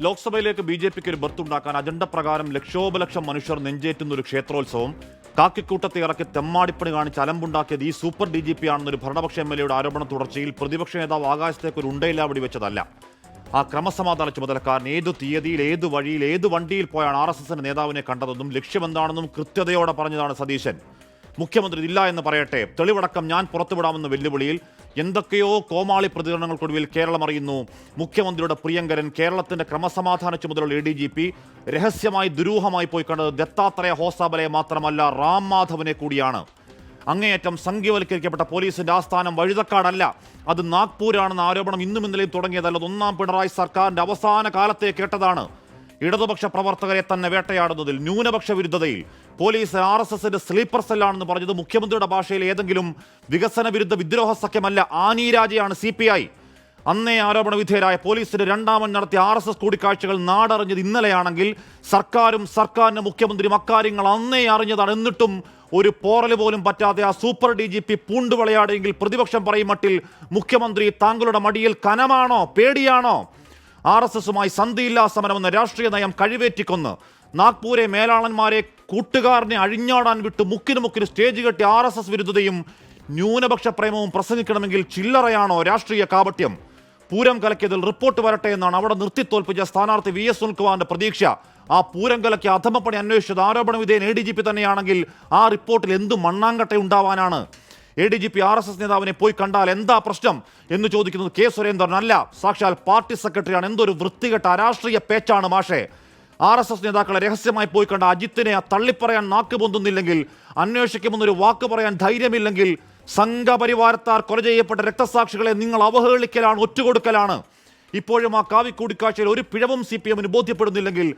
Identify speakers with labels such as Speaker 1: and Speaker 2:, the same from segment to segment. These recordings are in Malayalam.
Speaker 1: ലോക്സഭയിലേക്ക് ബി.ജെ.പിക്ക് ഒരു ബർത്തുണ്ടാക്കാൻ അജണ്ട പ്രകാരം ലക്ഷോപലക്ഷം മനുഷ്യർ നെഞ്ചേറ്റുന്ന ഒരു ക്ഷേത്രോത്സവം കാക്കിക്കൂട്ടത്തെ ഇറക്കി തെമ്മാടിപ്പണി കാണിച്ച് അലമ്പുണ്ടാക്കിയത് ഈ സൂപ്പർ DGP ആണെന്നൊരു ഭരണപക്ഷ എം.എൽ.എയുടെ ആരോപണ തുടർച്ചയിൽ പ്രതിപക്ഷ നേതാവ് ആകാശത്തേക്ക് ഒരു ഉണ്ടയില്ല വെടിവെച്ചതല്ല. ആ ക്രമസമാധാന ചുമതലക്കാരൻ ഏതു തീയതിയിൽ, ഏതു വഴിയിൽ, ഏത് വണ്ടിയിൽ പോയാണ് RSSന്റെ നേതാവിനെ കണ്ടതെന്നും ലക്ഷ്യമെന്താണെന്നും കൃത്യതയോടെ പറഞ്ഞതാണ് സതീശൻ. മുഖ്യമന്ത്രി ഇല്ല എന്ന് പറയട്ടെ, തെളിവടക്കം ഞാൻ പുറത്തുവിടാമെന്ന വെല്ലുവിളിയിൽ എന്തൊക്കെയോ കോമാളി പ്രതികരണങ്ങൾക്കൊടുവിൽ കേരളം അറിയുന്നു. മുഖ്യമന്ത്രിയുടെ പ്രിയങ്കരൻ, കേരളത്തിന്റെ ക്രമസമാധാന ചുമതലയുള്ള ADGP രഹസ്യമായി ദുരൂഹമായി പോയി കണ്ടത് ദത്താത്രേയ ഹോസാബലയെ മാത്രമല്ല, റാം മാധവനെ കൂടിയാണ്. അങ്ങേയറ്റം സംഘീവൽക്കരിക്കപ്പെട്ട പോലീസിന്റെ ആസ്ഥാനം വഴുതക്കാടല്ല, അത് നാഗ്പൂരാണെന്ന ആരോപണം ഇന്നും ഇന്നലെയും തുടങ്ങിയതല്ല. ഒന്നാം പിണറായി സർക്കാരിന്റെ അവസാന കാലത്തെ കേട്ടതാണ്. ഇടതുപക്ഷ പ്രവർത്തകരെ തന്നെ വേട്ടയാടുന്നതിൽ, ന്യൂനപക്ഷ വിരുദ്ധതയിൽ പോലീസ് RSSന്റെ സ്ലീപ്പർ സെല്ലാണെന്ന് പറഞ്ഞത് മുഖ്യമന്ത്രിയുടെ ഭാഷയിൽ ഏതെങ്കിലും വികസന വിരുദ്ധ വിദ്രോഹ സഖ്യമല്ല, ആനീരാജയാണ് CPI. അന്നേ ആരോപണ വിധേയരായ പോലീസിന്റെ രണ്ടാമൻ നടത്തിയ RSS കൂടിക്കാഴ്ചകൾ നാടറിഞ്ഞത് ഇന്നലെയാണെങ്കിൽ സർക്കാരും സർക്കാരിന്റെ മുഖ്യമന്ത്രിയും അക്കാര്യങ്ങൾ അന്നേ അറിഞ്ഞതാണ്. എന്നിട്ടും ഒരു പോറൽ പോലും പറ്റാതെ ആ സൂപ്പർ DGP പൂണ്ടുവിളയാടെങ്കിൽ പ്രതിപക്ഷം പറയും മട്ടിൽ മുഖ്യമന്ത്രി താങ്കളുടെ മടിയിൽ കനമാണോ, പേടിയാണോ? RSSുമായി സന്ധിയില്ലാ സമരമെന്ന രാഷ്ട്രീയ നയം കഴിവേറ്റിക്കൊന്ന് നാഗ്പൂരെ മേലാളന്മാരെ കൂട്ടുകാരനെ അഴിഞ്ഞാടാൻ വിട്ട് മുക്കിന് സ്റ്റേജ് കെട്ടി RSS വിരുദ്ധതയും ന്യൂനപക്ഷ പ്രേമവും പ്രസംഗിക്കണമെങ്കിൽ ചില്ലറയാണോ രാഷ്ട്രീയ കാപട്യം? പൂരം കലക്കിയതിൽ റിപ്പോർട്ട് വരട്ടെ എന്നാണ് അവിടെ നിർത്തിത്തോൽപ്പിച്ച സ്ഥാനാർത്ഥി VS സുനിൽകുമാറിന്റെ പ്രതീക്ഷ. ആ പൂരം കലക്കി അധമപ്പണി അന്വേഷിച്ചത് ആരോപണ വിധേയൻ ADGP തന്നെയാണെങ്കിൽ ആ റിപ്പോർട്ടിൽ എന്ത് മണ്ണാങ്കട്ട ഉണ്ടാവാനാണ്? ADGP RSS നേതാവിനെ പോയി കണ്ടാൽ എന്താ പ്രശ്നം എന്ന് ചോദിക്കുന്നത് K. സുരേന്ദ്രൻ അല്ല, സാക്ഷാൽ പാർട്ടി സെക്രട്ടറിയാണ്. എന്തൊരു വൃത്തികെട്ട രാഷ്ട്രീയ പേച്ചാണ് മാഷേ. RSS നേതാക്കളെ രഹസ്യമായി പോയി കണ്ട അജിത്തിനെ തള്ളിപ്പറയാൻ നാക്ക് പൊന്തുന്നില്ലെങ്കിൽ, അന്വേഷിക്കുമെന്നൊരു വാക്ക് പറയാൻ ധൈര്യമില്ലെങ്കിൽ, സംഘപരിവാരത്താർ കൊല ചെയ്യപ്പെട്ട രക്തസാക്ഷികളെ നിങ്ങൾ അവഹേളിക്കലാണ്, ഒറ്റുകൊടുക്കലാണ്. ഇപ്പോഴും ആ കാവിക്കൂടിക്കാഴ്ചയിൽ ഒരു പിഴവും CPMന് ബോധ്യപ്പെടുന്നില്ലെങ്കിൽ,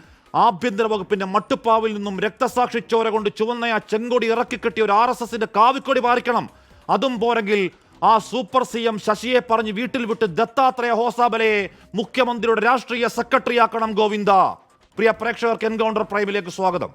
Speaker 1: ആഭ്യന്തര വകുപ്പിന്റെ മട്ടുപ്പാവിൽ നിന്നും രക്തസാക്ഷി ചോര കൊണ്ട് ചുവന്ന ആ ചെങ്കൊടി ഇറക്കിക്കെട്ടിയ ഒരു RSSന്റെ കാവിക്കൊടി പാറിക്കണം. അതും പോരെങ്കിൽ ആ സൂപ്പർ CM ശശിയെ പറഞ്ഞ് വീട്ടിൽ വിട്ട് ദത്താത്രേയ ഹോസാബലയെ മുഖ്യമന്ത്രിയുടെ രാഷ്ട്രീയ സെക്രട്ടറിയാക്കണം. ഗോവിന്ദ. പ്രിയ പ്രേക്ഷകർക്ക് എൻകൗണ്ടർ പ്രൈമിലേക്ക് സ്വാഗതം.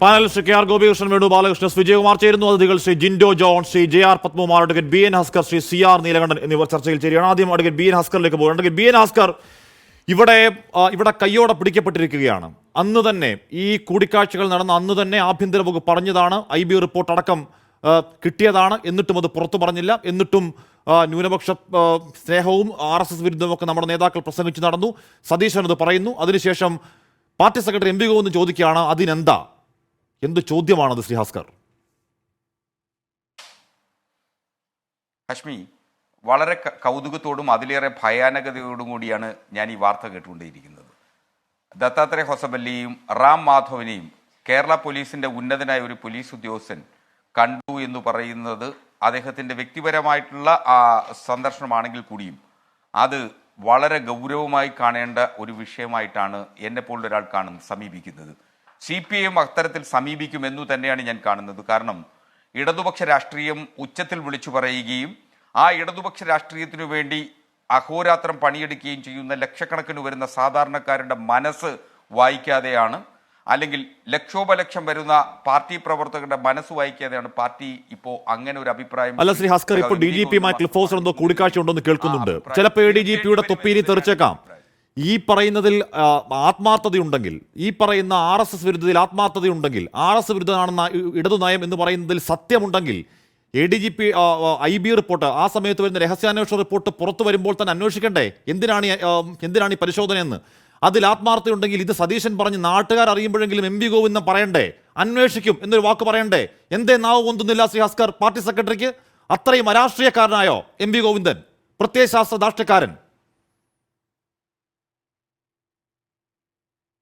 Speaker 1: പാനൽ ശ്രീ KR ഗോപികൃഷ്ണൻ, വേണു ബാലകൃഷ്ണൻ, വിജയകുമാർ ചേരുന്നു. അതിഥികൾ Shri Jinto John, Shri JR Padmakumar, advocate BN Haskar, Shri CR Neelakantan എന്നിവർ ചർച്ചയിൽ ചേരുകയാണ്. ആദ്യം അഡ്വക്കേറ്റ് BN ഹസ്കറിലേക്ക് പോകും. അഡ്വക്കേറ്റ് BN ഹസ്കർ, ഇവിടെ കയ്യോടെ പിടിക്കപ്പെട്ടിരിക്കുകയാണ്. അന്ന് തന്നെ ഈ കൂടിക്കാഴ്ചകൾ നടന്ന അന്ന് തന്നെ ആഭ്യന്തര വകുപ്പ് പറഞ്ഞതാണ്, IB റിപ്പോർട്ട് അടക്കം കിട്ടിയതാണ്. എന്നിട്ടും അത് പുറത്തു പറഞ്ഞില്ല. എന്നിട്ടും ന്യൂനപക്ഷ സ്നേഹവും RSS വിരുദ്ധവും ഒക്കെ നമ്മുടെ നേതാക്കൾ പ്രസംഗിച്ച് നടന്നു. സതീശൻ അത് പറയുന്നു. അതിനുശേഷം പാർട്ടി സെക്രട്ടറി MV ഗോവിന്ദ് ചോദിക്കുകയാണ്, അതിനെന്താ? എന്ത് ചോദ്യമാണത് ശ്രീ ഹസ്കർ?
Speaker 2: ഹഷ്മി, വളരെ കൗതുകത്തോടും അതിലേറെ ഭയാനകതയോടും കൂടിയാണ് ഞാൻ ഈ വാർത്ത കേട്ടുകൊണ്ടേയിരിക്കുന്നത്. ദത്താത്രേയ ഹൊസബല്ലയെയും റാം മാധവനെയും കേരള പോലീസിന്റെ ഉന്നതനായ ഒരു പോലീസ് ഉദ്യോഗസ്ഥൻ കണ്ടു എന്ന് പറയുന്നത് അദ്ദേഹത്തിന്റെ വ്യക്തിപരമായിട്ടുള്ള സന്ദർശനമാണെങ്കിൽ കൂടിയും അത് വളരെ ഗൗരവമായി കാണേണ്ട ഒരു വിഷയമായിട്ടാണ് എന്നെപ്പോലുള്ള ഒരാൾ സമീപിക്കുന്നത്. CPM അത്തരത്തിൽ സമീപിക്കുമെന്നു തന്നെയാണ് ഞാൻ കാണുന്നത്. കാരണം ഇടതുപക്ഷ രാഷ്ട്രീയം ഉച്ചത്തിൽ വിളിച്ചു പറയുകയും ആ ഇടതുപക്ഷ രാഷ്ട്രീയത്തിനു വേണ്ടി അഹോരാത്രം പണിയെടുക്കുകയും ചെയ്യുന്ന ലക്ഷക്കണക്കിന് വരുന്ന സാധാരണക്കാരുടെ മനസ്സ് വായിക്കാതെയാണ്, അല്ലെങ്കിൽ ലക്ഷോപലക്ഷം വരുന്ന പാർട്ടി പ്രവർത്തകരുടെ മനസ്സ് വായിക്കാതെയാണ് പാർട്ടി ഇപ്പോ അങ്ങനെ ഒരു അഭിപ്രായം.
Speaker 1: അല്ല ശ്രീ ഹസ്കർ, ഇപ്പോൾ DGPയുമായി ക്ലിഫ് ഹൗസിൽ എന്തോ കൂടിക്കാഴ്ച ഉണ്ടെന്ന് കേൾക്കുന്നുണ്ട്. ചിലപ്പോൾ ADGPയുടെ തൊപ്പീരി തെറിച്ചേക്കാം. ഈ പറയുന്നതിൽ ആത്മാർത്ഥതയുണ്ടെങ്കിൽ, ഈ പറയുന്ന RSS വിരുദ്ധതയിൽ ആത്മാർത്ഥതയുണ്ടെങ്കിൽ, RSS വിരുദ്ധമാണെന്ന ഇടതു നയം എന്ന് പറയുന്നതിൽ സത്യമുണ്ടെങ്കിൽ, ADGP IB റിപ്പോർട്ട്, ആ സമയത്ത് വരുന്ന രഹസ്യാന്വേഷണ റിപ്പോർട്ട് പുറത്തു വരുമ്പോൾ തന്നെ അന്വേഷിക്കണ്ടേ എന്തിനാണ് ഈ പരിശോധന എന്ന്? അതിൽ ആത്മാർത്ഥതയുണ്ടെങ്കിൽ ഇത് സതീശൻ പറഞ്ഞ് നാട്ടുകാർ അറിയുമ്പോഴെങ്കിലും MV ഗോവിന്ദൻ പറയണ്ടേ, അന്വേഷിക്കും എന്നൊരു വാക്ക് പറയണ്ടേ? എന്തേ നാവ് പൊന്തുന്നില്ല ശ്രീ ഹസ്കർ? പാർട്ടി സെക്രട്ടറിക്ക് അത്രയും അരാഷ്ട്രീയക്കാരനായോ MV ഗോവിന്ദൻ, പ്രത്യയശാസ്ത്ര ദാഷ്ട്യക്കാരൻ?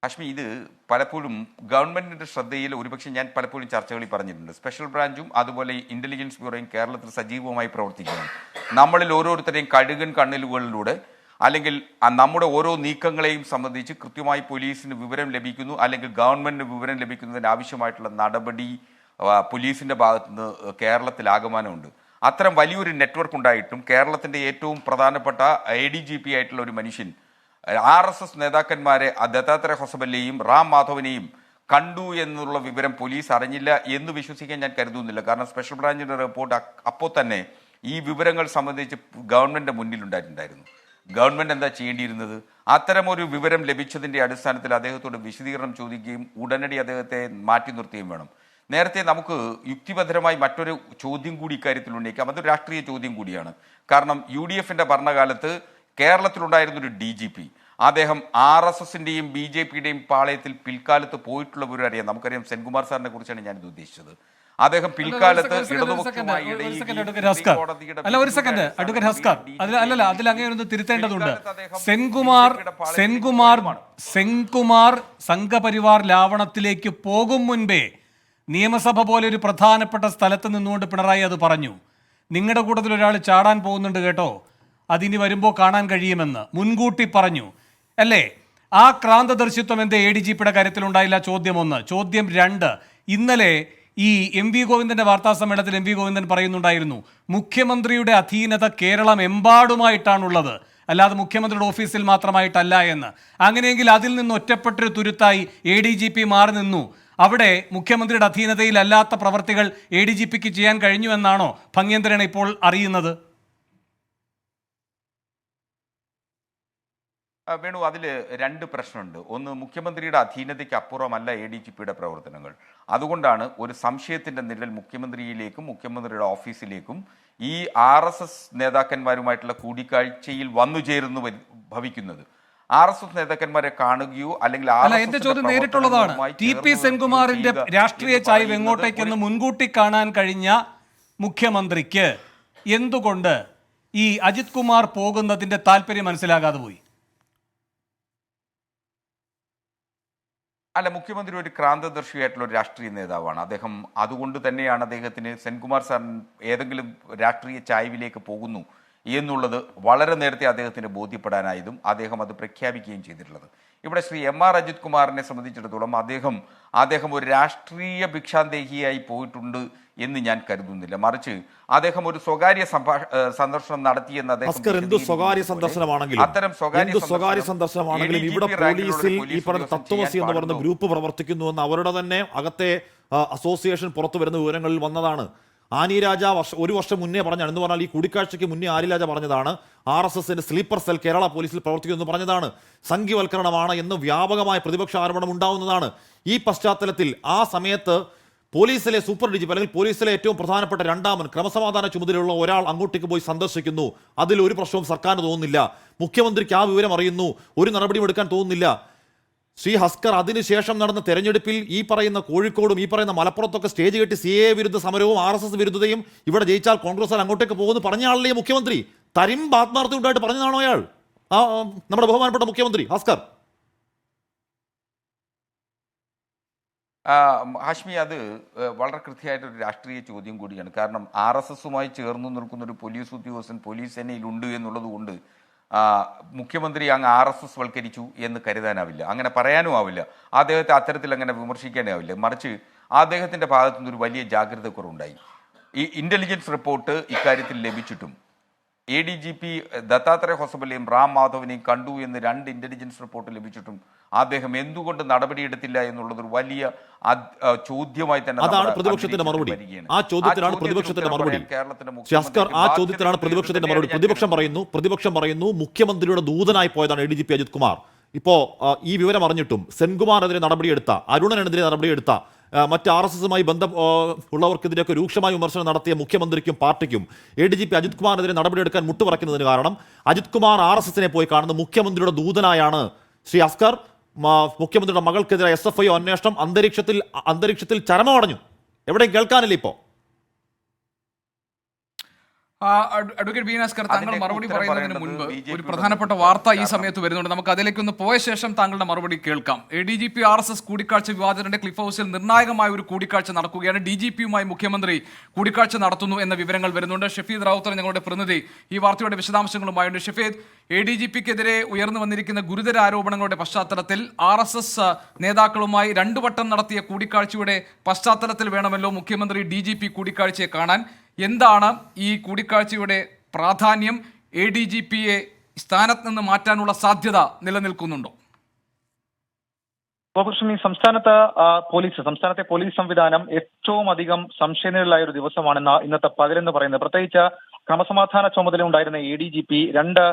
Speaker 2: ഹഷ്മി, ഇത് പലപ്പോഴും ഗവൺമെന്റിന്റെ ശ്രദ്ധയിൽ ഒരുപക്ഷെ ഞാൻ പലപ്പോഴും ചർച്ചകളിൽ പറഞ്ഞിട്ടുണ്ട്. സ്പെഷ്യൽ ബ്രാഞ്ചും അതുപോലെ ഇന്റലിജൻസ് ബ്യൂറോയും കേരളത്തിൽ സജീവമായി പ്രവർത്തിക്കുകയാണ്. നമ്മളിൽ ഓരോരുത്തരെയും കഴുകൻ കണ്ണിലുകളിലൂടെ അല്ലെങ്കിൽ നമ്മുടെ ഓരോ നീക്കങ്ങളെയും സംബന്ധിച്ച് കൃത്യമായി പോലീസിന് വിവരം ലഭിക്കുന്നു, അല്ലെങ്കിൽ ഗവൺമെന്റിന് വിവരം ലഭിക്കുന്നതിന് ആവശ്യമായിട്ടുള്ള നടപടി പോലീസിന്റെ ഭാഗത്തുനിന്ന് കേരളത്തിലാകമാനമുണ്ട്. അത്തരം വലിയൊരു നെറ്റ്വർക്ക് ഉണ്ടായിട്ടും കേരളത്തിന്റെ ഏറ്റവും പ്രധാനപ്പെട്ട ADGP ആയിട്ടുള്ള ഒരു മനുഷ്യൻ RSS നേതാക്കന്മാരെ ദത്താത്രേയ ഹൊസബല്ലയെയും റാം മാധവനെയും കണ്ടു എന്നുള്ള വിവരം പോലീസ് അറിഞ്ഞില്ല എന്ന് വിശ്വസിക്കാൻ ഞാൻ കരുതുന്നില്ല. കാരണം സ്പെഷ്യൽ ബ്രാഞ്ചിന്റെ റിപ്പോർട്ട് അപ്പോൾ തന്നെ ഈ വിവരങ്ങൾ സംബന്ധിച്ച് ഗവൺമെന്റ് മുന്നിലുണ്ടായിട്ടുണ്ടായിരുന്നു. ഗവൺമെന്റ് എന്താ ചെയ്യേണ്ടിയിരുന്നത്? അത്തരമൊരു വിവരം ലഭിച്ചതിന്റെ അടിസ്ഥാനത്തിൽ അദ്ദേഹത്തോട് വിശദീകരണം ചോദിക്കുകയും ഉടനടി അദ്ദേഹത്തെ മാറ്റി നിർത്തുകയും വേണം. നേരത്തെ നമുക്ക് യുക്തിഭദ്രമായി മറ്റൊരു ചോദ്യം കൂടി ഇക്കാര്യത്തിൽ ഉന്നയിക്കാം. അതൊരു രാഷ്ട്രീയ ചോദ്യം കൂടിയാണ്. കാരണം UDFന്റെ ഭരണകാലത്ത് കേരളത്തിലുണ്ടായിരുന്നൊരു DGP, അദ്ദേഹം RSSന്റെയും BJPയുടെയും പാളയത്തിൽ പിൽക്കാലത്ത് പോയിട്ടുള്ള വിവരം അറിയാം. നമുക്കറിയാം, സെൻകുമാർ സാറിനെ കുറിച്ചാണ് ഞാനിത് ഉദ്ദേശിച്ചത്. അദ്ദേഹം പിൽക്കാലത്ത്
Speaker 3: തിരുത്തേണ്ടതുണ്ട്. സെൻകുമാർ സംഘപരിവാർ ലാവണത്തിലേക്ക് പോകും മുൻപേ നിയമസഭ പോലെ ഒരു പ്രധാനപ്പെട്ട സ്ഥലത്ത് നിന്നുകൊണ്ട് പിണറായി അത് പറഞ്ഞു. നിങ്ങളുടെ കൂട്ടത്തിൽ ഒരാൾ ചാടാൻ പോകുന്നുണ്ട് കേട്ടോ, അതിനി വരുമ്പോൾ കാണാൻ കഴിയുമെന്ന് മുൻകൂട്ടി പറഞ്ഞു അല്ലേ? ആ ക്രാന്തദർശിത്വം എന്തേ ADGPയുടെ കാര്യത്തിലുണ്ടായില്ല? ചോദ്യം 1. ചോദ്യം 2, ഇന്നലെ ഈ MV ഗോവിന്ദന്റെ വാർത്താ സമ്മേളനത്തിൽ MV ഗോവിന്ദൻ പറയുന്നുണ്ടായിരുന്നു, മുഖ്യമന്ത്രിയുടെ അധീനത കേരളം എമ്പാടുമായിട്ടാണുള്ളത്, അല്ലാതെ മുഖ്യമന്ത്രിയുടെ ഓഫീസിൽ മാത്രമായിട്ടല്ല എന്ന്. അങ്ങനെയെങ്കിൽ അതിൽ നിന്ന് ഒറ്റപ്പെട്ടൊരു തുരുത്തായി ADGP മാറി നിന്നു. അവിടെ മുഖ്യമന്ത്രിയുടെ അധീനതയിൽ അല്ലാത്ത പ്രവർത്തികൾ ADGPക്ക് ചെയ്യാൻ കഴിഞ്ഞു എന്നാണോ ഭംഗ്യേന്ദ്രൻ ഇപ്പോൾ അറിയുന്നത്?
Speaker 2: വേണു, അതിൽ 2 പ്രശ്നമുണ്ട്. ഒന്ന്, മുഖ്യമന്ത്രിയുടെ അധീനതയ്ക്ക് അപ്പുറമല്ല ADGPയുടെ പ്രവർത്തനങ്ങൾ. അതുകൊണ്ടാണ് ഒരു സംശയത്തിന്റെ നിഴൽ മുഖ്യമന്ത്രിയിലേക്കും മുഖ്യമന്ത്രിയുടെ ഓഫീസിലേക്കും ഈ RSS നേതാക്കന്മാരുമായിട്ടുള്ള കൂടിക്കാഴ്ചയിൽ വന്നു ചേരുന്നു ഭവിക്കുന്നത്. RSS നേതാക്കന്മാരെ കാണുകയോ അല്ലെങ്കിൽ
Speaker 3: എന്റെ ചോദ്യം നേരിട്ടുള്ളതാണ്. TP സെൻകുമാറിന്റെ രാഷ്ട്രീയ ചായ്വ് എങ്ങോട്ടേക്കെന്ന് മുൻകൂട്ടി കാണാൻ കഴിഞ്ഞ മുഖ്യമന്ത്രിക്ക് എന്തുകൊണ്ട് ഈ അജിത് കുമാർ പോകുന്നതിന്റെ താല്പര്യം മനസ്സിലാകാതെ പോയി?
Speaker 2: അല്ല, മുഖ്യമന്ത്രി ഒരു ക്രാന്തദർശിയായിട്ടുള്ള ഒരു രാഷ്ട്രീയ നേതാവാണ് അദ്ദേഹം. അതുകൊണ്ട് തന്നെയാണ് അദ്ദേഹത്തിന് സെൻകുമാർ സാർ ഏതെങ്കിലും രാഷ്ട്രീയ ചായ്വിലേക്ക് പോകുന്നു എന്നുള്ളത് വളരെ നേരത്തെ അദ്ദേഹത്തിന് ബോധ്യപ്പെടാനായതും അദ്ദേഹം അത് പ്രഖ്യാപിക്കുകയും ചെയ്തിട്ടുള്ളത്. ഇവിടെ ശ്രീ MR അജിത് കുമാറിനെ സംബന്ധിച്ചിടത്തോളം അദ്ദേഹം ഒരു രാഷ്ട്രീയ ഭിക്ഷാന്തേഹിയായി പോയിട്ടുണ്ട് എന്ന് ഞാൻ കരുതുന്നില്ല. മറിച്ച് അദ്ദേഹം ഒരു സ്വകാര്യ സന്ദർശനം നടത്തിയെന്ന്
Speaker 1: സ്വകാര്യ സന്ദർശനമാണെങ്കിലും ഇവിടെ പോലീസിൽ ഈ പറഞ്ഞ തത്വമസി എന്ന് പറയുന്ന ഗ്രൂപ്പ് പ്രവർത്തിക്കുന്നുവെന്ന് അവരുടെ തന്നെ അകത്തെ അസോസിയേഷൻ പുറത്തു വരുന്ന വിവരങ്ങളിൽ വന്നതാണ്. ആനി രാജ ഒരു വർഷം മുന്നേ പറഞ്ഞാണ്. എന്ന് പറഞ്ഞാൽ ഈ കൂടിക്കാഴ്ചയ്ക്ക് മുന്നേ ആനി രാജ പറഞ്ഞതാണ് RSSന്റെ സ്ലീപ്പർ സെൽ കേരള പോലീസിൽ പ്രവർത്തിക്കുമെന്ന് പറഞ്ഞതാണ്. സംഘീവൽക്കരണമാണ് എന്ന് വ്യാപകമായ പ്രതിപക്ഷ ആരോപണം ഉണ്ടാവുന്നതാണ്. ഈ പശ്ചാത്തലത്തിൽ ആ സമയത്ത് പോലീസിലെ സൂപ്പർ DGP അല്ലെങ്കിൽ പോലീസിലെ ഏറ്റവും പ്രധാനപ്പെട്ട രണ്ടാമൻ ക്രമസമാധാന ചുമതലയുള്ള ഒരാൾ അങ്ങോട്ടേക്ക് പോയി സന്ദർശിക്കുന്നു. അതിൽ ഒരു പ്രശ്നവും സർക്കാരിന് തോന്നുന്നില്ല. മുഖ്യമന്ത്രിക്ക് ആ വിവരം അറിയുന്നു, ഒരു നടപടിയും എടുക്കാൻ തോന്നുന്നില്ല. ശ്രീ ഹസ്കർ അതിനുശേഷം നടന്ന തെരഞ്ഞെടുപ്പിൽ ഈ പറയുന്ന കോഴിക്കോടും ഈ പറയുന്ന മലപ്പുറത്തൊക്കെ സ്റ്റേജ് കെട്ടി CAA വിരുദ്ധ സമരവും RSS വിരുദ്ധതയും ഇവിടെ ജയിച്ചാൽ കോൺഗ്രസ് അങ്ങോട്ടേക്ക് പോകുമെന്ന് പറഞ്ഞ ആളല്ലേ മുഖ്യമന്ത്രി? തരും ആത്മാർത്ഥം ഉണ്ടായിട്ട് പറഞ്ഞതാണോ അയാൾ, നമ്മുടെ ബഹുമാനപ്പെട്ട മുഖ്യമന്ത്രി ഹസ്കർ?
Speaker 2: ഹാഷ്മി, അത് വളരെ കൃത്യമായിട്ടൊരു രാഷ്ട്രീയ ചോദ്യം കൂടിയാണ്. കാരണം RSSുമായി ചേർന്ന് നിൽക്കുന്ന ഒരു പോലീസ് ഉദ്യോഗസ്ഥൻ പോലീസ് സേനയിലുണ്ട് എന്നുള്ളത് കൊണ്ട് മുഖ്യമന്ത്രി അങ്ങ് RSS വൽക്കരിച്ചു എന്ന് കരുതാനാവില്ല, അങ്ങനെ പറയാനും ആവില്ല. അദ്ദേഹത്തെ അത്തരത്തിൽ അങ്ങനെ വിമർശിക്കാനാവില്ല. മറിച്ച് അദ്ദേഹത്തിൻ്റെ ഭാഗത്തു നിന്ന് ഒരു വലിയ ജാഗ്രത കുറവുണ്ടായി. ഈ ഇന്റലിജൻസ് റിപ്പോർട്ട് ഇക്കാര്യത്തിൽ ലഭിച്ചിട്ടും ADGP ദത്താത്രേയ ഹൊസബല്ലയും റാം മാധവനെയും കണ്ടു എന്ന് 2 ഇന്റലിജൻസ് റിപ്പോർട്ട് ലഭിച്ചിട്ടും അദ്ദേഹം എന്തുകൊണ്ട് നടപടിയെടുത്തില്ല എന്നുള്ളത് ഒരു വലിയ ചോദ്യമായി തന്നെ
Speaker 1: അതാണ് പ്രതിപക്ഷത്തിന്റെ മറുപടി. ആ ചോദ്യത്തിനാണ് പ്രതിപക്ഷത്തിന്റെ മറുപടി. ആ ചോദ്യത്തിനാണ് പ്രതിപക്ഷത്തിന്റെ മറുപടി. പ്രതിപക്ഷം പറയുന്നു മുഖ്യമന്ത്രിയുടെ ദൂതനായി പോയതാണ് ADGP അജിത് കുമാർ. ഇപ്പോ ഈ വിവരം അറിഞ്ഞിട്ടും സെൻകുമാറിനെതിരെ നടപടിയെടുത്ത, അരുണനെതിരെ നടപടിയെടുത്ത, മറ്റ് RSSുമായി ഉള്ളവർക്കെതിരെയൊക്കെ രൂക്ഷമായ വിമർശനം നടത്തിയ മുഖ്യമന്ത്രിക്കും പാർട്ടിക്കും ADGP അജിത് കുമാറിനെതിരെ നടപടിയെടുക്കാൻ മുട്ടുപറക്കുന്നതിന് കാരണം അജിത് കുമാർ RSSനെ പോയി കാണുന്ന മുഖ്യമന്ത്രിയുടെ ദൂതനായാണ്. ശ്രീ അസ്കർ, മുഖ്യമന്ത്രിയുടെ മകൾക്കെതിരെ SFI അന്വേഷണം അന്തരീക്ഷത്തിൽ ചരമമടഞ്ഞു. എവിടെയും കേൾക്കാനില്ല ഇപ്പോൾ.
Speaker 4: അഡ്വക്കേറ്റ് ബി നാസ്കർ, താങ്കൾ മറുപടി പറയുന്നതിന് മുൻപ് ഒരു പ്രധാനപ്പെട്ട വാർത്ത ഈ സമയത്ത് വരുന്നുണ്ട്. നമുക്ക് അതിലേക്കൊന്ന് പോയ ശേഷം താങ്കളുടെ മറുപടി കേൾക്കാം. ADGP RSS കൂടിക്കാഴ്ച വിവാദത്തിന്റെ ക്ലിഫ് ഹൗസിൽ നിർണായകമായ ഒരു കൂടിക്കാഴ്ച നടക്കുകയാണ്. DGPയുമായി മുഖ്യമന്ത്രി കൂടിക്കാഴ്ച നടത്തുന്നു എന്ന വിവരങ്ങൾ വരുന്നുണ്ട്. ഷഫീദ് റാവുത്തർ ഞങ്ങളുടെ പ്രതിനിധി ഈ വാർത്തയുടെ വിശദാംശങ്ങളുമായുണ്ട്. ഷഫീദ്, ADGPക്കെതിരെ ഉയർന്നു വന്നിരിക്കുന്ന ഗുരുതര ആരോപണങ്ങളുടെ പശ്ചാത്തലത്തിൽ RSS നേതാക്കളുമായി 2 വട്ടം നടത്തിയ കൂടിക്കാഴ്ചയുടെ പശ്ചാത്തലത്തിൽ വേണമല്ലോ മുഖ്യമന്ത്രി DGP കൂടിക്കാഴ്ചയെ കാണാൻ. എന്താണ് ഈ കൂടിക്കാഴ്ചയുടെ പ്രാധാന്യം? ADGPയെ സ്ഥാനത്ത് നിന്ന് മാറ്റാനുള്ള സാധ്യത നിലനിൽക്കുന്നുണ്ടോ?
Speaker 5: ഗോപകൃഷ്ണൻ, ഈ സംസ്ഥാനത്തെ പോലീസ് സംവിധാനം ഏറ്റവും അധികം സംശയനിഴലായ ഒരു ദിവസമാണ് ഇന്നത്തെ പകലെന്ന് പറയുന്നത്. പ്രത്യേകിച്ച് ക്രമസമാധാന ചുമതല ഉണ്ടായിരുന്ന ADGP 2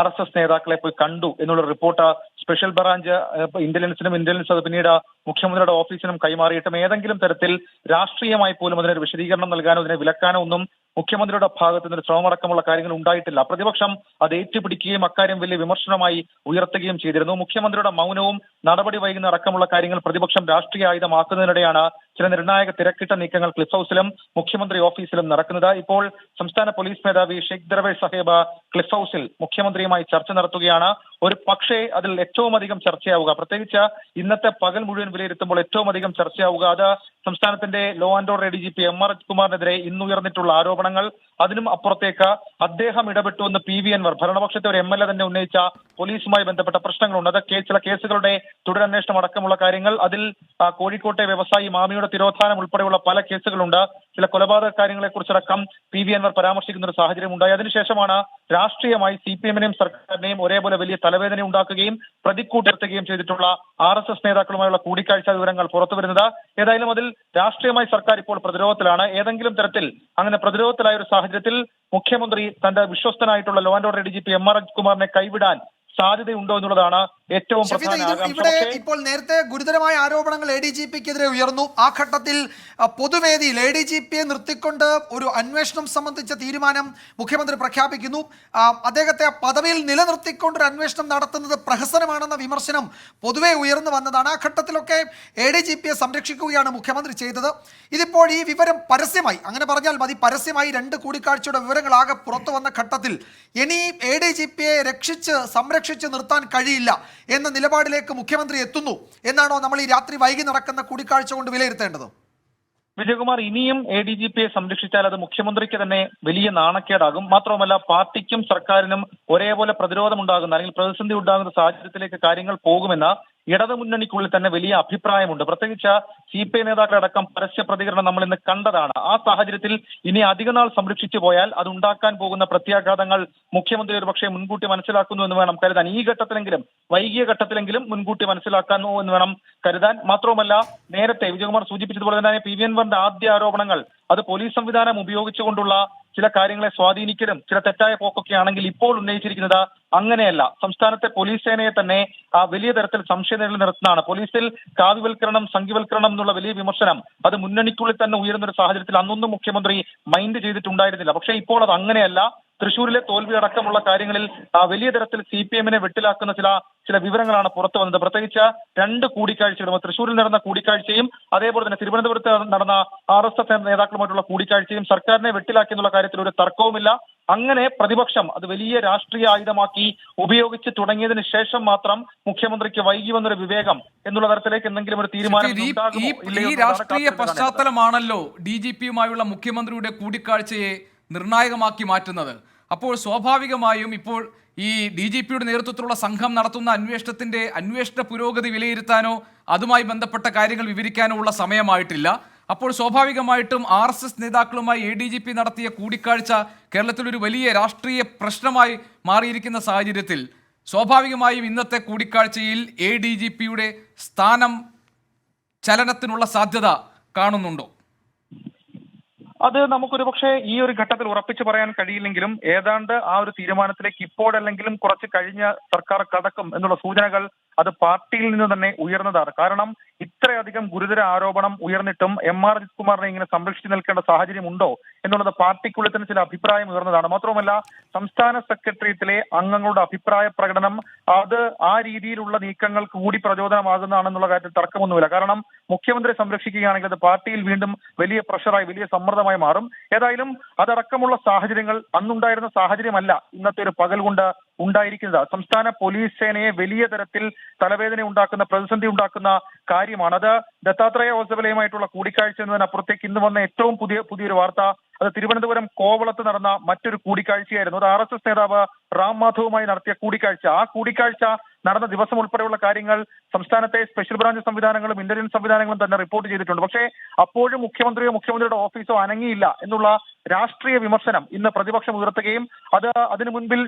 Speaker 5: RSS നേതാക്കളെ പോയി കണ്ടു എന്നുള്ള റിപ്പോർട്ട് സ്പെഷ്യൽ ബ്രാഞ്ച് ഇന്റലിജൻസ് അത് പിന്നീട് മുഖ്യമന്ത്രിയുടെ ഓഫീസിനും കൈമാറിയിട്ടും ഏതെങ്കിലും തരത്തിൽ രാഷ്ട്രീയമായി പോലും അതിനൊരു വിശദീകരണം നൽകാനോ അതിനെ വിലക്കാനോ ഒന്നും മുഖ്യമന്ത്രിയുടെ ഭാഗത്തു നിന്ന് ശ്രമമടക്കമുള്ള കാര്യങ്ങൾ ഉണ്ടായിട്ടില്ല. പ്രതിപക്ഷം അത് ഏറ്റുപിടിക്കുകയും അക്കാര്യം വലിയ വിമർശനമായി ഉയർത്തുകയും ചെയ്തിരുന്നു. മുഖ്യമന്ത്രിയുടെ മൗനവും നടപടി വൈകുന്ന അടക്കമുള്ള കാര്യങ്ങൾ പ്രതിപക്ഷം രാഷ്ട്രീയ ആയുധമാക്കുന്നതിനിടെയാണ് ചില നിർണായക തിരക്കിട്ട നീക്കങ്ങൾ ക്ലിഫ് ഹൗസിലും മുഖ്യമന്ത്രി ഓഫീസിലും നടക്കുന്നത്. ഇപ്പോൾ സംസ്ഥാന പോലീസ് മേധാവി ഷെയ്ഖ് ദർവേഷ് സാഹിബ് ക്ലിഫ് ഹൗസിൽ മുഖ്യമന്ത്രിയുമായി ചർച്ച നടത്തുകയാണ്. ഒരു പക്ഷേ അതിൽ ഏറ്റവും അധികം ചർച്ചയാവുക, പ്രത്യേകിച്ച് ഇന്നത്തെ പകൽ മുഴുവൻ വിലയിരുത്തുമ്പോൾ ഏറ്റവും അധികം ചർച്ചയാവുക അത് സംസ്ഥാനത്തിന്റെ law and order ADGP MR അജിത്കുമാറിനെതിരെ ഇന്നുയർന്നിട്ടുള്ള ആരോപണങ്ങൾ. അതിനും അപ്പുറത്തേക്ക് അദ്ദേഹം ഇടപെട്ടു എന്ന് PV അൻവർ, ഭരണപക്ഷത്തെ ഒരു MLA തന്നെ ഉന്നയിച്ച പോലീസുമായി ബന്ധപ്പെട്ട പ്രശ്നങ്ങളുണ്ട്. അതൊക്കെ ചില കേസുകളുടെ തുടരന്വേഷണം അടക്കമുള്ള കാര്യങ്ങൾ. അതിൽ കോഴിക്കോട്ടെ വ്യവസായി മാമിയുടെ തിരോധാനം ഉൾപ്പെടെയുള്ള പല കേസുകളുണ്ട്. ചില കൊലപാതക കാര്യങ്ങളെ കുറിച്ചടക്കം PV അൻവർ പരാമർശിക്കുന്ന ഒരു സാഹചര്യം ഉണ്ടായി. അതിനുശേഷമാണ് രാഷ്ട്രീയമായി CPM-നെയും സർക്കാരിനെയും ഒരേപോലെ വലിയ തലവേദന ഉണ്ടാക്കുകയും പ്രതിക്കൂട്ടിർത്തുകയും ചെയ്തിട്ടുള്ള RSS നേതാക്കളുമായുള്ള കൂടിക്കാഴ്ച വിവരങ്ങൾ പുറത്തുവരുന്നത്. ഏതായാലും അതിൽ രാഷ്ട്രീയമായി സർക്കാർ ഇപ്പോൾ പ്രതിരോധത്തിലാണ്. ഏതെങ്കിലും തരത്തിൽ അങ്ങനെ പ്രതിരോധത്തിലായ ഒരു സാഹചര്യത്തിൽ മുഖ്യമന്ത്രി തന്റെ വിശ്വസ്തനായിട്ടുള്ള law and order ADGP MR അജിത്കുമാറിനെ കൈവിടാൻ സാധ്യതയുണ്ടോ എന്നുള്ളതാണ് ഏറ്റവും പ്രധാന ആകാംക്ഷ.
Speaker 6: ഇവിടെ ഇപ്പോൾ നേരത്തെ ഗുരുതരമായ ആരോപണങ്ങൾ ADGP-ക്കെതിരെ ഉയർന്നു. ആ ഘട്ടത്തിൽ പൊതുവേദിയിൽ ADGP-യെ നിർത്തിക്കൊണ്ട് ഒരു അന്വേഷണം സംബന്ധിച്ച തീരുമാനം മുഖ്യമന്ത്രി പ്രഖ്യാപിക്കുന്നു. അദ്ദേഹത്തെ പദവിയിൽ നിലനിർത്തിക്കൊണ്ടൊരു അന്വേഷണം നടത്തുന്നത് പ്രഹസനമാണെന്ന വിമർശനം പൊതുവെ ഉയർന്നു വന്നതാണ്. ആ ഘട്ടത്തിലൊക്കെ ADGP-യെ സംരക്ഷിക്കുകയാണ് മുഖ്യമന്ത്രി ചെയ്തത്. ഇതിപ്പോൾ ഈ വിവരം പരസ്യമായി, അങ്ങനെ പറഞ്ഞാൽ മതി, പരസ്യമായി 2 കൂടിക്കാഴ്ചയുടെ വിവരങ്ങളാകെ പുറത്തു വന്ന ഘട്ടത്തിൽ ഇനി ADGP-യെ സംരക്ഷിച്ച് നിർത്താൻ കഴിയില്ല എന്ന നിലപാടിലേക്ക് മുഖ്യമന്ത്രി എത്തുന്നു എന്നാണോ നമ്മൾ ഈ രാത്രി വൈകി നടക്കുന്ന കൂടിക്കാഴ്ച കൊണ്ട് വിലയിരുത്തേണ്ടത്?
Speaker 5: വിജയകുമാർ, ഇനിയും ADGP-യെ സംരക്ഷിച്ചാൽ അത് മുഖ്യമന്ത്രിക്ക് തന്നെ വലിയ നാണക്കേടാകും. മാത്രവുമല്ല പാർട്ടിക്കും സർക്കാരിനും ഒരേപോലെ പ്രതിരോധമുണ്ടാകുന്ന അല്ലെങ്കിൽ പ്രതിസന്ധി ഉണ്ടാകുന്ന സാഹചര്യത്തിലേക്ക് കാര്യങ്ങൾ പോകുമെന്ന് ഇടതുമുന്നണിക്കുള്ളിൽ തന്നെ വലിയ അഭിപ്രായമുണ്ട്. പ്രത്യേകിച്ച് CPI നേതാക്കളടക്കം പരസ്യ പ്രതികരണം നമ്മൾ ഇന്ന് കണ്ടതാണ്. ആ സാഹചര്യത്തിൽ ഇനി അധികനാൾ സംരക്ഷിച്ചു പോയാൽ അത് ഉണ്ടാക്കാൻ പോകുന്ന പ്രത്യാഘാതങ്ങൾ മുഖ്യമന്ത്രി ഒരു പക്ഷേ മുൻകൂട്ടി മനസ്സിലാക്കുന്നു എന്ന് വേണം കരുതാൻ. ഈ ഘട്ടത്തിലെങ്കിലും, വൈകിയ ഘട്ടത്തിലെങ്കിലും മുൻകൂട്ടി മനസ്സിലാക്കാനോ എന്ന് വേണം കരുതാൻ. മാത്രവുമല്ല നേരത്തെ വിജയകുമാർ സൂചിപ്പിച്ചതുപോലെ തന്നെ PV അൻവറിന്റെ ആദ്യ ആരോപണങ്ങൾ അത് പോലീസ് സംവിധാനം ഉപയോഗിച്ചുകൊണ്ടുള്ള ചില കാര്യങ്ങളെ സ്വാധീനിക്കലും ചില തെറ്റായ പോക്കൊക്കെ ആണെങ്കിൽ ഇപ്പോൾ ഉന്നയിച്ചിരിക്കുന്നത് അങ്ങനെയല്ല. സംസ്ഥാനത്തെ പോലീസ് സേനയെ തന്നെ വലിയ തരത്തിൽ സംശയനിഴൽ നിർത്തുന്നതാണ്. പോലീസിൽ കാവ്യവൽക്കരണം, സംഘിവൽക്കരണം എന്നുള്ള വലിയ വിമർശനം അത് മുന്നണിക്കുള്ളിൽ തന്നെ ഉയരുന്ന ഒരു സാഹചര്യത്തിൽ അന്നൊന്നും മുഖ്യമന്ത്രി മൈൻഡ് ചെയ്തിട്ടുണ്ടായിരുന്നില്ല. പക്ഷേ ഇപ്പോൾ അത് അങ്ങനെയല്ല. തൃശ്ശൂരിലെ തോൽവി അടക്കമുള്ള കാര്യങ്ങളിൽ വലിയ തരത്തിൽ CPM-നെ വെട്ടിലാക്കുന്ന ചില വിവരങ്ങളാണ് പുറത്തു വന്നത്. പ്രത്യേകിച്ച് 2 കൂടിക്കാഴ്ചകളും, തൃശ്ശൂരിൽ നടന്ന കൂടിക്കാഴ്ചയും അതേപോലെ തന്നെ തിരുവനന്തപുരത്ത് നടന്ന RSS നേതാക്കളുമായിട്ടുള്ള കൂടിക്കാഴ്ചയും സർക്കാരിനെ വെട്ടിലാക്കി എന്നുള്ള കാര്യത്തിൽ ഒരു തർക്കവുമില്ല. അങ്ങനെ പ്രതിപക്ഷം അത് വലിയ രാഷ്ട്രീയ ആയുധമാക്കി ഉപയോഗിച്ച് തുടങ്ങിയതിന് ശേഷം മാത്രം മുഖ്യമന്ത്രിക്ക് വൈകി വന്നൊരു വിവേകം എന്നുള്ള തരത്തിലേക്ക് എന്തെങ്കിലും ഒരു തീരുമാനം
Speaker 4: ഈ രാഷ്ട്രീയ പശ്ചാത്തലമാണല്ലോ DGP-യുമായുള്ള മുഖ്യമന്ത്രിയുടെ കൂടിക്കാഴ്ചയെ നിർണായകമാക്കി മാറ്റുന്നത്. അപ്പോൾ സ്വാഭാവികമായും ഇപ്പോൾ ഈ DGP-യുടെ നേതൃത്വത്തിലുള്ള സംഘം നടത്തുന്ന അന്വേഷണ പുരോഗതി വിലയിരുത്താനോ അതുമായി ബന്ധപ്പെട്ട കാര്യങ്ങൾ വിവരിക്കാനോ ഉള്ള സമയമായിട്ടില്ല. അപ്പോൾ സ്വാഭാവികമായിട്ടും RSS നേതാക്കളുമായി ADGP നടത്തിയ കൂടിക്കാഴ്ച കേരളത്തിലൊരു വലിയ രാഷ്ട്രീയ പ്രശ്നമായി മാറിയിരിക്കുന്ന സാഹചര്യത്തിൽ സ്വാഭാവികമായും ഇന്നത്തെ കൂടിക്കാഴ്ചയിൽ ADGP-യുടെ സ്ഥാനം ചലനത്തിനുള്ള സാധ്യത കാണുന്നുണ്ടോ?
Speaker 5: അത് നമുക്കൊരു പക്ഷേ ഈ ഒരു ഘട്ടത്തിൽ ഉറപ്പിച്ചു പറയാൻ കഴിയില്ലെങ്കിലും ഏതാണ്ട് ആ ഒരു തീരുമാനത്തിലേക്ക് ഇപ്പോഴല്ലെങ്കിലും കുറച്ച് കഴിഞ്ഞ സർക്കാർ കടക്കും എന്നുള്ള സൂചനകൾ അത് പാർട്ടിയിൽ നിന്ന് തന്നെ ഉയർന്നതാണ്. കാരണം ഇത്രയധികം ഗുരുതര ആരോപണം ഉയർന്നിട്ടും MR അജിത്കുമാറിനെ ഇങ്ങനെ സംരക്ഷിച്ചു നിൽക്കേണ്ട സാഹചര്യം ഉണ്ടോ എന്നുള്ളത് പാർട്ടിക്കുള്ളിൽ തന്നെ ചില അഭിപ്രായം ഉയർന്നതാണ്. മാത്രവുമല്ല സംസ്ഥാന സെക്രട്ടേറിയറ്റിലെ അംഗങ്ങളുടെ അഭിപ്രായ പ്രകടനം അത് ആ രീതിയിലുള്ള നീക്കങ്ങൾക്ക് കൂടി പ്രചോദനമാകുന്നതാണെന്നുള്ള കാര്യത്തിൽ തർക്കമൊന്നുമില്ല. കാരണം മുഖ്യമന്ത്രിയെ സംരക്ഷിക്കുകയാണെങ്കിൽ അത് പാർട്ടിയിൽ വീണ്ടും വലിയ പ്രഷറായി, വലിയ സമ്മർദ്ദമായി മാറും. ഏതായാലും അതടക്കമുള്ള സാഹചര്യങ്ങൾ അന്നുണ്ടായിരുന്ന സാഹചര്യമല്ല ഇന്നത്തെ ഒരു പകൽ കൊണ്ട് ഉണ്ടായിരിക്കുന്നത്. സംസ്ഥാന പോലീസ് സേനയെ വലിയ തരത്തിൽ തലവേദന ഉണ്ടാക്കുന്ന, പ്രതിസന്ധി ഉണ്ടാക്കുന്ന കാര്യമാണ്. അത് ദത്താത്രേയ ഹോസബലയുമായിട്ടുള്ള കൂടിക്കാഴ്ച എന്നതിനപ്പുറത്തേക്ക് ഇന്ന് വന്ന ഏറ്റവും പുതിയൊരു വാർത്ത അത് തിരുവനന്തപുരം കോവളത്ത് നടന്ന മറ്റൊരു കൂടിക്കാഴ്ചയായിരുന്നു. അത് RSS നേതാവ് റാം മാധവുമായി നടത്തിയ കൂടിക്കാഴ്ച. ആ കൂടിക്കാഴ്ച നടന്ന ദിവസം ഉൾപ്പെടെയുള്ള കാര്യങ്ങൾ സംസ്ഥാനത്തെ സ്പെഷ്യൽ ബ്രാഞ്ച് സംവിധാനങ്ങളും ഇന്റലിജൻസ് സംവിധാനങ്ങളും തന്നെ റിപ്പോർട്ട് ചെയ്തിട്ടുണ്ട്. പക്ഷേ അപ്പോഴും മുഖ്യമന്ത്രിയുടെ ഓഫീസോ അനങ്ങിയില്ല എന്നുള്ള രാഷ്ട്രീയ വിമർശനം ഇന്ന് പ്രതിപക്ഷം ഉയർത്തുകയും അതിനു മുൻപിൽ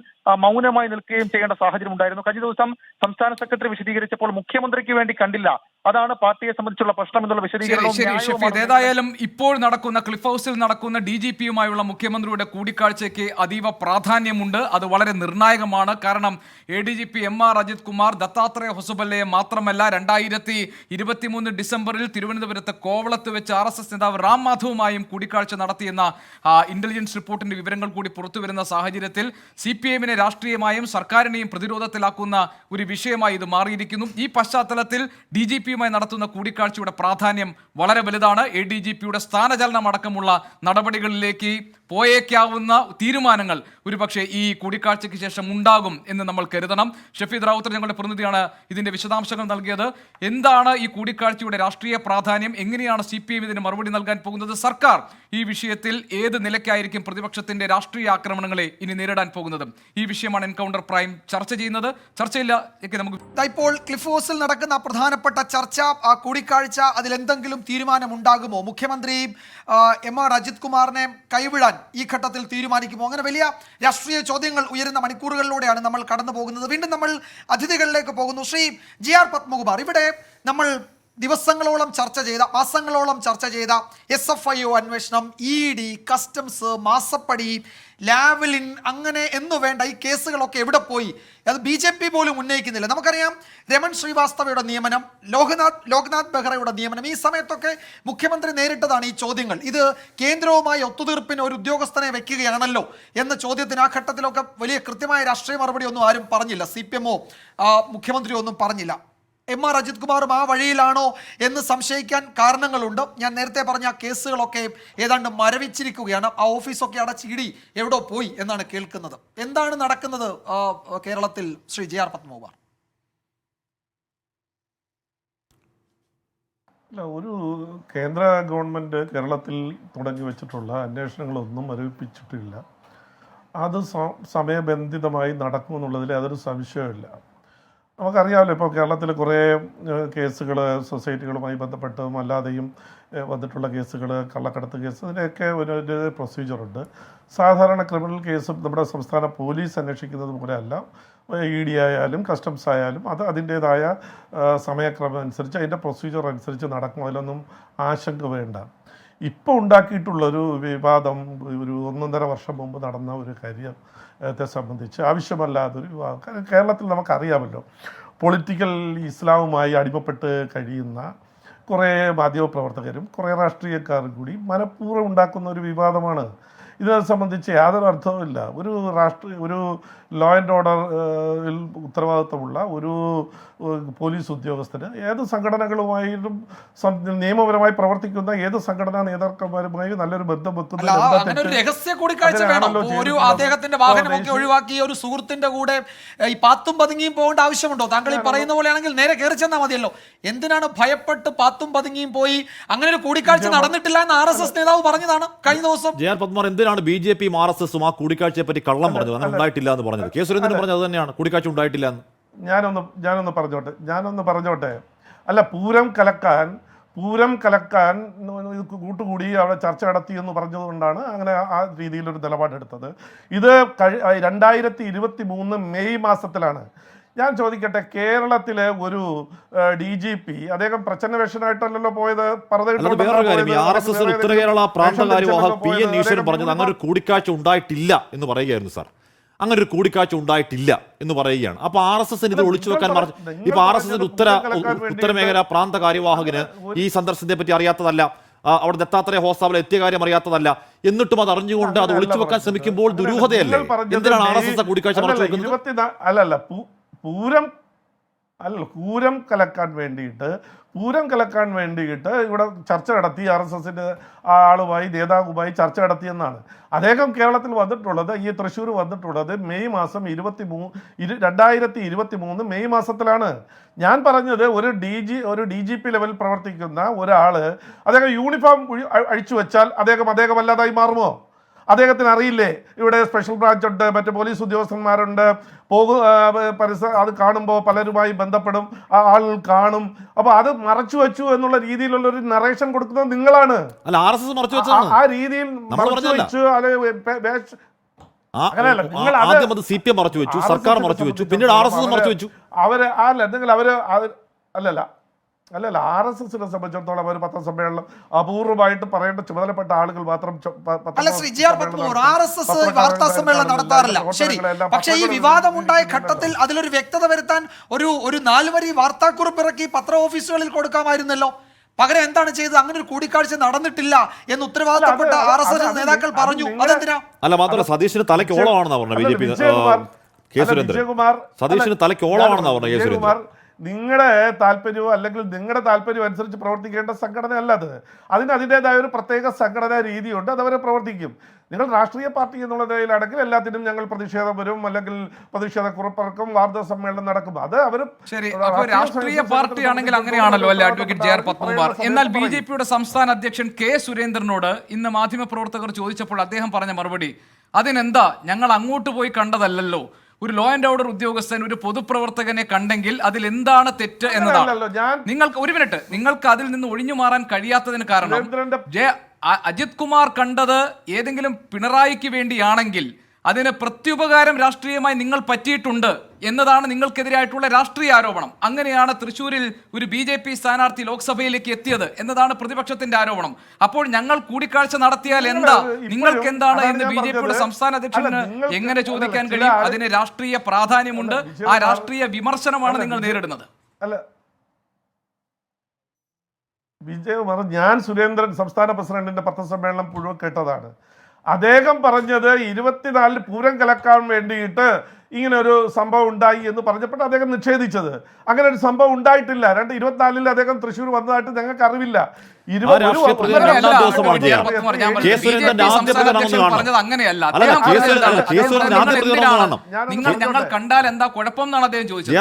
Speaker 5: മൗനമായി നിൽക്കുകയും ചെയ്യേണ്ട സാഹചര്യം ഉണ്ടായിരുന്നു. കഴിഞ്ഞ ദിവസം സംസ്ഥാന സെക്രട്ടറി വിശദീകരിച്ചപ്പോൾ മുഖ്യമന്ത്രിക്ക് വേണ്ടി കണ്ടില്ല, അതാണ് പാർട്ടിയെ സംബന്ധിച്ചുള്ള പ്രശ്നം എന്നുള്ള വിശദീകരണം.
Speaker 4: ഏതായാലും ഇപ്പോൾ നടക്കുന്ന ക്ലിഫ് ഹൗസിൽ നടക്കുന്ന DGPയുമായുള്ള മുഖ്യമന്ത്രിയുടെ കൂടിക്കാഴ്ചയ്ക്ക് അതീവ പ്രാധാന്യമുണ്ട്. അത് വളരെ നിർണായകമാണ്. കാരണം ADGP MR അജിത് കുമാർ ദത്താത്രേയ ഹൊസബല്ലയെ മാത്രമല്ല 2023 ഡിസംബറിൽ തിരുവനന്തപുരത്ത് കോവളത്ത് വെച്ച് RSS നേതാവ് റാം മാധവുമായും കൂടിക്കാഴ്ച നടത്തിയെന്ന ഇന്റലിജൻസ് റിപ്പോർട്ടിന്റെ വിവരങ്ങൾ കൂടി പുറത്തുവരുന്ന സാഹചര്യത്തിൽ CPIഎമ്മിനെ രാഷ്ട്രീയമായും സർക്കാരിനെയും പ്രതിരോധത്തിലാക്കുന്ന ഒരു വിഷയമായി ഇത് മാറിയിരിക്കുന്നു. ഈ പശ്ചാത്തലത്തിൽ DGPയുമായി നടത്തുന്ന കൂടിക്കാഴ്ചയുടെ പ്രാധാന്യം വളരെ വലുതാണ്. ADGPയുടെ സ്ഥാനചലനം അടക്കമുള്ള നടപടികളിലേക്ക് പോയേക്കാവുന്ന തീരുമാനങ്ങൾ ഒരുപക്ഷെ ഈ കൂടിക്കാഴ്ചയ്ക്ക് ശേഷം ഉണ്ടാകും എന്ന് നമ്മൾ കരുതണം. ഷഫീദ് റാവുത്തർ ഞങ്ങളുടെ പ്രതിനിധിയാണ് ഇതിന്റെ വിശദാംശങ്ങൾ നൽകിയത്. എന്താണ് ഈ കൂടിക്കാഴ്ചയുടെ രാഷ്ട്രീയ പ്രാധാന്യം? എങ്ങനെയാണ് CPIഎം ഇതിന് മറുപടി നൽകാൻ പോകുന്നത്? സർക്കാർ ഈ വിഷയത്തിൽ ഏത് നിലയ്ക്കായിരിക്കും പ്രതിപക്ഷത്തിന്റെ രാഷ്ട്രീയ ആക്രമണങ്ങളെ ഇനി നേരിടാൻ പോകുന്നത്? ഈ വിഷയമാണ് എൻകൗണ്ടർ പ്രൈം ചർച്ച ചെയ്യുന്നത്. ചർച്ചയില്ല നമുക്ക്
Speaker 6: ഇപ്പോൾ ക്ലിഫ് ഹൗസിൽ നടക്കുന്ന പ്രധാനപ്പെട്ട ചർച്ച, ആ കൂടിക്കാഴ്ച, അതിലെന്തെങ്കിലും തീരുമാനം ഉണ്ടാകുമോ? മുഖ്യമന്ത്രി MR അജിത് കുമാറിനെ കൈവിടാൻ ഈ ഘട്ടത്തിൽ തീരുമാനിക്കുമോ? അങ്ങനെ വലിയ രാഷ്ട്രീയ ചോദ്യങ്ങൾ ഉയരുന്ന മണിക്കൂറുകളിലൂടെയാണ് നമ്മൾ കടന്നു പോകുന്നത്. വീണ്ടും നമ്മൾ അതിഥികളിലേക്ക് പോകുന്നു. ശ്രീ GR പത്മകുമാർ, ഇവിടെ നമ്മൾ ദിവസങ്ങളോളം ചർച്ച ചെയ്ത, മാസങ്ങളോളം ചർച്ച ചെയ്ത SFIO അന്വേഷണം, ED, കസ്റ്റംസ്, മാസപ്പടി, ലാവലിൻ, അങ്ങനെ എന്നു വേണ്ട ഈ കേസുകളൊക്കെ എവിടെ പോയി? അത് BJP പോലും ഉന്നയിക്കുന്നില്ല. നമുക്കറിയാം രമൺ ശ്രീവാസ്തവയുടെ നിയമനം, ലോക്നാഥ് ബെഹ്റയുടെ നിയമനം, ഈ സമയത്തൊക്കെ മുഖ്യമന്ത്രി നേരിട്ടതാണ് ഈ ചോദ്യങ്ങൾ. ഇത് കേന്ദ്രവുമായി ഒത്തുതീർപ്പിന് ഒരു ഉദ്യോഗസ്ഥനെ വെക്കുകയാണല്ലോ എന്ന ചോദ്യത്തിന് ആ ഘട്ടത്തിലൊക്കെ വലിയ കൃത്യമായ രാഷ്ട്രീയ മറുപടി ഒന്നും ആരും പറഞ്ഞില്ല. CPMO മുഖ്യമന്ത്രിയോ ഒന്നും പറഞ്ഞില്ല. MR അജിത് കുമാറും ആ വഴിയിലാണോ എന്ന് സംശയിക്കാൻ കാരണങ്ങളുണ്ട്. ഞാൻ നേരത്തെ പറഞ്ഞ ആ കേസുകളൊക്കെ ഏതാണ്ട് മരവിച്ചിരിക്കുകയാണ്. ആ ഓഫീസൊക്കെ അടച്ചിടി എവിടോ പോയി എന്നാണ് കേൾക്കുന്നത്. എന്താണ് നടക്കുന്നത് കേരളത്തിൽ, ശ്രീ GR പത്മകുമാർ?
Speaker 7: അല്ല, ഒരു കേന്ദ്ര ഗവൺമെൻറ് കേരളത്തിൽ തുടങ്ങി വെച്ചിട്ടുള്ള അന്വേഷണങ്ങളൊന്നും മരവിപ്പിച്ചിട്ടില്ല. അത് സമയബന്ധിതമായി നടക്കുമെന്നുള്ളതിൽ അതൊരു സംശയമില്ല. നമുക്കറിയാമല്ലോ, ഇപ്പോൾ കേരളത്തിൽ കുറേ കേസുകൾ സൊസൈറ്റികളുമായി ബന്ധപ്പെട്ടും അല്ലാതെയും വന്നിട്ടുള്ള കേസുകൾ, കള്ളക്കടത്ത് കേസ്, ഇതിൻ്റെയൊക്കെ ഒരു പ്രൊസീജിയറുണ്ട്. സാധാരണ ക്രിമിനൽ കേസും നമ്മുടെ സംസ്ഥാന പോലീസ് അന്വേഷിക്കുന്നത് പോലെയല്ല. ED ആയാലും കസ്റ്റംസ് ആയാലും അത് അതിൻ്റേതായ സമയക്രമം അനുസരിച്ച് അതിൻ്റെ പ്രൊസീജിയർ അനുസരിച്ച് നടക്കും. അതിലൊന്നും ആശങ്ക വേണ്ട. ഇപ്പോൾ ഉണ്ടാക്കിയിട്ടുള്ളൊരു വിവാദം ഒരു 1.5 വർഷം മുമ്പ് നടന്ന ഒരു കാര്യത്തെ സംബന്ധിച്ച് ആവശ്യമല്ലാതൊരു വിവാദം. കാരണം കേരളത്തിൽ നമുക്കറിയാമല്ലോ, പൊളിറ്റിക്കൽ ഇസ്ലാമുമായി അടിമപ്പെട്ട് കഴിയുന്ന കുറേ മാധ്യമപ്രവർത്തകരും കുറേ രാഷ്ട്രീയക്കാരും കൂടി മനഃപൂർവ്വം ഉണ്ടാക്കുന്ന ഒരു വിവാദമാണ്. ഇതിനെ സംബന്ധിച്ച് യാതൊരു അർത്ഥവുമില്ല. ഒരു ലോ ആൻഡ് ഓർഡറിൽ ഉത്തരവാദിത്തമുള്ള ഒരു പോലീസ് ഉദ്യോഗസ്ഥന് ഏത് സംഘടനകളുമായും നിയമപരമായി പ്രവർത്തിക്കുന്ന ഏത് സംഘടനാ നേതാക്കന്മാരുമായി നല്ലൊരു ബന്ധം
Speaker 6: അദ്ദേഹത്തിന്റെ വാഹനമൊക്കെ ഒഴിവാക്കി ഒരു സുഹൃത്തിന്റെ കൂടെ ഈ പാത്തും പതുങ്ങിയും പോകേണ്ട ആവശ്യമുണ്ടോ? താങ്കൾ ഈ പറയുന്ന പോലെയാണെങ്കിൽ നേരെ കയറി ചെന്നാൽ മതിയല്ലോ. എന്തിനാണ് ഭയപ്പെട്ട് പാത്തും പതുങ്ങിയും പോയി? അങ്ങനെ ഒരു കൂടിക്കാഴ്ച നടന്നിട്ടില്ല എന്ന് RSS നേതാവ് പറഞ്ഞതാണ് കഴിഞ്ഞ ദിവസം.
Speaker 1: GR പത്മകുമാർ, എന്തിനാണ് BJPയും RSSും ആ കൂടിക്കാഴ്ചയെ പറ്റി കള്ളം പറഞ്ഞത്? അങ്ങനെ ഉണ്ടായിട്ടില്ല എന്ന് പറഞ്ഞത് കെ സുരേന്ദ്രൻ പറഞ്ഞത് തന്നെയാണ്, കൂടിക്കാഴ്ച ഉണ്ടായിട്ടില്ല എന്ന്.
Speaker 7: ഞാനൊന്ന് പറഞ്ഞോട്ടെ. അല്ല, പൂരം കലക്കാൻ കൂട്ടുകൂടി അവിടെ ചർച്ച നടത്തി എന്ന് പറഞ്ഞതുകൊണ്ടാണ് അങ്ങനെ ആ രീതിയിലൊരു നിലപാടെടുത്തത്. ഇത് 2023 മെയ് മാസത്തിലാണ്. ഞാൻ ചോദിക്കട്ടെ, കേരളത്തിലെ ഒരു DGP അദ്ദേഹം പ്രച്ഛന്നവേഷനായിട്ടല്ലോ പോയത്,
Speaker 1: ഉത്തര കേരള പ്രാന്ത കാര്യവാഹക് PN ഈശ്വരൻ പറഞ്ഞത് അങ്ങനെ ഒരു കൂടിക്കാഴ്ച ഉണ്ടായിട്ടില്ല എന്ന് പറയുകയായിരുന്നു സാർ. അങ്ങനെ ഒരു കൂടിക്കാഴ്ച ഉണ്ടായിട്ടില്ല എന്ന് പറയുകയാണ്. അപ്പൊ RSSന് ഇത് ഒളിച്ചു വെക്കാൻ ഇപ്പൊ RSSന്റെ ഉത്തരമേഖല പ്രാന്ത കാര്യവാഹകന് ഈ സന്ദർശനത്തെ പറ്റി അറിയാത്തതല്ല, അവിടെ ദത്താത്രേയ ഹോസ്പിറ്റലിൽ എത്തിയ കാര്യം അറിയാത്തതല്ല, എന്നിട്ടും അത് അറിഞ്ഞുകൊണ്ട് അത് ഒളിച്ചു വെക്കാൻ ശ്രമിക്കുമ്പോൾ ദുരൂഹതയല്ലേ? എന്തിനാണ് RSS കൂടിക്കാഴ്ച മറച്ചു വെക്കുന്നത്?
Speaker 7: പൂരം കലക്കാൻ വേണ്ടിയിട്ട് ഇവിടെ ചർച്ച നടത്തി, RSSന്റെ ആളുമായി നേതാവുമായി ചർച്ച നടത്തിയെന്നാണ്. അദ്ദേഹം കേരളത്തിൽ വന്നിട്ടുള്ളത്, ഈ തൃശ്ശൂർ വന്നിട്ടുള്ളത് മെയ് മാസം 2023 മെയ് മാസത്തിലാണ്. ഞാൻ പറഞ്ഞത് ഒരു DGP ലെവൽ പ്രവർത്തിക്കുന്ന ഒരാൾ അദ്ദേഹം യൂണിഫോം അഴിച്ചു വെച്ചാൽ അദ്ദേഹം അല്ലാതായി മാറുമോ? അദ്ദേഹത്തിന് അറിയില്ലേ ഇവിടെ സ്പെഷ്യൽ ബ്രാഞ്ച് ഉണ്ട്, മറ്റ് പോലീസ് ഉദ്യോഗസ്ഥന്മാരുണ്ട്, അത് കാണുമ്പോൾ പലരുമായി ബന്ധപ്പെടും, ആളുകൾ കാണും. അപ്പോൾ അത് മറച്ചു വെച്ചു എന്നുള്ള രീതിയിലുള്ള ഒരു നറേഷൻ കൊടുക്കുന്നത് നിങ്ങളാണ്.
Speaker 1: അല്ല, RSS മറച്ചു വെച്ചതാണ്.
Speaker 7: ആ രീതിയിൽ മറച്ചു വെച്ചു. അങ്ങനെയല്ല, നിങ്ങൾ
Speaker 1: ആദ്യം അത് CPM മറച്ചു വെച്ചു, സർക്കാർ മറച്ചു വെച്ചു, പിന്നീട് RSS മറച്ചു വെച്ചു.
Speaker 7: അല്ലല്ല RSSനെ സംബന്ധിച്ചിടത്തോളം അവർ പത്രസമ്മേളനം അപൂർവമായിട്ട് പറയേണ്ട ചുമതലപ്പെട്ട ആളുകൾ മാത്രം
Speaker 6: അല്ല Shri G R Padmakumar, RSS വാർത്താ സമ്മേളനം നടത്താറില്ല, ശരി. പക്ഷേ ഈ വിവാദമുണ്ടായ ഘട്ടത്തിൽ അതിലൊരു വ്യക്തത വരുത്താൻ ഒരു 4 വരി വാർത്താക്കുറിപ്പ് ഇറക്കി പത്ര ഓഫീസുകളിൽ കൊടുക്കാമായിരുന്നല്ലോ. പകരം എന്താണ് ചെയ്തത്? അങ്ങനെ ഒരു കൂടിക്കാഴ്ച നടന്നിട്ടില്ല എന്ന് ഉത്തരവാദിത്തപ്പെട്ട RSS നേതാക്കൾ പറഞ്ഞു. അതെന്തിനാ?
Speaker 1: അല്ല, മാത്രമല്ല സതീഷിന് തലയ്ക്ക് ഓളമാണെന്നാ പറഞ്ഞത് BJP കെ സുരേന്ദ്രൻ. സതീഷിന് തലയ്ക്ക് ഓളമാണെന്നാ പറഞ്ഞത് കെ സുരേന്ദ്രൻ.
Speaker 7: നിങ്ങളുടെ താല്പര്യമോ അല്ലെങ്കിൽ നിങ്ങളുടെ താല്പര്യം അനുസരിച്ച് പ്രവർത്തിക്കേണ്ട സംഘടനയല്ല അത്. അതിൻ്റെതായ ഒരു പ്രത്യേക സംഘടനാ രീതിയുണ്ട്, അതവരെ പ്രവർത്തിക്കും. നിങ്ങൾ രാഷ്ട്രീയ പാർട്ടി എന്നുള്ള നിലയിലാണെങ്കിൽ എല്ലാത്തിനും ഞങ്ങൾ പ്രതിഷേധം വരും, അല്ലെങ്കിൽ പ്രതിഷേധ കുറിപ്പിറക്കും, വാർത്താ സമ്മേളനം നടക്കും. അത് അവർ
Speaker 4: ശരി. അപ്പോൾ രാഷ്ട്രീയ പാർട്ടിയാണെങ്കിൽ അങ്ങനെയാണല്ലോ അല്ലെ അഡ്വക്കേറ്റ് ജെ ആർ പത്മകുമാർ? എന്നാൽ BJPയുടെ സംസ്ഥാന അധ്യക്ഷൻ കെ സുരേന്ദ്രനോട് ഇന്ന് മാധ്യമപ്രവർത്തകർ ചോദിച്ചപ്പോൾ അദ്ദേഹം പറഞ്ഞ മറുപടി, അതിനെന്താ, ഞങ്ങൾ അങ്ങോട്ട് പോയി കണ്ടതല്ലല്ലോ. ഒരു ലോ ആൻഡ് ഓർഡർ ഉദ്യോഗസ്ഥൻ ഒരു പൊതുപ്രവർത്തകനെ കണ്ടെങ്കിൽ അതിൽ എന്താണ് തെറ്റ് എന്നതാണ്. നിങ്ങൾക്ക് ഒരു മിനിറ്റ്, നിങ്ങൾക്ക് അതിൽ നിന്ന് ഒഴിഞ്ഞു മാറാൻ കഴിയാത്തതിന് കാരണം അജിത് കുമാർ കണ്ടത് ഏതെങ്കിലും പിണറായിക്ക് വേണ്ടിയാണെങ്കിൽ അതിന് പ്രത്യുപകാരം രാഷ്ട്രീയമായി നിങ്ങൾ പറ്റിയിട്ടുണ്ട് എന്നതാണ് നിങ്ങൾക്കെതിരായിട്ടുള്ള രാഷ്ട്രീയ ആരോപണം. അങ്ങനെയാണ് തൃശ്ശൂരിൽ ഒരു BJP സ്ഥാനാർത്ഥി ലോക്സഭയിലേക്ക് എത്തിയത് എന്നതാണ് പ്രതിപക്ഷത്തിന്റെ ആരോപണം. അപ്പോൾ ഞങ്ങൾ കൂടിക്കാഴ്ച നടത്തിയാൽ എന്താ, നിങ്ങൾക്ക് എന്താണ് എന്ന് BJPയുടെ സംസ്ഥാന അധ്യക്ഷന് എങ്ങനെ ചോദിക്കാൻ കഴിയും? അതിന് രാഷ്ട്രീയ പ്രാധാന്യമുണ്ട്. ആ രാഷ്ട്രീയ വിമർശനമാണ് നിങ്ങൾ നേരിടുന്നത്.
Speaker 7: അല്ല വിജയകുമാർ, ഞാൻ സുരേന്ദ്രൻ സംസ്ഥാന പ്രസിഡന്റിന്റെ പത്രസമ്മേളനം മുഴുവൻ കേട്ടതാണ്. അദ്ദേഹം പറഞ്ഞത് 24 പൂരം കലക്കാൻ വേണ്ടിയിട്ട് ഇങ്ങനെ ഒരു സംഭവം ഉണ്ടായി എന്ന് പറഞ്ഞപ്പോൾ അദ്ദേഹം നിഷേധിച്ചത്. അങ്ങനെ ഒരു സംഭവം ഉണ്ടായിട്ടില്ല. 2024 അദ്ദേഹം തൃശ്ശൂർ വന്നതായിട്ട് ഞങ്ങൾക്ക് അറിവില്ല.
Speaker 4: ഞങ്ങൾ കണ്ടാൽ എന്താ കുഴപ്പം എന്നാണ് അദ്ദേഹം ചോദിച്ചത്.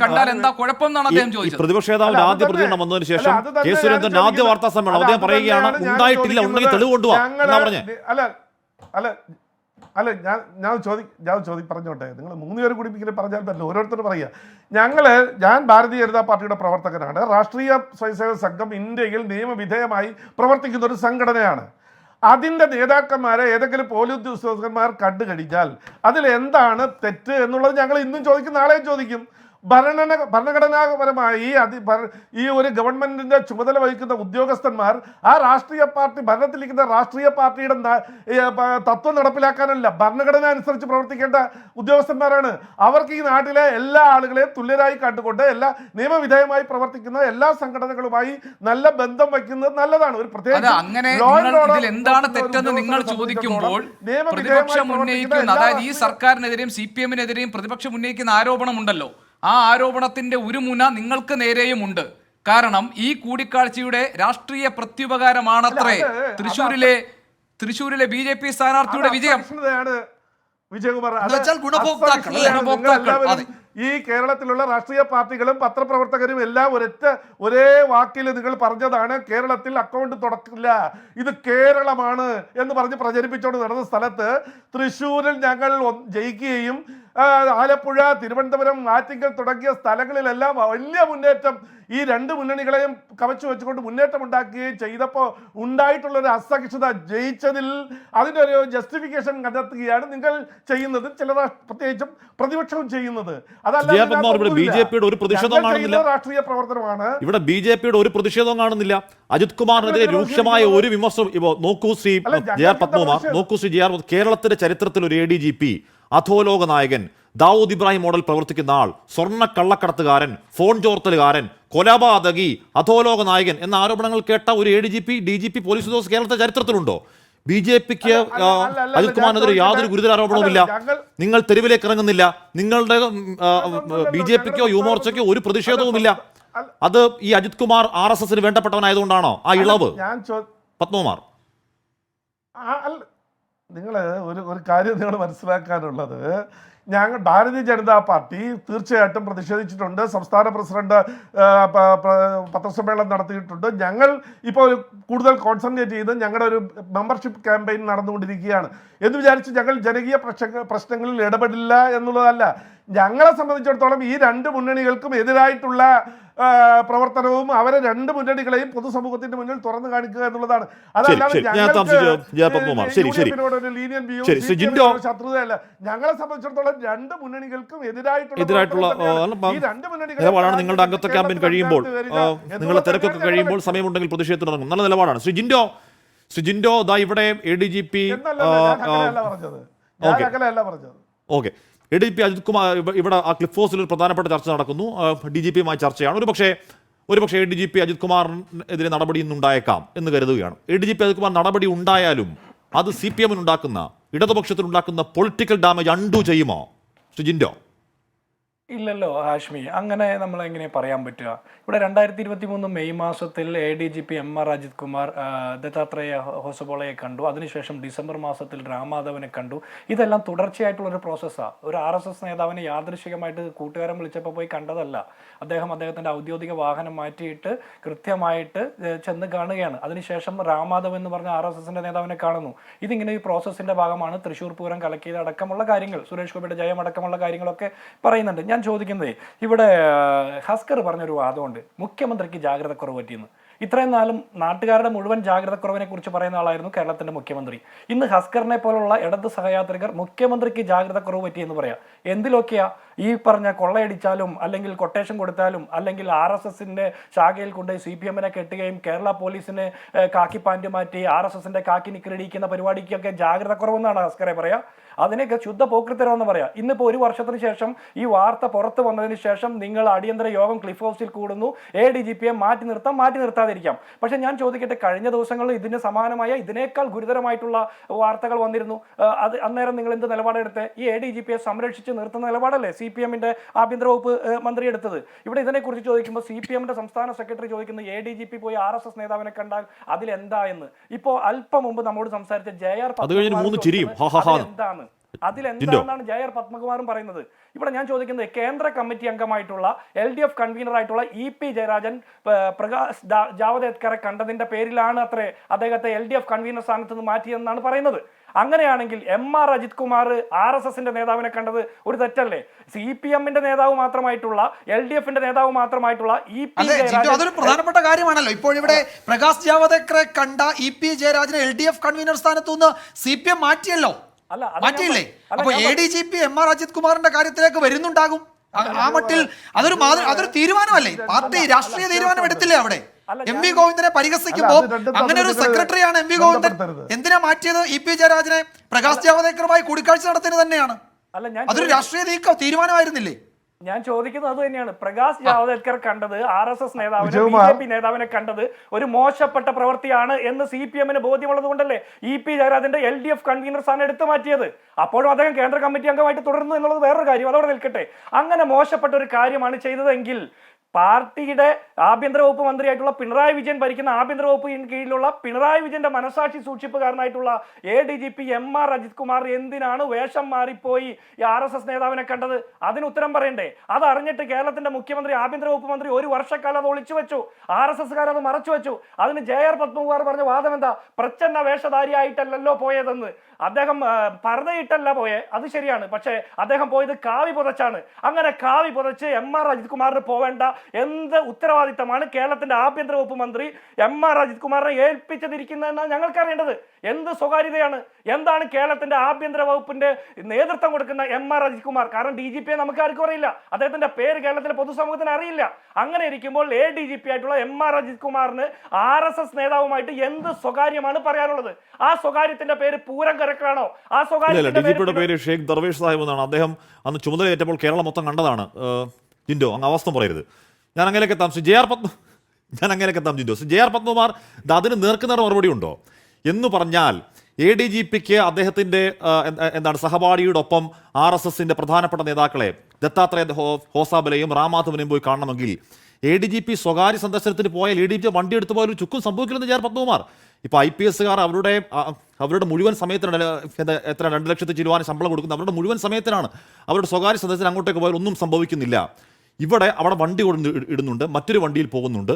Speaker 4: കണ്ടാൽ എന്താ കുഴപ്പം എന്നാണ് അദ്ദേഹം ചോദിച്ചത്.
Speaker 1: പ്രതിപക്ഷ നേതാവിന്റെ ആദ്യ പ്രതികരണം വന്നതിന് ശേഷം കെ സുരേന്ദ്രന്റെ ആദ്യ വാർത്താ സമ്മേളനം അദ്ദേഹം പറയുകയാണ്, ഉണ്ടായിട്ടില്ല, ഉണ്ടെങ്കിൽ തെളിവ് കൊണ്ടുപോകാം.
Speaker 7: ഞാൻ പറഞ്ഞോട്ടെ, നിങ്ങൾ 3 പേര് കൂടി ഇങ്ങനെ പറഞ്ഞാൽ പറ്റില്ല, ഓരോരുത്തർ പറയുക. ഞാൻ ഭാരതീയ ജനതാ പാർട്ടിയുടെ പ്രവർത്തകനാണ്. രാഷ്ട്രീയ സ്വയംസേവക സംഘം ഇന്ത്യയിൽ നിയമവിധേയമായി പ്രവർത്തിക്കുന്ന ഒരു സംഘടനയാണ്. അതിൻ്റെ നേതാക്കന്മാരെ ഏതെങ്കിലും പോലീസ് ഉദ്യോഗസ്ഥന്മാർ കണ്ടു കഴിഞ്ഞാൽ അതിൽ എന്താണ് തെറ്റ് എന്നുള്ളത് ഞങ്ങൾ ഇന്നും ചോദിക്കും, നാളെയും ചോദിക്കും. ഭരണഘടനാപരമായി ഈ ഒരു ഗവൺമെന്റിന്റെ ചുമതല വഹിക്കുന്ന ഉദ്യോഗസ്ഥന്മാർ ആ രാഷ്ട്രീയ പാർട്ടി, ഭരണത്തിലിരിക്കുന്ന രാഷ്ട്രീയ പാർട്ടിയുടെ തത്വം നടപ്പിലാക്കാനല്ല, ഭരണഘടന അനുസരിച്ച് പ്രവർത്തിക്കേണ്ട ഉദ്യോഗസ്ഥന്മാരാണ്. അവർക്ക് ഈ നാട്ടിലെ എല്ലാ ആളുകളെയും തുല്യരായി കണ്ടുകൊണ്ട് എല്ലാ നിയമവിധേയമായി പ്രവർത്തിക്കുന്ന എല്ലാ സംഘടനകളുമായി നല്ല ബന്ധം വയ്ക്കുന്നത് നല്ലതാണ്. ഒരു
Speaker 4: പ്രത്യേകിച്ച് എന്താണ് തെറ്റെന്ന് നിങ്ങൾ ചോദിക്കുമ്പോൾ പ്രതിപക്ഷം ഉന്നയിക്കുന്ന, അതായത് ഈ സർക്കാരിനെതിരെയും CPM-നെതിരെയും പ്രതിപക്ഷം ഉന്നയിക്കുന്ന ആരോപണമുണ്ടല്ലോ, ആ ആരോപണത്തിന്റെ ഒരു മുന നിങ്ങൾക്ക് നേരെയുമുണ്ട്. കാരണം ഈ കൂടിക്കാഴ്ചയുടെ രാഷ്ട്രീയ പ്രത്യുപകാരമാണത്രേ തൃശ്ശൂരിലെ BJP സ്ഥാനാർത്ഥിയുടെ വിജയം.
Speaker 7: വിജയകുമാർ, ഈ കേരളത്തിലുള്ള രാഷ്ട്രീയ പാർട്ടികളും പത്രപ്രവർത്തകരും എല്ലാം ഒരേ വാക്കിൽ നിങ്ങൾ പറഞ്ഞതാണ്, കേരളത്തിൽ അക്കൗണ്ട് തുറക്കില്ല, ഇത് കേരളമാണ് എന്ന് പറഞ്ഞ് പ്രചരിപ്പിച്ചുകൊണ്ട് നടന്ന സ്ഥലത്ത് തൃശ്ശൂരിൽ ഞങ്ങൾ ജയിക്കുകയും ആലപ്പുഴ, തിരുവനന്തപുരം, ആറ്റിങ്ങൽ തുടങ്ങിയ സ്ഥലങ്ങളിലെല്ലാം വലിയ മുന്നേറ്റം ഈ 2 മുന്നണികളെയും കവച്ചു വെച്ചുകൊണ്ട് മുന്നേറ്റം ഉണ്ടാക്കുകയും ചെയ്തപ്പോൾ ഉണ്ടായിട്ടുള്ളൊരു അസഹിഷ്ണുത ജയിച്ചതിൽ അതിൻ്റെ ഒരു ജസ്റ്റിഫിക്കേഷൻ കണ്ടെത്തുകയാണ് നിങ്ങൾ ചെയ്യുന്നത്, ചിലർ പ്രത്യേകിച്ചും പ്രതിപക്ഷവും ചെയ്യുന്നത്.
Speaker 1: BJPയുടെ ഒരു പ്രതിഷേധവും കാണുന്നില്ല.
Speaker 7: രാഷ്ട്രീയ പ്രവർത്തനമാണ്
Speaker 1: ഇവിടെ. BJPയുടെ ഒരു പ്രതിഷേധവും കാണുന്നില്ല. അജിത് കുമാറിനെതിരെ രൂക്ഷമായ ഒരു വിമർശനം നോക്കൂ ശ്രീ ജെ ആർ പത്മകുമാർ, നോക്കൂ ശ്രീ ജെ ആർ, കേരളത്തിന്റെ ചരിത്രത്തിൽ ഒരു ADGP, അധോലോക നായകൻ, ദാവൂദ് ഇബ്രാഹിം മോഡൽ പ്രവർത്തിക്കുന്ന ആൾ, സ്വർണ്ണ കള്ളക്കടത്തുകാരൻ, ഫോൺ ചോർത്തലുകാരൻ, കൊലപാതകി, അധോലോക നായകൻ എന്ന ആരോപണങ്ങൾ കേട്ട ഒരു ADGP, DGP, പോലീസ് ഉദ്യോഗസ്ഥ കേരളത്തെ ചരിത്രത്തിലുണ്ടോ? BJPക്ക് അജിത് കുമാറിനെതിരെ യാതൊരു ഗുരുതര ആരോപണവുമില്ല. നിങ്ങൾ തെരുവിലേക്ക് ഇറങ്ങുന്നില്ല. നിങ്ങളുടെ BJPക്കോ യുവമോർച്ചയ്ക്കോ ഒരു പ്രതിഷേധവുമില്ല. അത് ഈ അജിത് കുമാർ RSSന് വേണ്ടപ്പെട്ടവനായതുകൊണ്ടാണോ ആ ഇളവ്? പത്മകുമാർ,
Speaker 7: നിങ്ങൾ ഒരു കാര്യം നിങ്ങൾ മനസ്സിലാക്കാനുള്ളത്, ഭാരതീയ ജനതാ പാർട്ടി തീർച്ചയായിട്ടും പ്രതിഷേധിച്ചിട്ടുണ്ട്. സംസ്ഥാന പ്രസിഡന്റ് പത്രസമ്മേളനം നടത്തിയിട്ടുണ്ട്. ഞങ്ങൾ ഇപ്പോൾ കൂടുതൽ കോൺസെൻട്രേറ്റ് ചെയ്ത് ഞങ്ങളുടെ ഒരു മെമ്പർഷിപ്പ് ക്യാമ്പയിൻ നടന്നുകൊണ്ടിരിക്കുകയാണ്. എന്ന് വിചാരിച്ച് ഞങ്ങൾ ജനകീയ പ്രശ്നങ്ങളിൽ ഇടപെടില്ല എന്നുള്ളതല്ല. ഞങ്ങളെ സംബന്ധിച്ചിടത്തോളം ഈ രണ്ട് മുന്നണികൾക്കും എതിരായിട്ടുള്ള പ്രവർത്തനവും അവരെ രണ്ട് മുന്നണികളെയും പൊതുസമൂഹത്തിന്റെ മുന്നിൽ തുറന്നു കാണിക്കുക എന്നുള്ളതാണ്. ശത്രുതയല്ല. ഞങ്ങളെ സംബന്ധിച്ചിടത്തോളം രണ്ട് മുന്നണികൾക്കും എതിരായിട്ടുള്ള
Speaker 1: നിലപാടാണ്. നിങ്ങളുടെ അംഗത്വ ക്യാമ്പയിൻ കഴിയുമ്പോൾ, നിങ്ങളുടെ തിരക്കൊക്കെ കഴിയുമ്പോൾ സമയമുണ്ടെങ്കിൽ പ്രതിഷേധത്തിന് ഇറങ്ങും. നല്ല നിലപാടാണ്. ശ്രീ ജിൻഡോ ദാ ഇവിടെ ADGP okay ADGP Ajith Kumar ഇവിടെ ആ ക്ലിഫ് ഹൗസിൽ ഒരു പ്രധാനപ്പെട്ട ചർച്ച നടക്കുന്നു. DGPയുമായി ചർച്ചയാണ്. ഒരുപക്ഷെ ADGP അജിത് കുമാറിനെതിരെ നടപടി ഇന്നുണ്ടായേക്കാം എന്ന് കരുതുകയാണ്. ADGP അജിത് കുമാർ നടപടി ഉണ്ടായാലും അത് CPM ഉണ്ടാക്കുന്ന ഇടതുപക്ഷത്തിനുണ്ടാക്കുന്ന പൊളിറ്റിക്കൽ ഡാമേജ് അൺഡു ചെയ്യുമോ ശ്രീ ജിൻഡോ?
Speaker 8: ഇല്ലല്ലോ ഹാഷ്മി, അങ്ങനെ നമ്മൾ എങ്ങനെ പറയാൻ പറ്റുക? ഇവിടെ 2023 മെയ് മാസത്തിൽ ADGP MR അജിത് കുമാർ ദത്താത്രേയ ഹൊസബോളയെ കണ്ടു. അതിനുശേഷം ഡിസംബർ മാസത്തിൽ രാംമാധവനെ കണ്ടു. ഇതെല്ലാം തുടർച്ചയായിട്ടുള്ളൊരു പ്രോസസ്സാണ്. ഒരു RSS നേതാവിനെ യാദൃശികമായിട്ട് കൂട്ടുകാരൻ വിളിച്ചപ്പോൾ പോയി കണ്ടതല്ല. അദ്ദേഹത്തിൻ്റെ ഔദ്യോഗിക വാഹനം മാറ്റിയിട്ട് കൃത്യമായിട്ട് ചെന്ന് കാണുകയാണ്. അതിനുശേഷം രാംമാധവൻ എന്ന് പറഞ്ഞ RSSന്റെ നേതാവിനെ കാണുന്നു. ഇതിങ്ങനെ ഈ പ്രോസസ്സിന്റെ ഭാഗമാണ്. തൃശ്ശൂർ പൂരം കലക്കിയത് അടക്കമുള്ള കാര്യങ്ങൾ, സുരേഷ് ഗോപിയുടെ ജയം അടക്കമുള്ള കാര്യങ്ങളൊക്കെ പറയുന്നുണ്ട്. ഞാൻ ചോദിക്കുന്നത്, ഇവിടെ ഹസ്കർ പറഞ്ഞൊരു വാദമുണ്ട്, മുഖ്യമന്ത്രിക്ക് ജാഗ്രതക്കുറവ് പറ്റിയെന്ന്. ഇത്രയും നാളും നാട്ടുകാരുടെ മുഴുവൻ ജാഗ്രതക്കുറവിനെ കുറിച്ച് പറയുന്ന ആളായിരുന്നു കേരളത്തിന്റെ മുഖ്യമന്ത്രി. ഇന്ന് ഹസ്കറിനെ പോലുള്ള ഇടത് സഹയാത്രികർ മുഖ്യമന്ത്രിക്ക് ജാഗ്രതക്കുറവ് പറ്റിയെന്ന് പറയാം. എന്തിലൊക്കെയാ? ഈ പറഞ്ഞ കൊള്ളയടിച്ചാലും അല്ലെങ്കിൽ കൊട്ടേഷൻ കൊടുത്താലും അല്ലെങ്കിൽ RSSന്റെ ശാഖയിൽ കൊണ്ട് CPMനെ കെട്ടുകയും കേരള പോലീസിന് കാക്കി പാൻറ് മാറ്റി RSSന്റെ കാക്കി നിക്കറിടിക്കുന്ന പരിപാടിക്കൊക്കെ ജാഗ്രതക്കുറവെന്നാണ് ഹസ്കറെ പറയാ. അതിനൊക്കെ ശുദ്ധ പോക്രിത്തരമെന്ന് പറയാം. ഇന്നിപ്പോൾ ഒരു വർഷത്തിന് ശേഷം ഈ വാർത്ത പുറത്തു വന്നതിന് ശേഷം നിങ്ങൾ അടിയന്തര യോഗം ക്ലിഫ് ഹൗസിൽ കൂടുന്നു. ADGPയെ മാറ്റി നിർത്താതിരിക്കാം. പക്ഷെ ഞാൻ ചോദിക്കട്ടെ, കഴിഞ്ഞ ദിവസങ്ങളിൽ ഇതിന് സമാനമായ ഇതിനേക്കാൾ ഗുരുതരമായിട്ടുള്ള വാർത്തകൾ വന്നിരുന്നു. അത് അന്നേരം നിങ്ങൾ എന്ത് നിലപാടെടുത്ത്? ഈ ADGPയെ സംരക്ഷിച്ച് നിർത്തുന്ന നിലപാടല്ലേ CPMന്റെ ആഭ്യന്തര വകുപ്പ് മന്ത്രി എടുത്തത്? ഇവിടെ ഇതിനെക്കുറിച്ച് ചോദിക്കുമ്പോൾ CPMന്റെ സംസ്ഥാന സെക്രട്ടറി ചോദിക്കുന്നത് ADGP പോയി RSS നേതാവിനെ കണ്ടാൽ അതിലെന്താ എന്ന്. ഇപ്പോൾ അല്പം മുമ്പ് നമ്മോട് സംസാരിച്ച JR എന്താണ് അതിലെന്താണെന്നാണ് JR പത്മകുമാറും പറയുന്നത്. ഇവിടെ ഞാൻ ചോദിക്കുന്നത്, കേന്ദ്ര കമ്മിറ്റി അംഗമായിട്ടുള്ള LDF കൺവീനർ ആയിട്ടുള്ള EP ജയരാജൻ പ്രകാശ് ജാവദേക്കറെ കണ്ടതിന്റെ പേരിലാണ് അത്രേ അദ്ദേഹത്തെ LDF കൺവീനർ സ്ഥാനത്ത് നിന്ന് മാറ്റിയെന്നാണ് പറയുന്നത്. അങ്ങനെയാണെങ്കിൽ MR അജിത് കുമാർ RSSന്റെ നേതാവിനെ കണ്ടത് ഒരു തെറ്റല്ലേ? CPMന്റെ നേതാവ് മാത്രമായിട്ടുള്ള LDFന്റെ നേതാവ് മാത്രമായിട്ടുള്ള EP
Speaker 6: അതൊരു പ്രധാനപ്പെട്ട കാര്യമാണല്ലോ. ഇപ്പോൾ ഇവിടെ പ്രകാശ് ജാവദേക്കറെ കണ്ട EP ജയരാജനെ LDF കൺവീനർ സ്ഥാനത്തു നിന്ന് CPM മാറ്റിയല്ലോ, മാറ്റിയില്ലേ? അപ്പൊ ADGP MR അജിത് കുമാറിന്റെ കാര്യത്തിലേക്ക് വരുന്നുണ്ടാകും. ആ മട്ടിൽ അതൊരു തീരുമാനമല്ലേ? പാർട്ടി രാഷ്ട്രീയ തീരുമാനം എടുത്തില്ലേ അവിടെ? MV ഗോവിന്ദനെ പരിഹസിക്കുമ്പോൾ അങ്ങനെ ഒരു സെക്രട്ടറിയാണ് MV ഗോവിന്ദൻ. എന്തിനാ മാറ്റിയത്? EP ജയരാജനെ പ്രകാശ് ജാവദേക്കറുമായി കൂടിക്കാഴ്ച നടത്തിയത് തന്നെയാണ്. അതൊരു രാഷ്ട്രീയ തീരുമാനമായിരുന്നില്ലേ?
Speaker 8: ഞാൻ ചോദിക്കുന്നത് അത് തന്നെയാണ്. പ്രകാശ് ജാവദേക്കർ കണ്ടത് RSS നേതാവിനെ, BJP നേതാവിനെ കണ്ടത് ഒരു മോശപ്പെട്ട പ്രവൃത്തിയാണ് എന്ന് CPMന് ബോധ്യമുള്ളത് കൊണ്ടല്ലേ EP ജയരാജന്റെ LDF കൺവീനർ സ്ഥാനം എടുത്തു മാറ്റിയത്. അപ്പോഴും അദ്ദേഹം കേന്ദ്ര കമ്മിറ്റി അംഗമായിട്ട് തുടരുന്നു എന്നുള്ളത് വേറൊരു കാര്യം. അതോടെ നിൽക്കട്ടെ. അങ്ങനെ മോശപ്പെട്ട ഒരു കാര്യമാണ് ചെയ്തതെങ്കിൽ പാർട്ടിയുടെ ആഭ്യന്തര വകുപ്പ് മന്ത്രിയായിട്ടുള്ള പിണറായി വിജയൻ ഭരിക്കുന്ന ആഭ്യന്തര വകുപ്പിന് കീഴിലുള്ള പിണറായി വിജയന്റെ മനസാക്ഷി സൂക്ഷിപ്പുകാരനായിട്ടുള്ള ADGP MR അജിത് കുമാർ എന്തിനാണ് വേഷം മാറിപ്പോയി ഈ RSS നേതാവിനെ കണ്ടത്? അതിന് ഉത്തരം പറയണ്ടേ? അത് അറിഞ്ഞിട്ട് കേരളത്തിന്റെ മുഖ്യമന്ത്രി, ആഭ്യന്തര വകുപ്പ് മന്ത്രി ഒരു വർഷക്കാലം അത് ഒളിച്ചു വെച്ചു. RSSകാർ അത് മറച്ചു വെച്ചു. അതിന് JR പത്മകുമാർ പറഞ്ഞ വാദം എന്താ? പ്രച്ഛന്ന വേഷധാരിയായിട്ടല്ലോ പോയതെന്ന്. അദ്ദേഹം പർദ്ദയിട്ടല്ല പോയെ, അത് ശരിയാണ്. പക്ഷേ അദ്ദേഹം പോയത് കാവി പുതച്ചാണ്. അങ്ങനെ കാവി പുതച്ച് MR അജിത് കുമാറിന് പോവേണ്ട എന്ത് ഉത്തരവാദിത്തമാണ് കേരളത്തിന്റെ ആഭ്യന്തര വകുപ്പ് മന്ത്രി MR അജിത് കുമാറിനെ ഏൽപ്പിച്ചതിരിക്കുന്നതെന്നാണ് ഞങ്ങൾക്ക് അറിയേണ്ടത്. എന്ത് സ്വകാര്യതയാണ്? എന്താണ് കേരളത്തിന്റെ ആഭ്യന്തര വകുപ്പിന്റെ നേതൃത്വം കൊടുക്കുന്ന MR അജിത് കുമാർ? കാരണം DGPയെ നമുക്ക് ആർക്കും അറിയില്ല, അദ്ദേഹത്തിന്റെ പേര് കേരളത്തിലെ പൊതുസമൂഹത്തിന് അറിയില്ല. അങ്ങനെ ഇരിക്കുമ്പോൾ ADGP ആയിട്ടുള്ള MR അജിത് കുമാറിന് RSS നേതാവുമായിട്ട് എന്ത് സ്വകാര്യമാണ് പറയാനുള്ളത്? ആ സ്വകാര്യത്തിന്റെ പേര് പൂരം കരക്കാണോ? ആ
Speaker 1: സ്വകാര്യത്തിന്റെ പേര് ഷെയ്ഖ് ദർവേഷ് സാഹിബ് എന്നാണ്. അദ്ദേഹം അന്ന് ചുമതലയേറ്റപ്പോൾ കേരളം മൊത്തം കണ്ടതാണ്. ജിൻഡോ, അങ്ങ് അവസ്ഥ പറയരുത്. ഞാൻ അങ്ങനെയൊക്കെ എത്താം. ജിൻഡോ, JR പത്മകുമാർ അതിന് നേർക്കുനേർ മറുപടി ഉണ്ടോ എന്ന് പറഞ്ഞാൽ ADGPക്ക് അദ്ദേഹത്തിന്റെ സഹപാഠിയോടൊപ്പം RSSന്റെ പ്രധാനപ്പെട്ട നേതാക്കളെ ദത്താത്രേയ ഹോസാബലെയും റാംമാധവനെയും പോയി കാണണമെങ്കിൽ ADGP സ്വകാര്യ സന്ദർശനത്തിന് പോയാൽ ADGP വണ്ടി എടുത്തു പോയാൽ ഒരു ചുക്കും സംഭവിക്കില്ലെന്ന് ജെ ആർ പത്മകുമാർ. ഇപ്പോൾ IPSകാർ അവരുടെ മുഴുവൻ സമയത്തിനാണ് എത്ര 2 ലക്ഷത്തി ചിലവാൻ ശമ്പളം കൊടുക്കുന്നത്. അവരുടെ മുഴുവൻ സമയത്തിനാണ്. അവരുടെ സ്വകാര്യ സന്ദർശനം അങ്ങോട്ടേക്ക് പോയാൽ ഒന്നും സംഭവിക്കുന്നില്ല. അവിടെ വണ്ടി കൊണ്ട് ഇടുന്നുണ്ട്, മറ്റൊരു വണ്ടിയിൽ പോകുന്നുണ്ട്.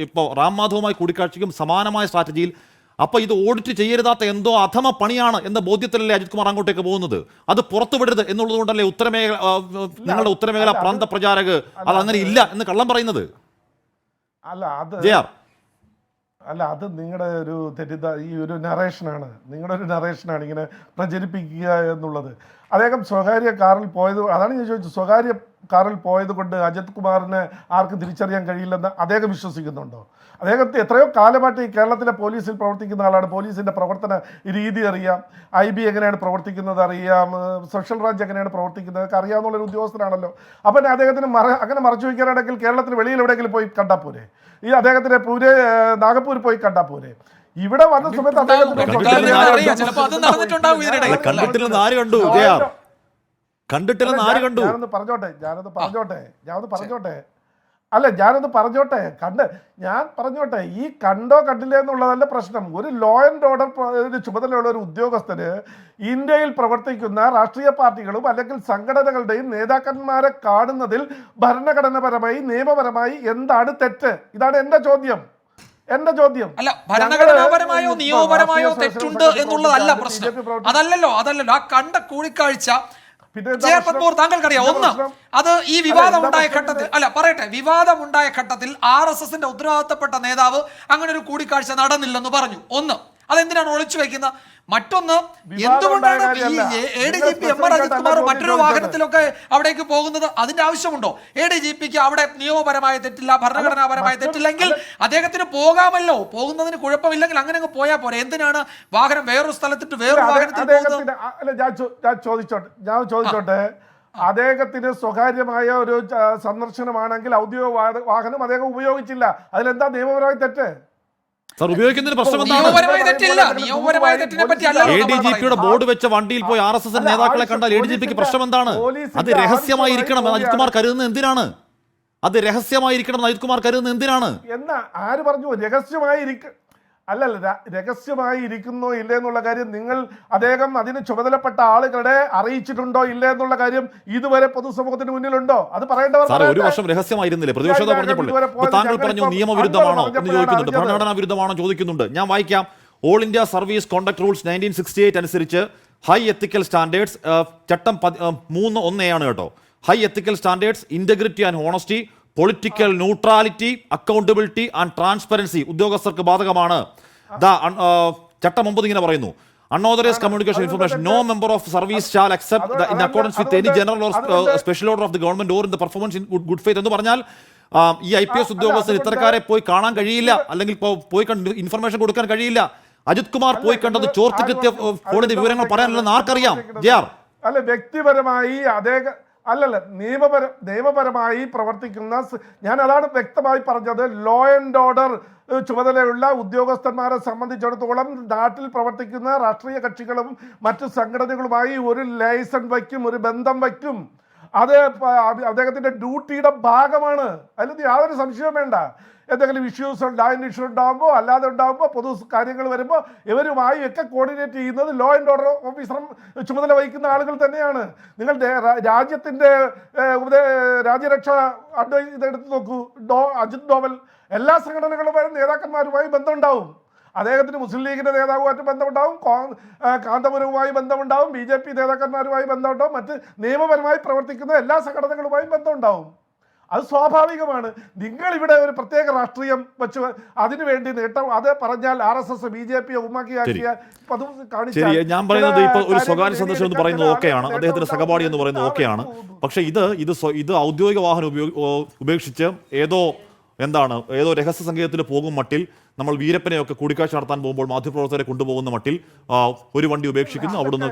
Speaker 1: ഇപ്പോൾ റാം മാധവുമായി കൂടിക്കാഴ്ചയ്ക്കും സമാനമായ സ്ട്രാറ്റജിയിൽ. അപ്പോൾ ഇത് ഓഡിറ്റ് ചെയ്യരുതാത്ത എന്തോ അധമ പണിയാണ് എന്ന ബോധ്യത്തിലല്ലേ അജിത് കുമാർ അങ്ങോട്ടേക്ക് പോകുന്നത്. അത് പുറത്തുവിടരുത് എന്നുള്ളതുകൊണ്ടല്ലേ നിങ്ങളുടെ ഉത്തരമേഖല പ്രാന്ത പ്രചാരക് അത് അങ്ങനെ ഇല്ല എന്ന് കള്ളം പറയുന്നത്.
Speaker 7: അല്ല അത് നിങ്ങളുടെ ഒരു ഈ ഒരു നറേഷനാണ്, നിങ്ങളുടെ ഒരു നറേഷനാണ് ഇങ്ങനെ പ്രചരിപ്പിക്കുക എന്നുള്ളത്. അദ്ദേഹം സ്വകാര്യ കാറിൽ പോയത്, അതാണ് ഞാൻ ചോദിച്ചത്, സ്വകാര്യ കാറിൽ പോയത് കൊണ്ട് അജിത് കുമാറിനെ ആർക്കും തിരിച്ചറിയാൻ കഴിയില്ലെന്ന് അദ്ദേഹം വിശ്വസിക്കുന്നുണ്ടോ? അദ്ദേഹത്തെ എത്രയോ കാലമായിട്ട് ഈ കേരളത്തിലെ പോലീസിൽ പ്രവർത്തിക്കുന്ന ആളാണ്. പോലീസിൻ്റെ പ്രവർത്തന രീതി അറിയാം, IB എങ്ങനെയാണ് പ്രവർത്തിക്കുന്നത് അറിയാം, സ്പെഷ്യൽ ബ്രാഞ്ച് എങ്ങനെയാണ് പ്രവർത്തിക്കുന്നത് അറിയാവുന്നുള്ളൊരു ഉദ്യോഗസ്ഥനാണല്ലോ. അപ്പം അദ്ദേഹത്തിന് അങ്ങനെ മറച്ചു വയ്ക്കാനാണെങ്കിൽ കേരളത്തിന് വെളിയിൽ എവിടെയെങ്കിലും പോയി കണ്ടാൽ പോരെ? ഈ അദ്ദേഹത്തിൻ്റെ നാഗപ്പൂർ പോയി കണ്ടാൽ പോരെ? ഇവിടെ വന്ന സമയത്ത് ഞാനൊന്ന് പറഞ്ഞോട്ടെ ഈ കണ്ടോ കണ്ടില്ല എന്നുള്ളതല്ല പ്രശ്നം. ഒരു ലോ ആൻഡ് ഓർഡർ ചുമതലയുള്ള ഒരു ഉദ്യോഗസ്ഥന് ഇന്ത്യയിൽ പ്രവർത്തിക്കുന്ന രാഷ്ട്രീയ പാർട്ടികളും അല്ലെങ്കിൽ സംഘടനകളുടെയും നേതാക്കന്മാരെ കാണുന്നതിൽ ഭരണഘടനാപരമായി നിയമപരമായി എന്താണ് തെറ്റ്? ഇതാണ് എന്റെ ചോദ്യം.
Speaker 6: അല്ല, ഭരണഘടനാപരമായോ നിയമപരമായോ തെറ്റുണ്ട് എന്നുള്ളതല്ല പ്രശ്നം. അതല്ലല്ലോ ആ കണ്ട കൂടിക്കാഴ്ച താങ്കൾക്കറിയാം. ഒന്ന്, അത് ഈ വിവാദമുണ്ടായ ഘട്ടത്തിൽ വിവാദമുണ്ടായ ഘട്ടത്തിൽ RSSന്റെ ഉത്തരവാദിത്തപ്പെട്ട നേതാവ് അങ്ങനെ ഒരു കൂടിക്കാഴ്ച നടന്നില്ലെന്ന് പറഞ്ഞു. ഒന്ന്, അതെന്തിനാണ് ഒളിച്ചു വെക്കുന്നത്? മറ്റൊന്ന്, എന്തുകൊണ്ടാണ് ADGP MR അജിത് കുമാർ മറ്റൊരു വാഹനത്തിലൊക്കെ അവിടേക്ക് പോകുന്നത്? അതിന്റെ ആവശ്യമുണ്ടോ? ADGPക്ക് അവിടെ നിയമപരമായ തെറ്റില്ല, ഭരണഘടനാപരമായ തെറ്റില്ലെങ്കിൽ അദ്ദേഹത്തിന് പോകാമല്ലോ. പോകുന്നതിന് കുഴപ്പമില്ലെങ്കിൽ അങ്ങനെ അങ്ങ് പോയാൽ പോരെ. എന്തിനാണ് വാഹനം വേറൊരു സ്ഥലത്തിട്ട് വേറൊരു വാഹനത്തിൽ പോകുന്നത്?
Speaker 7: ഞാൻ ചോദിച്ചോട്ടെ, അദ്ദേഹത്തിന് സ്വകാര്യമായ ഒരു സന്ദർശനമാണെങ്കിൽ ഔദ്യോഗിക വാഹനം അദ്ദേഹം ഉപയോഗിച്ചില്ല. അതിലെന്താ നിയമപരമായ തെറ്റ്?
Speaker 1: ഉപയോഗിക്കുന്നതിന് പ്രശ്നം എന്താണ്? ADGPയുടെ ബോർഡ് വെച്ച വണ്ടിയിൽ പോയി RSS നേതാക്കളെ കണ്ടാൽ ADGPക്ക് പ്രശ്നം എന്താണ്? അത് രഹസ്യമായിരിക്കണം എന്ന് അജിത് കുമാർ കരുതുന്നത് എന്തിനാണ്?
Speaker 7: എന്നാ ആര് പറഞ്ഞു രഹസ്യമായി ഇരിക്കുന്നോ ഇല്ല എന്നുള്ള കാര്യം അദ്ദേഹം അതിന് ചുമതലപ്പെട്ട ആളുകളെ അറിയിച്ചിട്ടുണ്ടോ ഇല്ല എന്നുള്ള കാര്യം ഇതുവരെ പൊതുസമൂഹത്തിന് മുന്നിലുണ്ടോ? അത് പറയേണ്ടവർ.
Speaker 1: ഒരു വർഷം രഹസ്യമായിരുന്നില്ലേ പ്രതിപക്ഷത പറഞ്ഞപ്പോൾ? താങ്കൾ പറഞ്ഞു നിയമവിരുദ്ധമാണോ എന്ന് ചോദിക്കുന്നുണ്ട്, ഭരണഘടനാ വിരുദ്ധമാണോ ചോദിക്കുന്നുണ്ട്. ഞാൻ വായിക്കാം. All India service conduct rules 1968 അനുസരിച്ച് ഹൈ എത്തിക്കൽ സ്റ്റാൻഡേർഡ്സ്, ചട്ടം 3(1) ആണ് കേട്ടോ. High ethical standards, integrity and honesty, political neutrality, accountability and transparency ഉദ്യോഗസ്ഥർക്ക് ബാധകമാണ്. ചട്ടം 9 ഇങ്ങനെ പറയുന്നു: unauthorized communication information, no member of service shall accept in accordance with any general or special order of the government or in the performance in good faith. എന്ന് പറഞ്ഞാൽ ഈ IPS ഉദ്യോഗസ്ഥർ ഇത്തരക്കാരെ പോയി കാണാൻ കഴിയില്ല, അല്ലെങ്കിൽ പോയി ഇൻഫർമേഷൻ കൊടുക്കാൻ കഴിയില്ല. അജിത് കുമാർ പോയി കണ്ടത് ചോർത്തിക്കെത്തിയ ഫോണിന്റെ വിവരങ്ങൾ പറയാനില്ലെന്ന് ആർക്കറിയാം?
Speaker 7: അല്ല, വ്യക്തിപരമായി അദ്ദേഹം നിയമപരമായി പ്രവർത്തിക്കുന്ന, ഞാൻ അതാണ് വ്യക്തമായി പറഞ്ഞത്, ലോ ആൻഡ് ഓർഡർ ചുമതലയുള്ള ഉദ്യോഗസ്ഥന്മാരെ സംബന്ധിച്ചിടത്തോളം നാട്ടിൽ പ്രവർത്തിക്കുന്ന രാഷ്ട്രീയ കക്ഷികളും മറ്റു സംഘടനകളുമായി ഒരു ലൈസൺ വയ്ക്കും, ഒരു ബന്ധം വയ്ക്കും. അത് അദ്ദേഹത്തിൻ്റെ ഡ്യൂട്ടിയുടെ ഭാഗമാണ്. അതിൽ യാതൊരു സംശയവും വേണ്ട. എന്തെങ്കിലും ലൈൻ ഇഷ്യൂ ഉണ്ടാകുമ്പോൾ, അല്ലാതെ ഉണ്ടാകുമ്പോൾ, പൊതു കാര്യങ്ങൾ വരുമ്പോൾ ഇവരുമായി ഒക്കെ കോർഡിനേറ്റ് ചെയ്യുന്നത് ലോ ആൻഡ് ഓർഡർ ഓഫീസർ ചുമതല വഹിക്കുന്ന ആളുകൾ തന്നെയാണ്. നിങ്ങൾ രാജ്യത്തിൻ്റെ രാജ്യരക്ഷ ഇതെടുത്ത് നോക്കൂ, അജിത് ഡോവൽ എല്ലാ സംഘടനകളുമായും നേതാക്കന്മാരുമായി ബന്ധമുണ്ടാവും. അദ്ദേഹത്തിന് മുസ്ലിം ലീഗിൻ്റെ നേതാവുമായിട്ട് ബന്ധമുണ്ടാവും, കാന്തപുരവുമായി ബന്ധമുണ്ടാവും, BJP നേതാക്കന്മാരുമായി ബന്ധമുണ്ടാവും, മറ്റ് നിയമപരമായി പ്രവർത്തിക്കുന്ന എല്ലാ സംഘടനകളുമായും ബന്ധമുണ്ടാവും. അത് സ്വാഭാവികമാണ്. നിങ്ങളിവിടെ ഒരു പ്രത്യേക രാഷ്ട്രീയം വെച്ച് അതിനുവേണ്ടി നേട്ടം അത് പറഞ്ഞാൽ RSS BJP ഉമ്മാക്കിയാക്കിയ
Speaker 1: ഞാൻ പറയുന്നത് ഇപ്പോൾ ഒരു സ്വകാര്യ സന്ദർശനം എന്ന് പറയുന്നത് ഓക്കെയാണ്, അദ്ദേഹത്തിന്റെ സഹപാഠി എന്ന് പറയുന്നത് ഓക്കെയാണ്. പക്ഷേ ഇത് ഔദ്യോഗിക വാഹനം ഉപേക്ഷിച്ച് ഏതോ രഹസ്യ സംഗീതത്തിൽ പോകും മട്ടിൽ നമ്മൾ വീരപ്പനെയൊക്കെ കൂടിക്കാഴ്ച നടത്താൻ പോകുമ്പോൾ മാധ്യമപ്രവർത്തകരെ കൊണ്ടുപോകുന്ന മട്ടിൽ ഒരു വണ്ടി ഉപേക്ഷിക്കുന്നു, അവിടുന്ന്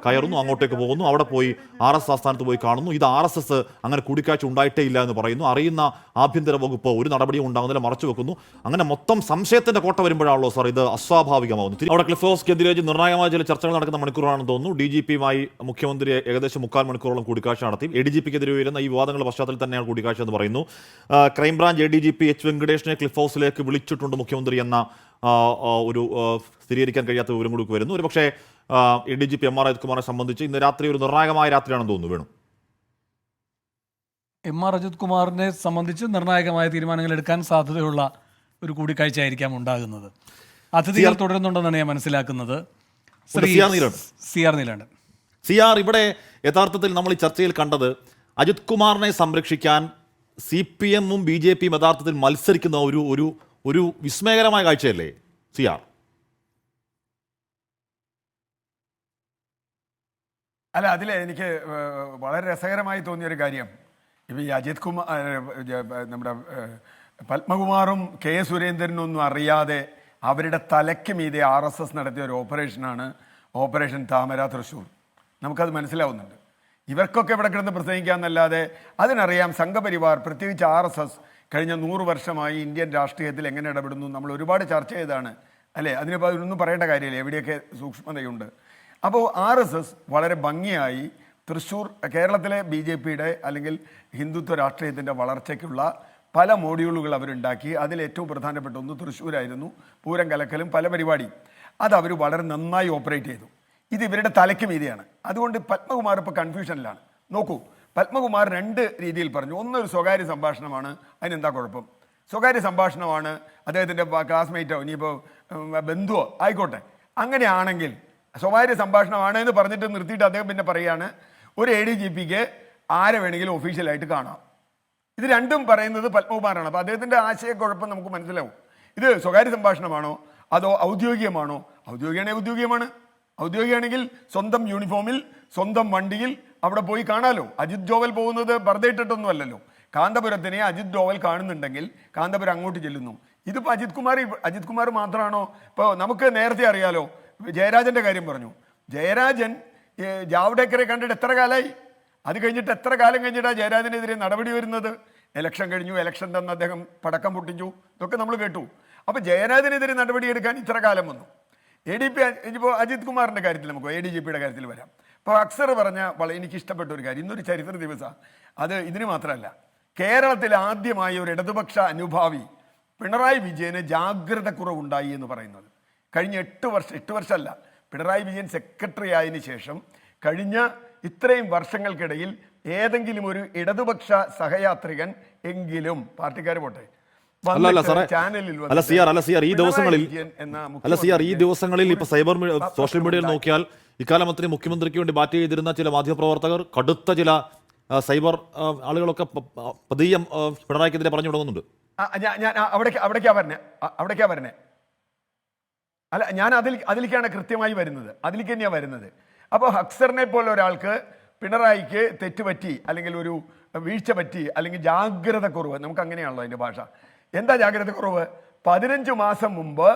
Speaker 1: കയറുന്നു, അങ്ങോട്ടേക്ക് പോകുന്നു, അവിടെ പോയി RSS ആസ്ഥാനത്ത് പോയി കാണുന്നു. ഇത് RSS അങ്ങനെ കൂടിക്കാഴ്ച ഉണ്ടായിട്ടേ ഇല്ല എന്ന് പറയുന്നു. അറിയുന്ന ആഭ്യന്തര വകുപ്പ് ഒരു നടപടിയും ഉണ്ടാകുന്നില്ല, മറച്ചു വെക്കുന്നു. അങ്ങനെ മൊത്തം സംശയത്തിന്റെ കോട്ട വരുമ്പോഴാണല്ലോ സാർ ഇത് അസ്വാഭാവികമാകുന്നു. അവിടെ ക്ലിഫ് ഹൗസ് കേന്ദ്രീകരിച്ച് നിർണായകമായ ചില ചർച്ചകൾ നടക്കുന്ന മണിക്കൂറാണെന്ന് തോന്നുന്നു. DGPയുമായി മുഖ്യമന്ത്രി ഏകദേശം 3/4 മണിക്കൂറോളം കൂടിക്കാഴ്ച നടത്തി. ADGPക്കെതിരെ ഉയരുന്ന ഈ വിവാദങ്ങളുടെ പശ്ചാത്തലത്തിൽ തന്നെയാണ് കൂടിക്കാഴ്ച എന്ന് പറയുന്നു. Crime branch ADGP H. വെങ്കടേഷിനെ ക്ലിഫ് ഹൗസിലേക്ക് വിളിച്ചിട്ടുണ്ട് മുഖ്യമന്ത്രി എന്ന ഒരു സ്ഥിരീകരിക്കാൻ കഴിയാത്ത വിവരം കൂടി വരുന്നു. ഒരു പക്ഷേ ADGP MR അജിത് കുമാറിനെ സംബന്ധിച്ച് ഇന്ന് രാത്രി ഒരു നിർണായകമായ രാത്രിയാണെന്ന് തോന്നുന്നു. വേണം
Speaker 3: MR അജിത് കുമാറിനെ സംബന്ധിച്ച് നിർണായകമായ തീരുമാനങ്ങൾ എടുക്കാൻ സാധ്യതയുള്ള ഒരു കൂടിക്കാഴ്ച ആയിരിക്കാം ഉണ്ടാകുന്നത്. അതിഥികൾ തുടരുന്നുണ്ടെന്നാണ് ഞാൻ മനസ്സിലാക്കുന്നത്. CR നീലകണ്ഠൻ.
Speaker 1: CR, ഇവിടെ യഥാർത്ഥത്തിൽ നമ്മൾ ഈ ചർച്ചയിൽ കണ്ടത് അജിത് കുമാറിനെ സംരക്ഷിക്കാൻ CPM-ഉം BJPയും യഥാർത്ഥത്തിൽ മത്സരിക്കുന്ന ഒരു വിസ്മയകരമായ കാഴ്ചയല്ലേ CR?
Speaker 9: അല്ല, അതിൽ എനിക്ക് വളരെ രസകരമായി തോന്നിയൊരു കാര്യം, ഇപ്പോൾ ഈ അജിത് കുമാർ, നമ്മുടെ പത്മകുമാറും K. സുരേന്ദ്രനും ഒന്നും അറിയാതെ അവരുടെ തലയ്ക്ക് മീതെ RSS നടത്തിയ ഒരു ഓപ്പറേഷനാണ് ഓപ്പറേഷൻ താമര തൃശ്ശൂർ. നമുക്കത് മനസ്സിലാവുന്നുണ്ട്. ഇവർക്കൊക്കെ ഇവിടെ കിടന്ന് പ്രസംഗിക്കാമെന്നല്ലാതെ അതിനറിയാം സംഘപരിവാർ, പ്രത്യേകിച്ച് RSS കഴിഞ്ഞ 100 വർഷമായി ഇന്ത്യൻ രാഷ്ട്രീയത്തിൽ എങ്ങനെ ഇടപെടുന്നു നമ്മൾ ഒരുപാട് ചർച്ച ചെയ്താണ് അല്ലേ. അതിനിപ്പോൾ അതിനൊന്നും പറയേണ്ട കാര്യമില്ല, എവിടെയൊക്കെ സൂക്ഷ്മതയുണ്ട്. അപ്പോൾ RSS വളരെ ഭംഗിയായി തൃശ്ശൂർ, കേരളത്തിലെ BJPയുടെ അല്ലെങ്കിൽ ഹിന്ദുത്വ രാഷ്ട്രീയത്തിൻ്റെ വളർച്ചയ്ക്കുള്ള പല മോഡ്യൂളുകൾ അവരുണ്ടാക്കി. അതിലേറ്റവും പ്രധാനപ്പെട്ട ഒന്ന് തൃശ്ശൂരായിരുന്നു. പൂരം കലക്കലും പല പരിപാടിയും അത് അവർ വളരെ നന്നായി ഓപ്പറേറ്റ് ചെയ്തു. ഇത് ഇവരുടെ തലയ്ക്ക് മീതിയാണ്. അതുകൊണ്ട് പത്മകുമാർ ഇപ്പോൾ കൺഫ്യൂഷനിലാണ്. നോക്കൂ, പത്മകുമാർ 2 രീതിയിൽ പറഞ്ഞു. ഒന്നൊരു സ്വകാര്യ സംഭാഷണമാണ്, അതിനെന്താ കുഴപ്പം? സ്വകാര്യ സംഭാഷണമാണ്, അദ്ദേഹത്തിൻ്റെ ക്ലാസ്മേറ്റോ ഇനിയിപ്പോൾ ബന്ധുവോ ആയിക്കോട്ടെ, അങ്ങനെയാണെങ്കിൽ സ്വകാര്യ സംഭാഷണമാണ് എന്ന് പറഞ്ഞിട്ട് നിർത്തിയിട്ട് അദ്ദേഹം പിന്നെ പറയുകയാണ് ഒരു ADGPക്ക് ആരെ വേണമെങ്കിലും ഒഫീഷ്യലായിട്ട് കാണാം. ഇത് രണ്ടും പറയുന്നത് പത്മകുമാറാണ്. അപ്പോൾ അദ്ദേഹത്തിൻ്റെ ആശയക്കുഴപ്പം നമുക്ക് മനസ്സിലാവും. ഇത് സ്വകാര്യ സംഭാഷണമാണോ അതോ ഔദ്യോഗികമാണോ? ഔദ്യോഗികമാണെങ്കിൽ സ്വന്തം യൂണിഫോമിൽ സ്വന്തം വണ്ടിയിൽ അവിടെ പോയി കാണാലോ. അജിത് ഡോവൽ പോകുന്നത് ബർദയിട്ടിട്ടൊന്നും അല്ലല്ലോ. കാന്തപുരത്തിനെ അജിത് ഡോവൽ കാണുന്നുണ്ടെങ്കിൽ കാന്തപുരം അങ്ങോട്ട് ചെല്ലുന്നു. ഇതിപ്പോൾ അജിത് കുമാർ മാത്രമാണോ? ഇപ്പോൾ നമുക്ക് നേരത്തെ അറിയാലോ, ജയരാജൻ്റെ കാര്യം പറഞ്ഞു. ജയരാജൻ ജാവ്ഡേക്കറെ കണ്ടിട്ട് എത്ര കാലമായി? അത് കഴിഞ്ഞിട്ട് എത്ര കാലം കഴിഞ്ഞിട്ടാണ് ജയരാജനെതിരെ നടപടി വരുന്നത്? ഇലക്ഷൻ കഴിഞ്ഞു, ഇലക്ഷൻ്റെ അന്ന് അദ്ദേഹം പടക്കം പൊട്ടിച്ചു, ഇതൊക്കെ നമ്മൾ കേട്ടു. അപ്പോൾ ജയരാജനെതിരെ നടപടിയെടുക്കാൻ ഇത്ര കാലം വന്നു. ഇപ്പോൾ അജിത് കുമാറിൻ്റെ കാര്യത്തിൽ നമുക്ക് ADGPയുടെ കാര്യത്തിൽ വരാം. ഇപ്പോൾ അക്സർ പറഞ്ഞ എനിക്ക് ഇഷ്ടപ്പെട്ട ഒരു കാര്യം, ഇന്നൊരു ചരിത്ര ദിവസമാണ്. അത് ഇതിന് മാത്രമല്ല, കേരളത്തിൽ ആദ്യമായി ഒരു ഇടതുപക്ഷ അനുഭാവി പിണറായി വിജയന് ജാഗ്രത കുറവുണ്ടായി എന്ന് പറയുന്നത്. കഴിഞ്ഞ 8 വർഷമല്ല, പിണറായി വിജയൻ സെക്രട്ടറി ആയതിനു ശേഷം കഴിഞ്ഞ ഇത്രയും വർഷങ്ങൾക്കിടയിൽ ഏതെങ്കിലും ഒരു ഇടതുപക്ഷ സഹയാത്രികൻ എങ്കിലും, പാർട്ടിക്കാർ പോട്ടെ,
Speaker 1: ഈ ദിവസങ്ങളിൽ ഇപ്പൊ സോഷ്യൽ മീഡിയയിൽ നോക്കിയാൽ ഇക്കാലം അത്രയും മുഖ്യമന്ത്രിക്ക് വേണ്ടി ബാറ്റ് ചെയ്തിരുന്ന ചില മാധ്യമപ്രവർത്തകർ, കടുത്ത ചില സൈബർ ആളുകളൊക്കെ പതിയെ പിണറായിക്കെതിരെ പറഞ്ഞു തുടങ്ങുന്നുണ്ട്.
Speaker 9: ഞാൻ അവിടേക്കാ പറഞ്ഞേ. അല്ല, ഞാൻ അതിലേക്കാണ് കൃത്യമായി വരുന്നത്, അതിലേക്ക് തന്നെയാണ് വരുന്നത്. അപ്പോൾ അക്സറിനെ പോലെ ഒരാൾക്ക് പിണറായിക്ക് തെറ്റുപറ്റി, അല്ലെങ്കിൽ ഒരു വീഴ്ച പറ്റി, അല്ലെങ്കിൽ ജാഗ്രത കുറവ്, നമുക്ക് അങ്ങനെയാണല്ലോ അതിൻ്റെ ഭാഷ. എന്താ ജാഗ്രത കുറവ്? 15 മാസം മുമ്പ്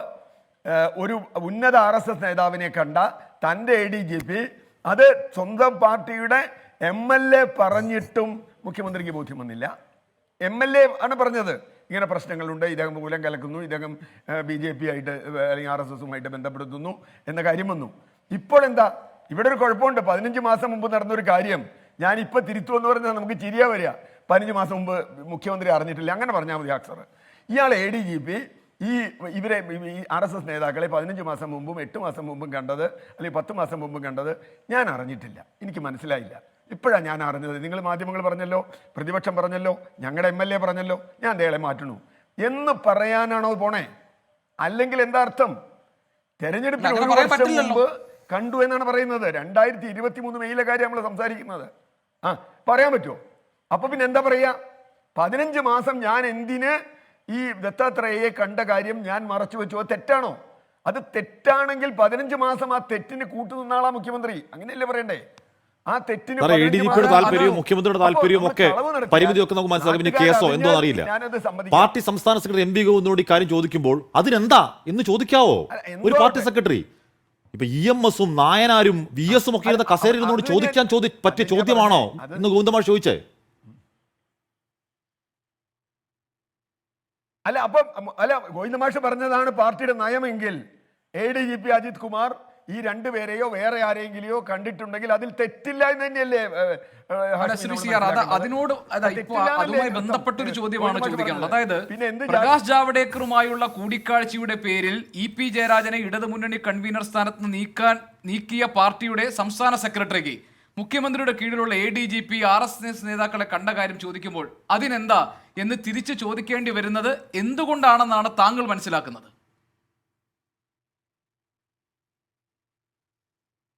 Speaker 9: ഒരു ഉന്നത RSS നേതാവിനെ കണ്ട തൻ്റെ ADGP അത് സ്വന്തം പാർട്ടിയുടെ MLA പറഞ്ഞിട്ടും മുഖ്യമന്ത്രിക്ക് ബോധ്യം വന്നില്ല. MLA ആണ് പറഞ്ഞത്, ഇങ്ങനെ പ്രശ്നങ്ങളുണ്ട്, ഇദ്ദേഹം മൂലം കലക്കുന്നു, ഇദ്ദേഹം BJP ആയിട്ട് അല്ലെങ്കിൽ RSSുമായിട്ട് ബന്ധപ്പെടുത്തുന്നു എന്ന കാര്യം വന്നു. ഇപ്പോൾ എന്താ ഇവിടെ ഒരു കുഴപ്പമുണ്ട്. 15 മാസം മുമ്പ് നടന്നൊരു കാര്യം ഞാനിപ്പോൾ തിരുത്തുമെന്ന് പറഞ്ഞാൽ നമുക്ക് ചിരിയാ വരിക. 15 മാസം മുമ്പ് മുഖ്യമന്ത്രി അറിഞ്ഞിട്ടില്ല, അങ്ങനെ പറഞ്ഞാൽ മതി അക്സർ. ഇയാൾ ADGP ഇവരെ ഈ RSS നേതാക്കളെ 15 മാസം മുമ്പും 8 മാസം മുമ്പും കണ്ടത്, അല്ലെങ്കിൽ 10 മാസം മുമ്പും കണ്ടത് ഞാൻ അറിഞ്ഞിട്ടില്ല, എനിക്ക് മനസ്സിലായില്ല. ഇപ്പോഴാണ് ഞാൻ അറിഞ്ഞത്. നിങ്ങൾ മാധ്യമങ്ങൾ പറഞ്ഞല്ലോ, പ്രതിപക്ഷം പറഞ്ഞല്ലോ, ഞങ്ങളുടെ MLA പറഞ്ഞല്ലോ, ഞാൻ അദ്ദേഹം മാറ്റണു എന്ന് പറയാനാണോ പോണേ? അല്ലെങ്കിൽ എന്താ അർത്ഥം? തെരഞ്ഞെടുപ്പിൽ 1 വർഷം മുമ്പ് കണ്ടു എന്നാണ് പറയുന്നത്. 2023 മെയിലെ കാര്യം നമ്മൾ സംസാരിക്കുന്നത്. പറയാൻ പറ്റുമോ? അപ്പൊ പിന്നെ എന്താ പറയാ? 15 മാസം ഞാൻ എന്തിന് ഈ ദത്താത്രേയയെ കണ്ട കാര്യം ഞാൻ മറച്ചു വെച്ചു? അത് തെറ്റാണോ? അത് തെറ്റാണെങ്കിൽ 15 മാസം ആ തെറ്റിന് കൂട്ടുനിന്നാളാ മുഖ്യമന്ത്രി, അങ്ങനെയല്ലേ പറയണ്ടേ? ആ തെറ്റിന്
Speaker 1: സാറേ,
Speaker 9: പതിനഞ്ച്
Speaker 1: ADGP യുടെ
Speaker 9: മാസം
Speaker 1: താല്പര്യവും
Speaker 9: അത്
Speaker 1: മുഖ്യമന്ത്രിയുടെ
Speaker 9: അപ്പോൾ
Speaker 1: താല്പര്യവും
Speaker 9: നമ്മൾ
Speaker 1: ഒക്കെ
Speaker 9: കളവ് നടത്തിയാൽ
Speaker 1: പരിമിതിയൊക്കെ നമുക്ക് മനസ്സിലാക്കും. പിന്നെ കേസോ
Speaker 9: നാട്ടുകാർ
Speaker 1: എന്തോ അറിയില്ല.
Speaker 9: ഞാനത് സമ്മതിക്കാം.
Speaker 1: പാർട്ടി സംസ്ഥാന സെക്രട്ടറി എം വി ഗോവിന്ദനോട് ഈ കാര്യം ചോദിക്കുമ്പോൾ അതിനെന്താ എന്ന് ചോദിക്കാവോ
Speaker 9: എന്തോ
Speaker 1: ഒരു പാർട്ടി സെക്രട്ടറി? ഇപ്പൊ EMS-ഉം നായനാരും VS-ഉം ഒക്കെ ഇരുന്ന കസേരയിരുന്നോട് ചോദിക്കാൻ പറ്റിയ ചോദ്യമാണോ എന്ന് ഗോവിന്ദമാഷ് ചോദിച്ചേ?
Speaker 9: അല്ല അപ്പം അല്ല ഗോവിന്ദ മാഷ് പറഞ്ഞതാണ് പാർട്ടിയുടെ നയമെങ്കിൽ ADGP അജിത് കുമാർ ഈ രണ്ടുപേരെയോ വേറെ ആരെങ്കിലെയോ കണ്ടിട്ടുണ്ടെങ്കിൽ അതിൽ തെറ്റില്ല എന്ന് തന്നെയല്ലേ
Speaker 4: ശ്രീ സി ആർ, അതിനോട് ഇപ്പോ അതുമായി ബന്ധപ്പെട്ട ഒരു ചോദ്യമാണ് ചോദിക്കാനുള്ളത്. അതായത് പ്രകാശ് ജാവ്ദേക്കറുമായുള്ള കൂടിക്കാഴ്ചയുടെ പേരിൽ EP ജയരാജനെ ഇടതുമുന്നണി കൺവീനർ സ്ഥാനത്ത് നീക്കിയ പാർട്ടിയുടെ സംസ്ഥാന സെക്രട്ടറിക്ക് മുഖ്യമന്ത്രിയുടെ കീഴിലുള്ള ADGP RSS നേതാക്കളെ കണ്ട കാര്യം ചോദിക്കുമ്പോൾ അതിനെന്താ എന്ന് തിരിച്ചു ചോദിക്കേണ്ടി വരുന്നത് എന്തുകൊണ്ടാണെന്നാണ് താങ്കൾ മനസ്സിലാക്കുന്നത്?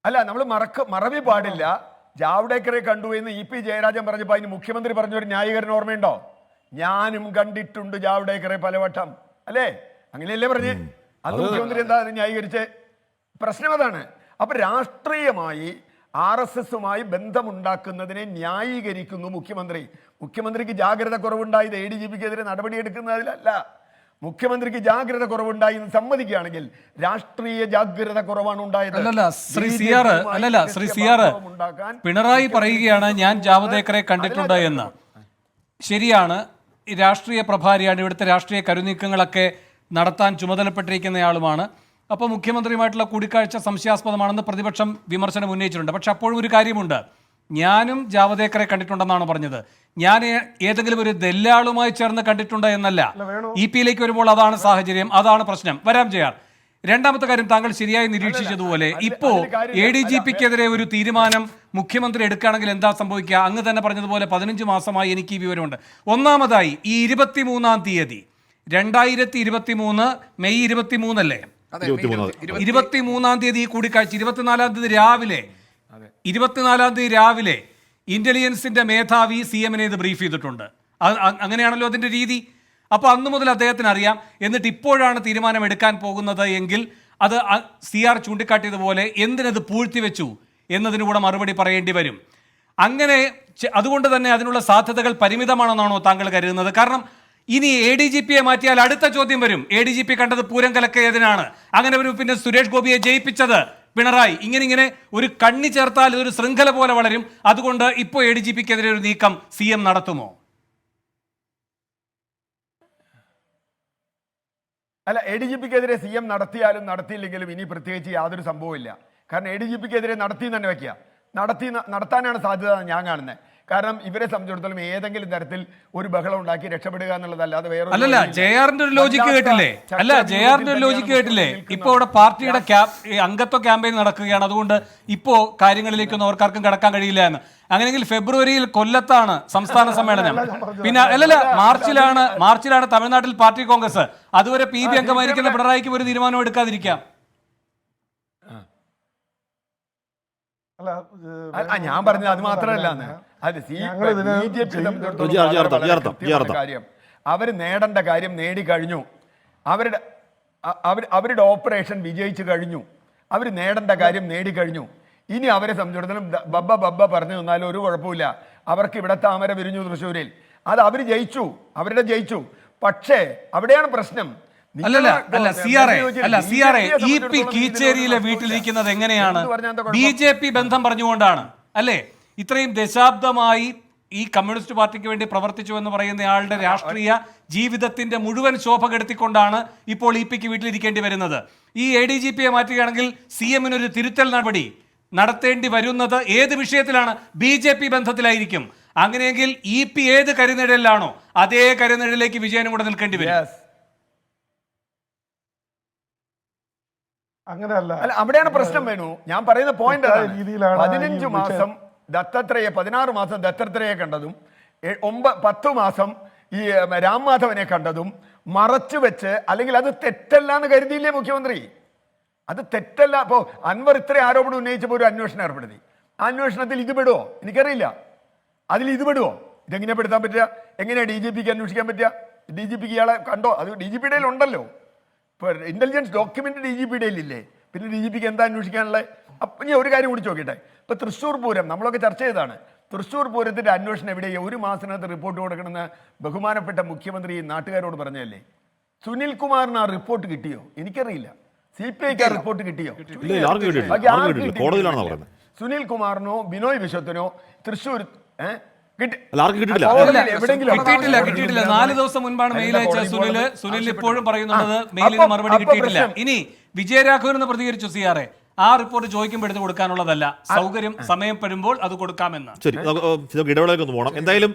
Speaker 9: അല്ല നമ്മൾ മറവി പാടില്ല. ജാവ്ദേക്കറെ കണ്ടു എന്ന് EP ജയരാജൻ പറഞ്ഞപ്പോൾ അതിന് മുഖ്യമന്ത്രി പറഞ്ഞൊരു ന്യായീകരണം ഓർമ്മയുണ്ടോ? ഞാനും കണ്ടിട്ടുണ്ട് ജാവ്ദേക്കറെ പലവട്ടം, അല്ലേ? അങ്ങനെയല്ലേ പറഞ്ഞ്? അത് മുഖ്യമന്ത്രി എന്താ അത് ന്യായീകരിച്ച്? പ്രശ്നം അതാണ്. അപ്പൊ രാഷ്ട്രീയമായി RSS-ഉമായി ബന്ധമുണ്ടാക്കുന്നതിനെ ന്യായീകരിക്കുന്നു മുഖ്യമന്ത്രി. മുഖ്യമന്ത്രിക്ക് ജാഗ്രത കുറവുണ്ടായത് ADGP-ക്കെതിരെ നടപടിയെടുക്കുന്നതിലല്ല. മുഖ്യമന്ത്രിക്ക് ജാഗ്രത കുറവുണ്ടായി എന്ന് സമ്മതിക്കുകയാണെങ്കിൽ രാഷ്ട്രീയ ജാഗ്രത കുറവാണ് ഉണ്ടായത്.
Speaker 3: ശ്രീ സി ആർ, പിണറായി പറയുകയാണ് ഞാൻ ജാവ്ദേക്കറെ കണ്ടിട്ടുണ്ട് എന്ന്. ശരിയാണ്, രാഷ്ട്രീയ പ്രഭാരിയാണ്, ഇവിടുത്തെ രാഷ്ട്രീയ കരുനീക്കങ്ങളൊക്കെ നടത്താൻ ചുമതലപ്പെട്ടിരിക്കുന്നയാളുമാണ്. അപ്പോൾ മുഖ്യമന്ത്രിയുമായിട്ടുള്ള കൂടിക്കാഴ്ച സംശയാസ്പദമാണെന്ന് പ്രതിപക്ഷം വിമർശനം ഉന്നയിച്ചിട്ടുണ്ട്. പക്ഷെ അപ്പോഴും ഒരു കാര്യമുണ്ട്, ഞാനും ജാവ്ദേക്കറെ കണ്ടിട്ടുണ്ടെന്നാണ് പറഞ്ഞത്. ഞാൻ ഏതെങ്കിലും ഒരു ദല്ലാളുമായി ചേർന്ന് കണ്ടിട്ടുണ്ട് എന്നല്ല. EP-യിലേക്ക് വരുമ്പോൾ അതാണ് സാഹചര്യം, അതാണ് പ്രശ്നം. വരാം ചെയ്യാം. രണ്ടാമത്തെ കാര്യം, താങ്കൾ ശരിയായി നിരീക്ഷിച്ചതുപോലെ ഇപ്പോ ADGP-ക്കെതിരെ ഒരു തീരുമാനം മുഖ്യമന്ത്രി എടുക്കുകയാണെങ്കിൽ എന്താ സംഭവിക്കുക? അങ്ങ് തന്നെ പറഞ്ഞതുപോലെ 15 മാസമായി എനിക്ക് ഈ വിവരമുണ്ട്. ഒന്നാമതായി ഈ 23-ാം തീയതി 2023 മെയ് 23 അല്ലേ? 23-ാം തീയതി ഈ കൂടിക്കാഴ്ച, 24-ാം തീയതി രാവിലെ ഇന്റലിജൻസിന്റെ മേധാവി CM-നെ ഇത് ബ്രീഫ് ചെയ്തിട്ടുണ്ട്. അങ്ങനെയാണല്ലോ അതിന്റെ രീതി. അപ്പോൾ അന്നു മുതൽ അദ്ദേഹത്തിന് അറിയാം. എന്നിട്ട് ഇപ്പോഴാണ് തീരുമാനം എടുക്കാൻ പോകുന്നത് എങ്കിൽ അത് CR ചൂണ്ടിക്കാട്ടിയതുപോലെ എന്തിനത് പൂഴ്ത്തിവെച്ചു എന്നതിനൂടെ മറുപടി പറയേണ്ടി വരും. അങ്ങനെ അതുകൊണ്ട് തന്നെ അതിനുള്ള സാധ്യതകൾ പരിമിതമാണെന്നാണോ താങ്കൾ കരുതുന്നത്? കാരണം ഇനി ADGP-യെ മാറ്റിയാൽ അടുത്ത ചോദ്യം വരും, ADGP കണ്ടത് പൂരം കലക്കിയതിനാണ്, അങ്ങനെ ഒരു പിന്നെ സുരേഷ് ഗോപിയെ ജയിപ്പിച്ചത് പിണറായി, ഇങ്ങനെ ഒരു കണ്ണി ചേർത്താൽ ഇതൊരു ശൃംഖല പോലെ വളരും. അതുകൊണ്ട് ഇപ്പോൾ ADGP-ക്കെതിരെ ഒരു നീക്കം CM നടത്തുമോ?
Speaker 9: അല്ല, ADGP-ക്കെതിരെ CM നടത്തിയാലും നടത്തിയില്ലെങ്കിലും ഇനി പ്രത്യേകിച്ച് യാതൊരു സംഭവമില്ല. കാരണം ADGP-ക്കെതിരെ നടത്തി തന്നെ വയ്ക്കുക, നടത്താനാണ് സാധ്യത ഞാൻ കാണുന്നത്. കാരണം ഇവരെ സംബന്ധിച്ചിടത്തോളം ഏതെങ്കിലും തരത്തിൽ ഒരു ബഹളം ഉണ്ടാക്കി രക്ഷപ്പെടുക എന്നുള്ളതല്ലാതെ വേറെ
Speaker 3: അല്ലല്ല. ജെആറിന്റെ ഒരു ലോജിക്ക് കേട്ടില്ലേ? ജെആറിന്റെ ഒരു ലോജിക്ക് കേട്ടില്ലേ? ഇപ്പൊ ഇവിടെ പാർട്ടിയുടെ അംഗത്വ ക്യാമ്പയിൻ നടക്കുകയാണ്, അതുകൊണ്ട് ഇപ്പോ കാര്യങ്ങളിലേക്കൊന്നും അവർക്കാർക്കും കടക്കാൻ കഴിയില്ല എന്ന്. അങ്ങനെയെങ്കിൽ ഫെബ്രുവരിയിൽ കൊല്ലത്താണ് സംസ്ഥാന സമ്മേളനം. പിന്നെ മാർച്ചിലാണ് തമിഴ്നാട്ടിൽ പാർട്ടി കോൺഗ്രസ്. അതുവരെ PB അംഗമായിരിക്കുന്ന പിണറായിക്ക് ഒരു തീരുമാനം എടുക്കാതിരിക്കാം.
Speaker 9: ഞാൻ പറഞ്ഞത് അത് മാത്രമല്ല, കാര്യം അവർ നേടേണ്ട കാര്യം നേടിക്കഴിഞ്ഞു. അവരുടെ ഓപ്പറേഷൻ വിജയിച്ചു കഴിഞ്ഞു. അവർ നേടേണ്ട കാര്യം നേടിക്കഴിഞ്ഞു. ഇനി അവരെ സംബന്ധിച്ചിടത്തോളം ബബ്ബ പറഞ്ഞു തന്നാലും ഒരു കുഴപ്പമില്ല. അവർക്ക് ഇവിടെ താമര വിരിഞ്ഞു തൃശ്ശൂരിൽ, അത് അവർ ജയിച്ചു. പക്ഷേ അവിടെയാണ് പ്രശ്നം.
Speaker 3: EP കീച്ചേരിയിലെ വീട്ടിലിരിക്കുന്നത് എങ്ങനെയാണ്? BJP ബന്ധം പറഞ്ഞുകൊണ്ടാണ് അല്ലേ? ഇത്രയും ദശാബ്ദമായി ഈ കമ്മ്യൂണിസ്റ്റ് പാർട്ടിക്ക് വേണ്ടി പ്രവർത്തിച്ചു എന്ന് പറയുന്നയാളുടെ രാഷ്ട്രീയ ജീവിതത്തിന്റെ മുഴുവൻ ശോഭ കെടുത്തിക്കൊണ്ടാണ് ഇപ്പോൾ EP-ക്ക് വീട്ടിലിരിക്കേണ്ടി വരുന്നത്. ഈ ADGP-യെ മാറ്റുകയാണെങ്കിൽ CM-നൊരു തിരുത്തൽ നടപടി നടത്തേണ്ടി വരുന്നത് ഏത് വിഷയത്തിലാണ്? BJP ബന്ധത്തിലായിരിക്കും. അങ്ങനെയെങ്കിൽ EP ഏത് കരുനിഴലിലാണോ അതേ കരുനിഴലിലേക്ക് വിജയനും കൂടെ നിൽക്കേണ്ടി വരും.
Speaker 7: അങ്ങനെയല്ല,
Speaker 9: അവിടെയാണ് പ്രശ്നം. വേണു, ഞാൻ പറയുന്ന പോയിന്റ് 15 മാസം ദത്താത്രേയ, 16 മാസം ദത്താത്രേയെ കണ്ടതും 10 മാസം ഈ രാം മാധവനെ കണ്ടതും മറച്ചു വെച്ച്, അല്ലെങ്കിൽ അത് തെറ്റല്ല എന്ന് കരുതിയില്ലേ മുഖ്യമന്ത്രി? അത് തെറ്റല്ല. അപ്പോൾ അൻവർ ഇത്ര ആരോപണം ഉന്നയിച്ചപ്പോൾ ഒരു അന്വേഷണം ഏർപ്പെടുത്തി. ആ അന്വേഷണത്തിൽ ഇത് പെടുവോ? എനിക്കറിയില്ല. അതിൽ ഇത് പെടുവോ? ഇതെങ്ങനെയാ പെടുത്താൻ പറ്റുക? എങ്ങനെയാണ് DGP-ക്ക് അന്വേഷിക്കാൻ പറ്റുക? DGP-ക്ക് ഇയാളെ കണ്ടോ? അത് DGP-യുടെ ഉണ്ടല്ലോ. ഇപ്പോൾ ഇന്റലിജൻസ് ഡോക്യുമെന്റ് DGP-യുടെ ഇല്ലേ? പിന്നെ DGP-ക്ക് എന്താ അന്വേഷിക്കാനുള്ളത്? അപ്പം ഇനി ഒരു കാര്യം കൂടി ചോദിക്കട്ടെ. ഇപ്പൊ തൃശ്ശൂർ പൂരം നമ്മളൊക്കെ ചർച്ച ചെയ്തതാണ്. തൃശ്ശൂർ പൂരത്തിന്റെ അന്വേഷണം എവിടെയാണ്? ഒരു മാസത്തിനകത്ത് റിപ്പോർട്ട് കൊടുക്കണമെന്ന് ബഹുമാനപ്പെട്ട മുഖ്യമന്ത്രി നാട്ടുകാരോട് പറഞ്ഞതല്ലേ? സുനിൽ കുമാറിന് ആ റിപ്പോർട്ട് കിട്ടിയോ? എനിക്കറിയില്ല. CPIക്ക് ആ റിപ്പോർട്ട് കിട്ടിയോ? സുനിൽ കുമാറിനോ ബിനോയ് വിശ്വത്തിനോ തൃശ്ശൂർ
Speaker 3: കിട്ടിയിട്ടില്ല. 4 ദിവസം മുൻപാണ് മെയിൽ അയച്ച സുനിൽ ഇപ്പോഴും പറയുന്നത് മെയിലിന് മറുപടി കിട്ടിയിട്ടില്ല. ഇനി വിജയരാഘവൻ എന്ന് പ്രതികരിച്ചു സിആറെ, ആ റിപ്പോർട്ട് ചോദിക്കുമ്പോൾ എടുത്ത് കൊടുക്കാനുള്ളതല്ല, സൗകര്യം സമയം വരുമ്പോൾ അത് കൊടുക്കാമെന്ന്.
Speaker 1: ശരി, ഇടവേളയ്ക്ക് ഒന്ന് പോകണം.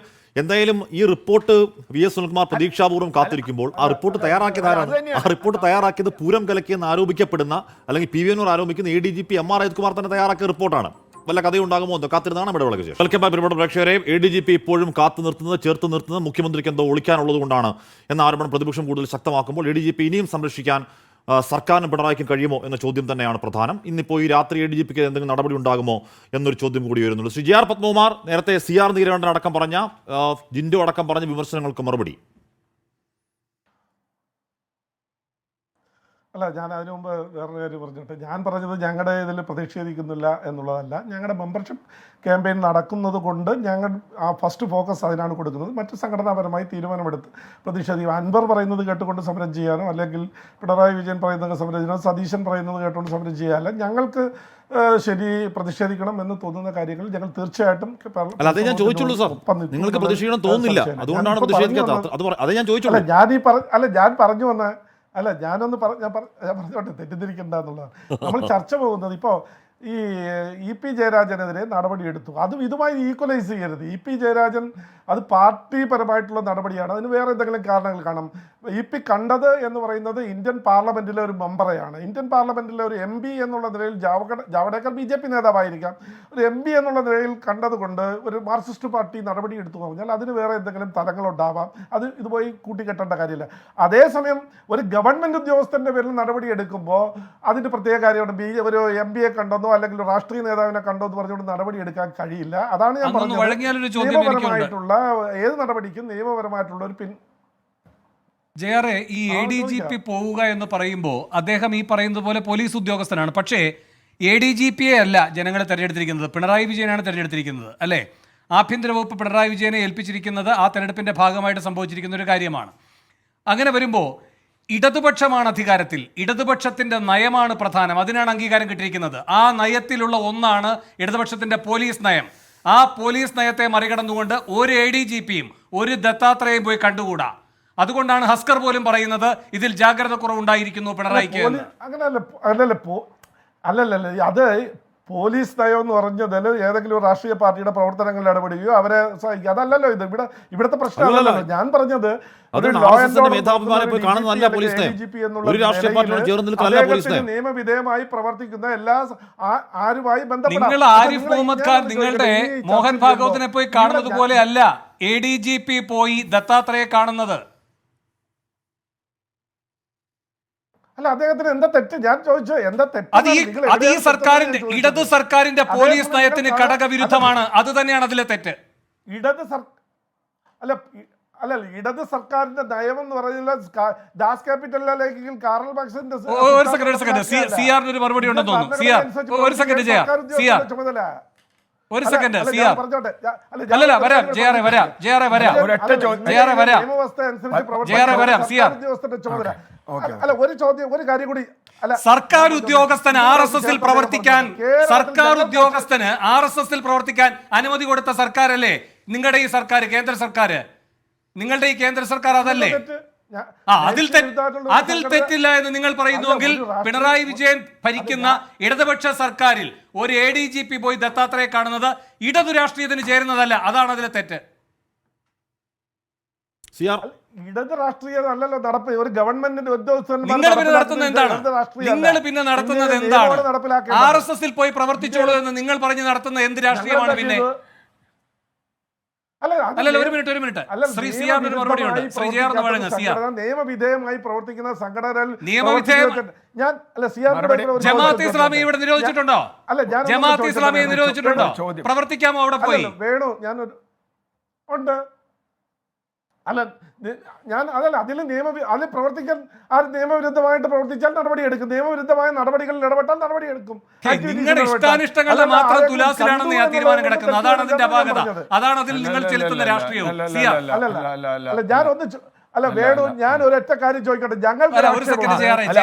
Speaker 1: എന്തായാലും ഈ റിപ്പോർട്ട് VS സുനിൽകുമാർ പ്രതീക്ഷാപൂർവ്വം കാത്തിരിക്കുമ്പോൾ ആ റിപ്പോർട്ട് തയ്യാറാക്കിയതാരാണ്? ആ റിപ്പോർട്ട് തയ്യാറാക്കിയത് പൂരം കലക്കിയെന്ന് ആരോപിക്കപ്പെടുന്ന, അല്ലെങ്കിൽ PV ആരോപിക്കുന്ന ADGP MR Ajith Kumar തന്നെ തയ്യാറാക്കിയ റിപ്പോർട്ടാണ്. വല്ല കഥയുണ്ടാകുമോ എന്ന് കാത്തിരുന്നാണ് ഇടവേളയ്ക്ക് ശേഷം. വെൽക്കം ബാക്ക് പ്രിയപ്പെട്ട പ്രേക്ഷകരെ. ADGP ഇപ്പോഴും ചേർത്ത് നിർത്തുന്നത് മുഖ്യമന്ത്രിക്ക് എന്തോ ഒളിക്കാനുള്ളത് കൊണ്ടാണ് എന്ന ആരോപണം പ്രതിപക്ഷം കൂടുതൽ ശക്തമാക്കുമ്പോൾ ADGP ഇനിയും സംരക്ഷിക്കാൻ സർക്കാരിനും പിണറായിക്കും കഴിയുമോ എന്ന ചോദ്യം തന്നെയാണ് പ്രധാനം. ഇന്നിപ്പോൾ ഈ രാത്രി ADGPക്ക് എന്തെങ്കിലും നടപടി ഉണ്ടാകുമോ എന്നൊരു ചോദ്യം കൂടി വരുന്നുണ്ട്. ശ്രീ JR പത്മകുമാർ, നേരത്തെ CR നീലകണ്ഠൻ അടക്കം പറഞ്ഞ, ജിൻഡോ അടക്കം പറഞ്ഞ വിമർശനങ്ങൾക്ക് മറുപടി.
Speaker 7: അല്ല, ഞാൻ അതിനു മുമ്പ് വേറൊരു കാര്യം പറഞ്ഞിട്ട്, ഞാൻ പറഞ്ഞത് ഞങ്ങളുടെ ഇതിൽ പ്രതിഷേധിക്കുന്നില്ല എന്നുള്ളതല്ല. ഞങ്ങളുടെ മെമ്പർഷിപ്പ് ക്യാമ്പയിൻ നടക്കുന്നത് കൊണ്ട് ഞങ്ങൾ ആ ഫസ്റ്റ് ഫോക്കസ് അതിനാണ് കൊടുക്കുന്നത്. മറ്റ് സംഘടനാപരമായി തീരുമാനമെടുത്ത് പ്രതിഷേധിക്കും. അൻവർ പറയുന്നത് കേട്ടുകൊണ്ട് സമരം ചെയ്യാനോ, അല്ലെങ്കിൽ പിണറായി വിജയൻ പറയുന്നത് സമരം ചെയ്യാനോ, സതീശൻ പറയുന്നത് കേട്ടുകൊണ്ട് സമരം ചെയ്യാനല്ല. ഞങ്ങൾക്ക് ശരി പ്രതിഷേധിക്കണം എന്ന് തോന്നുന്ന കാര്യങ്ങൾ ഞങ്ങൾ തീർച്ചയായിട്ടും
Speaker 1: അതേ ഞാൻ ചോദിച്ചുള്ളൂ സാർ. നിങ്ങൾക്ക് പ്രതിഷേധിക്കണം തോന്നുന്നില്ല, അതുകൊണ്ടാണ് പ്രതിഷേധിക്കാത്തത്. അതേ ഞാൻ ചോദിച്ചുള്ളൂ.
Speaker 7: ഞാൻ പറഞ്ഞു വന്ന ഞാനൊന്ന് ഞാൻ പറഞ്ഞോട്ടെ, തെറ്റിദ്ധരിക്കണ്ട എന്നുള്ളതാണ്. നമ്മൾ ചർച്ച പോകുന്നത് ഇപ്പോൾ ഈ EP ജയരാജനെതിരെ നടപടിയെടുത്തു. അതും ഇതുമായി ഈക്വലൈസ് ചെയ്യരുത്. EP ജയരാജൻ അത് പാർട്ടിപരമായിട്ടുള്ള നടപടിയാണ്. അതിന് വേറെ എന്തെങ്കിലും കാരണങ്ങൾ കാണാം. EP കണ്ടത് എന്ന് പറയുന്നത് ഇന്ത്യൻ പാർലമെന്റിലെ ഒരു മെമ്പറെയാണ്. ഇന്ത്യൻ പാർലമെന്റിലെ ഒരു MP എന്നുള്ള നിലയിൽ ജാവ്ദേക്കർ BJP നേതാവായിരിക്കാം. ഒരു MP എന്നുള്ള നിലയിൽ കണ്ടതുകൊണ്ട് ഒരു മാർക്സിസ്റ്റ് പാർട്ടി നടപടി എടുത്തു പറഞ്ഞാൽ അതിന് വേറെ എന്തെങ്കിലും തലങ്ങളുണ്ടാവാം. അത് ഇതുപോയി കൂട്ടിക്കെട്ടേണ്ട കാര്യമില്ല. അതേസമയം ഒരു ഗവൺമെന്റ് ഉദ്യോഗസ്ഥന്റെ പേരിൽ നടപടി എടുക്കുമ്പോൾ അതിന്റെ പ്രത്യേക കാര്യമുണ്ട്. ഒരു MPയെ കണ്ടെന്നോ അല്ലെങ്കിൽ രാഷ്ട്രീയ നേതാവിനെ കണ്ടോ എന്ന് പറഞ്ഞുകൊണ്ട് നടപടി എടുക്കാൻ കഴിയില്ല. അതാണ് ഞാൻ പറഞ്ഞത്. നിയമപരമായിട്ടുള്ള ഏത് നടപടിക്കും നിയമപരമായിട്ടുള്ള ഒരു
Speaker 3: JR, ഈ ADGP പോവുക എന്ന് പറയുമ്പോൾ അദ്ദേഹം ഈ പറയുന്നത് പോലെ പോലീസ് ഉദ്യോഗസ്ഥനാണ്. പക്ഷേ ADGPയെ അല്ല ജനങ്ങളെ തെരഞ്ഞെടുത്തിരിക്കുന്നത്, പിണറായി വിജയനാണ് തെരഞ്ഞെടുത്തിരിക്കുന്നത്, അല്ലേ? ആഭ്യന്തര വകുപ്പ് പിണറായി വിജയനെ ഏൽപ്പിച്ചിരിക്കുന്നത് ആ തെരഞ്ഞെടുപ്പിന്റെ ഭാഗമായിട്ട് സംഭവിച്ചിരിക്കുന്ന ഒരു കാര്യമാണ്. അങ്ങനെ വരുമ്പോൾ ഇടതുപക്ഷമാണ് അധികാരത്തിൽ, ഇടതുപക്ഷത്തിന്റെ നയമാണ് പ്രധാനം, അതിനാണ് അംഗീകാരം കിട്ടിയിരിക്കുന്നത്. ആ നയത്തിലുള്ള ഒന്നാണ് ഇടതുപക്ഷത്തിന്റെ പോലീസ് നയം. ആ പോലീസ് നയത്തെ മറികടന്നുകൊണ്ട് ഒരു ADGPയും ഒരു ദത്താത്രേയും പോയി കണ്ടുകൂടാ. അതുകൊണ്ടാണ് ഹസ്കർ പോലും പറയുന്നത് ഇതിൽ ജാഗ്രത കുറവുണ്ടായിരിക്കുന്നു പിണറായിക്ക്.
Speaker 7: അല്ലല്ല, അത് പോലീസ് നയം എന്ന് പറഞ്ഞതിൽ ഏതെങ്കിലും ഒരു രാഷ്ട്രീയ പാർട്ടിയുടെ പ്രവർത്തനങ്ങളിൽ ഇടപെടുകയോ അവരെ സഹായിക്കുക, അതല്ലല്ലോ ഇത്. ഇവിടുത്തെ പ്രശ്നമല്ലല്ലോ. ഞാൻ പറഞ്ഞത്
Speaker 1: നിയമവിധേയമായി
Speaker 7: പ്രവർത്തിക്കുന്ന എല്ലാ ആരുമായി ബന്ധപ്പെട്ട
Speaker 3: നിങ്ങൾ ആരിഫ് മുഹമ്മദ് ഖാൻ നിങ്ങളുടെ മോഹൻ ഭാഗവതിനെ പോയി കാണുന്നത് പോലെ അല്ല ADGP പോയി ദത്താത്രേയെ കാണുന്നത്.
Speaker 7: അല്ല, അദ്ദേഹത്തിന് എന്താ തെറ്റ്? ഞാൻ ചോദിച്ചു എന്താ തെറ്റ്?
Speaker 3: അത് ഈ സർക്കാരിന്റെ ഇടതു സർക്കാരിന്റെ പോലീസ് നയത്തിന് ഘടകവിരുദ്ധമാണ്. അത് തന്നെയാണ് അതിലെ തെറ്റ്.
Speaker 7: ഇടത് സർക്കാരിന്റെ നയം എന്ന് പറയുന്നത് ദാസ് ക്യാപിറ്റലിലേക്ക് കാറൽ മാർക്സിന്റെ
Speaker 3: ഒരു സെക്കൻഡ് സിആറിന് ഒരു മറുപടി ഉണ്ടെന്ന് തോന്നുന്നു. സിആർ ഒരു സെക്കൻഡ് ചെയ്യാം. സിആർ ഒരു സെക്കൻഡ് സിആർ അല്ലല്ല വരാം. JR വരാം. JR വരാം. സിആർ
Speaker 7: ഒരു ചോദ്യം, ഒരു കാര്യം കൂടി.
Speaker 3: സർക്കാർ ഉദ്യോഗസ്ഥന് RSSൽ പ്രവർത്തിക്കാൻ അനുമതി കൊടുത്ത സർക്കാരല്ലേ നിങ്ങളുടെ ഈ സർക്കാർ, കേന്ദ്ര സർക്കാർ? നിങ്ങളുടെ ഈ കേന്ദ്ര സർക്കാർ അതല്ലേ? അതിൽ തെറ്റില്ല എന്ന് നിങ്ങൾ പറയുന്നുവെങ്കിൽ പിണറായി വിജയൻ ഭരിക്കുന്ന ഇടതുപക്ഷ സർക്കാരിൽ ഒരു ADGP പോയി ദത്താത്രേയെ കാണുന്നത് ഇടതു രാഷ്ട്രീയത്തിന് ചേരുന്നതല്ല. അതാണ് അതിലെ തെറ്റ്.
Speaker 7: ഇടത് രാഷ്ട്രീയം അല്ലല്ലോ നടപ്പ്. ഒരു ഗവൺമെന്റിന്റെ
Speaker 3: നിങ്ങൾ പിന്നെ നടത്തുന്നത് എന്താണ്? RSSൽ പോയി പ്രവർത്തിച്ചോളൂ എന്ന് നിങ്ങൾ പറഞ്ഞ് നടത്തുന്ന എന്ത് രാഷ്ട്രീയമാണ് പിന്നെ? അല്ലല്ല, ഒരു മിനിറ്റ്. ശ്രീ സിആർ ഒരു മറുപടി ഉണ്ട്. ശ്രീ JR ഒന്ന് വഴങ്ങുക. സിആർ
Speaker 7: നിയമവിധേയമായി പ്രവർത്തിക്കുന്ന സംഘടനകൾ
Speaker 3: ജമാഅത്തെ ഇസ്ലാമി ഇവിടെ നിരോധിച്ചിട്ടുണ്ടോ? ജമാഅത്തെ ഇസ്ലാമിയെ നിരോധിച്ചിട്ടുണ്ടോ? പ്രവർത്തിക്കാമോ അവിടെ പോയി?
Speaker 7: വേണു, ഞാൻ ഉണ്ട്. അല്ല ഞാൻ അതല്ല അതിൽ അതിൽ പ്രവർത്തിക്കാൻ ആ നിയമവിരുദ്ധമായിട്ട് പ്രവർത്തിച്ചാൽ നടപടിയെടുക്കും. നിയമവിരുദ്ധമായ നടപടികളിൽ ഇടപെട്ടാൽ നടപടിയെടുക്കും.
Speaker 3: നിങ്ങളുടെ ഇഷ്ടാനിഷ്ടങ്ങളുടെ മാത്രം തുലാസിലാണെന്ന് ആ തീരുമാനം കിടക്കുന്നത്. അതാണ് അതിന്റെ അപാകത. അതാണ് അതിൽ നിങ്ങൾ ചെലുത്തുന്ന രാഷ്ട്രീയവും.
Speaker 7: അല്ല ഞാൻ ഒന്ന് അല്ല വേണു, ഞാൻ ഒരൊറ്റ കാര്യം ചോദിക്കട്ടെ. ഞങ്ങൾക്ക്
Speaker 3: ഒരു സെക്കൻഡ് ചെയ്യാറ്
Speaker 7: അല്ല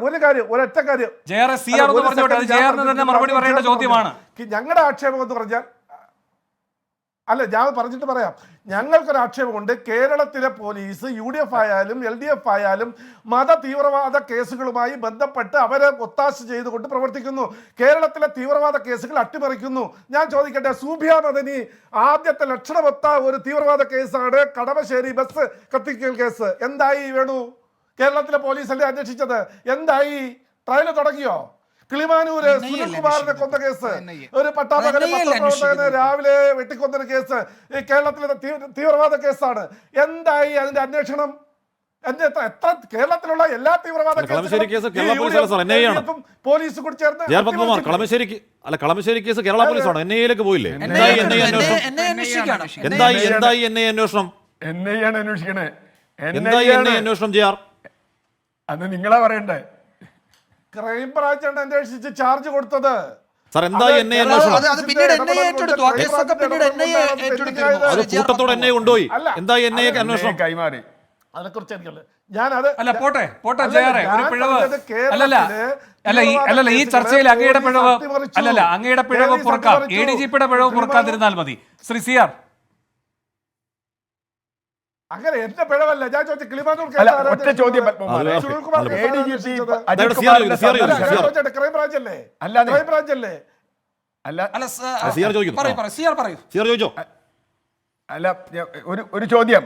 Speaker 7: ഒരു കാര്യം ഒരൊറ്റ കാര്യം
Speaker 3: മറുപടി പറയേണ്ട ചോദ്യമാണ്.
Speaker 7: ഞങ്ങളുടെ ആക്ഷേപം എന്ന് പറഞ്ഞാൽ അല്ല ഞാൻ പറഞ്ഞിട്ട് പറയാം. ഞങ്ങൾക്കൊരു ആക്ഷേപമുണ്ട്. കേരളത്തിലെ പോലീസ് UDF ആയാലും LDF ആയാലും മത തീവ്രവാദ കേസുകളുമായി ബന്ധപ്പെട്ട് അവരെ ഒത്താശ ചെയ്തുകൊണ്ട് പ്രവർത്തിക്കുന്നു. കേരളത്തിലെ തീവ്രവാദ കേസുകൾ അട്ടിമറിക്കുന്നു. ഞാൻ ചോദിക്കട്ടെ, സൂഫിയ മദനി ആദ്യത്തെ ലക്ഷണമൊത്ത ഒരു തീവ്രവാദ കേസാണ് കടമശ്ശേരി ബസ് കത്തിക്കൽ കേസ്. എന്തായി വേണു? കേരളത്തിലെ പോലീസല്ലേ അന്വേഷിച്ചത്? എന്തായി? ട്രയൽ തുടങ്ങിയോ? കിളിമാനൂര് സുനിൽകുമാറിനെ കൊന്ന കേസ്, ഒരു പട്ടാപകല പത്രപ്രവർത്തകനെ രാവിലെ വെട്ടിക്കൊന്നൊരു കേസ് ഈ കേരളത്തിലെ തീവ്രവാദ കേസാണ്. എന്തായി അതിന്റെ അന്വേഷണം? എത്ര കേരളത്തിലുള്ള എല്ലാ തീവ്രവാദ പോലീസ് കൂടി ചേർന്ന്
Speaker 1: കളമശ്ശേരി കേസ് കേരള പോലീസാണ്. NIA-യിലേക്ക് പോയില്ലേ? എന്തായി അന്വേഷണം? എന്തായി അന്വേഷണം ചെയ്യാർ?
Speaker 9: അത് നിങ്ങളാ പറയണ്ടേ.
Speaker 7: ക്രൈം ബ്രാഞ്ചാണ് അന്വേഷിച്ച് ചാർജ് കൊടുത്തത്.
Speaker 1: കൂട്ടത്തോടെ NIA കൊണ്ടുപോയി. എന്തായി NIA അന്വേഷണം?
Speaker 9: കൈമാറി.
Speaker 7: അതിനെക്കുറിച്ച്
Speaker 3: അല്ലല്ല ഈ ചർച്ചയിൽ അങ്ങയുടെ പിഴവ് അങ്ങയുടെ പിഴവ് പൊറുക്കാം. ADGP-യുടെ പിഴവ് പൊറുക്കാതിരുന്നാൽ മതി. ശ്രീ CR,
Speaker 7: അങ്ങനെ എന്റെ പിഴവല്ല ഞാൻ ചോദിച്ചു. കിളിമാനൂർ
Speaker 9: ഒറ്റ ചോദ്യം.
Speaker 7: ക്രൈം ബ്രാഞ്ചല്ലേ? ക്രൈം ബ്രാഞ്ചല്ലേ?
Speaker 9: അല്ല ഒരു ചോദ്യം,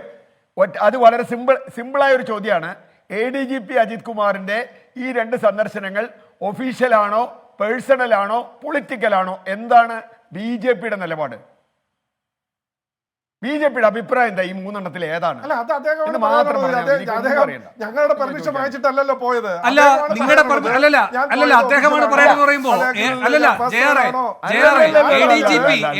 Speaker 9: അത് വളരെ സിമ്പിളായ ഒരു ചോദ്യമാണ്. ADGP അജിത് കുമാറിന്റെ ഈ 2 സന്ദർശനങ്ങൾ ഒഫീഷ്യലാണോ, പേഴ്സണലാണോ, പൊളിറ്റിക്കലാണോ? എന്താണ് BJP-യുടെ നിലപാട്? BJP-യുടെ അഭിപ്രായം എന്താ? ഈ 3 ഏതാണ്?
Speaker 7: ഞങ്ങളുടെ പെർമിഷൻ വാങ്ങിച്ചിട്ടല്ലോ പോയത്.
Speaker 3: അല്ല നിങ്ങളുടെ അല്ലല്ല അദ്ദേഹമാണ് പറയാനെന്ന് പറയുമ്പോ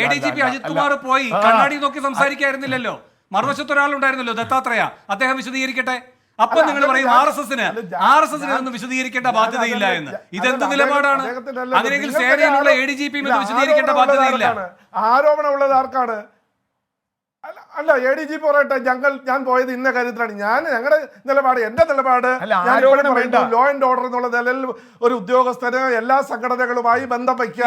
Speaker 3: ADGP അജിത് കുമാർ പോയി കണ്ണാടി നോക്കി സംസാരിക്കായിരുന്നില്ലല്ലോ. മറുവശത്ത് ഒരാളുണ്ടായിരുന്നല്ലോ, ദത്താത്രേയ. അദ്ദേഹം വിശദീകരിക്കട്ടെ. അപ്പൊ നിങ്ങൾ പറയും RSS-ന് ഒന്നും വിശദീകരിക്കേണ്ട ബാധ്യതയില്ല എന്ന്. ഇതെന്ത് നിലപാടാണ്? അങ്ങനെയെങ്കിൽ സേനയിലുള്ള ADGP-യും ഇത് വിശദീകരിക്കേണ്ട ബാധ്യതയില്ല.
Speaker 7: ആരോപണം ഉള്ളത് ആർക്കാണ്? അല്ല ADGP പറയട്ടെ, ഞാൻ പോയത് ഇന്ന കാര്യത്തിലാണ്. ഞങ്ങളുടെ നിലപാട്, എന്റെ നിലപാട് ലോ ആൻഡ് ഓർഡർ എന്നുള്ള നിലയിൽ ഒരു ഉദ്യോഗസ്ഥന് എല്ലാ സംഘടനകളുമായി ബന്ധം വയ്ക്കുക.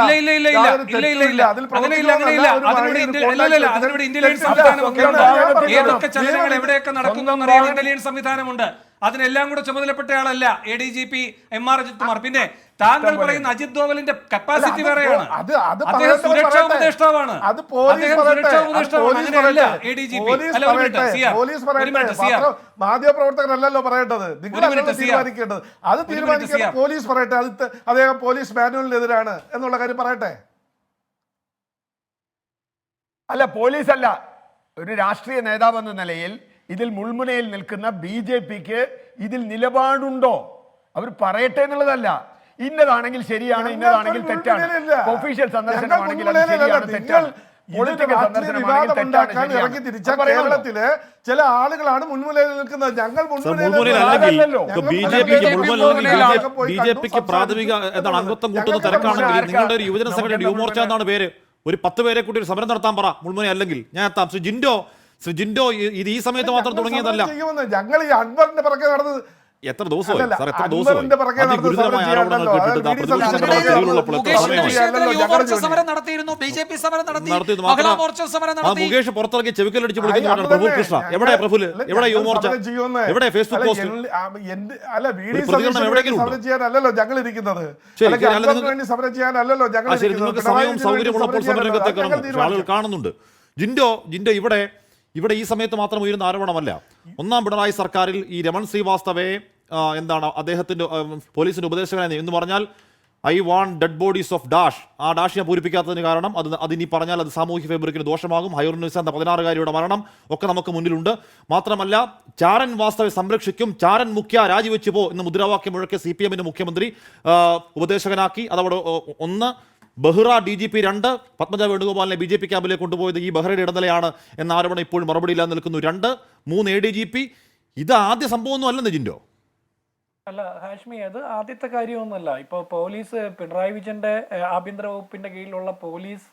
Speaker 3: ഏതൊക്കെ ചലനങ്ങൾ എവിടെയൊക്കെ നടക്കുന്നു എന്നറിയാൻ ഇന്റലിജൻസ് സംവിധാനമുണ്ട്. അതിനെല്ലാം കൂടെ ചുമതലപ്പെട്ടയാളല്ല ADGP MR അജിത് കുമാർ. പിന്നെ താങ്കൾ പറയുന്ന അജിത് ഡോവലിന്റെ കപ്പാസിറ്റി വേറെയാണ്. അദ്ദേഹം സുരക്ഷാ ഉപദേഷ്ടാവാണ്. അങ്ങനെയല്ല ADGP.
Speaker 7: മാധ്യമപ്രവർത്തകരല്ലോ പറയേണ്ടത്, നിങ്ങളല്ല തീരുമാനിക്കേണ്ടത്. അത് തീരുമാനിക്കേണ്ടത് പോലീസ് പറയട്ടെ. അദ്ദേഹം പോലീസ് മാനുവലിനെതിരാണ് എന്നുള്ള കാര്യം പറയട്ടെ.
Speaker 9: അല്ല, പോലീസ് അല്ല, ഒരു രാഷ്ട്രീയ നേതാവ് എന്ന നിലയിൽ ഇതിൽ മുൾമുനയിൽ നിൽക്കുന്ന BJP-ക്ക് ഇതിൽ നിലപാടുണ്ടോ? അവർ പറയട്ടെ എന്നുള്ളതല്ല. ഇന്നതാണെങ്കിൽ ശരിയാണ്, ഇന്നതാണെങ്കിൽ തെറ്റാണ്. ഒഫീഷ്യൽ സന്ദർശനമാണെങ്കിൽ അത് ശരിയാണ്, തെറ്റാണ്.
Speaker 7: കേരളത്തിലെ ചില ആളുകളാണ് മുൻമുനയിൽ നിൽക്കുന്നത്. ഞങ്ങൾ
Speaker 1: BJP-ക്ക് പ്രാഥമിക എന്താണ് അംഗത്വം കൂട്ടുന്ന തിരക്കാണെങ്കിൽ നിങ്ങളുടെ ഒരു യുവജന സംഘടന യുവമോർച്ച എന്നാണ് പേര്. ഒരു 10 പേരെ കൂട്ടി ഒരു സമരം നടത്താൻ പറ മുൾമുന അല്ലെങ്കിൽ. ഞാൻ എത്താം. ശ്രീ ജിൻഡോ ഇത് ഈ സമയത്ത് മാത്രം തുടങ്ങിയതല്ല.
Speaker 7: ഞങ്ങൾ ഈ അൻവറിന്റെ പിറകെ നടന്നത്
Speaker 1: എത്ര ദിവസമായി സാർ? എത്ര ദിവസമായി? ഗുരുതരമായ ആരോപണങ്ങൾ കേട്ടിട്ട് മുകേഷ് പുറത്തിറങ്ങി ചെവിക്കലടിച്ച് വിളിക്കുന്നതാണ് പ്രഫുൽ കൃഷ്ണ. എവിടെ പ്രഫുൽ? എവിടെ യുവമോർച്ച? എവിടെ ഫേസ്ബുക്ക് പോസ്റ്റ്?
Speaker 7: ഞങ്ങൾ ഇരിക്കുന്നത്
Speaker 1: നിങ്ങൾക്ക് സമയവും സൗകര്യമുള്ളപ്പോൾ സമരരംഗത്തേക്ക് ഇറങ്ങും. ആളുകൾ കാണുന്നുണ്ട്. ജിൻഡോ ഇവിടെ ഈ സമയത്ത് മാത്രം ഉയരുന്ന ആരോപണമല്ല. ഒന്നാം പിണറായി സർക്കാരിൽ ഈ രമൺ ശ്രീവാസ്തവയെ എന്താണ് അദ്ദേഹത്തിന്റെ പോലീസിന്റെ ഉപദേശകനായി എന്ന് പറഞ്ഞാൽ I want dead bodies of dash. ആ ഡാഷ് ഞാൻ പൂരിപ്പിക്കാത്തതിന് കാരണം അതിനി പറഞ്ഞാൽ അത് സാമൂഹ്യ ഫാബ്രിക്കിന് ദോഷമാകും. ഹൈറുനിസ എന്ന 16-കാരിയുടെ മരണം ഒക്കെ നമുക്ക് മുന്നിലുണ്ട്. മാത്രമല്ല ചാരൻ വാസ്തവയെ സംരക്ഷിക്കും, ചാരൻ മുഖ്യ രാജിവെച്ചു പോ എന്ന് മുദ്രാവാക്യം മുഴക്കിയ CPM-ന്റെ മുഖ്യമന്ത്രി ഉപദേശകനാക്കി. അതവിടെ ഒന്ന്. ബെഹ്റ DGP 2, പത്മജ വേണുഗോപാലിനെ BJP ക്യാമ്പിലേക്ക് കൊണ്ടുപോയത് ഈ ബെഹ്റയുടെ ഇടനിലയാണ് എന്ന ആരോപണം ഇപ്പോഴും മറുപടിയില്ലാതെ നിൽക്കുന്നു. 2, 3 ADGP. ഇത് ആദ്യ സംഭവമൊന്നും അല്ലെന്ന് ജിൻഡോ.
Speaker 8: അല്ല ഹാഷ്മി, അത് ആദ്യത്തെ കാര്യമൊന്നുമല്ല. ഇപ്പോൾ പോലീസ് പിണറായി വിജയന്റെ ആഭ്യന്തര വകുപ്പിന്റെ കീഴിലുള്ള പോലീസ്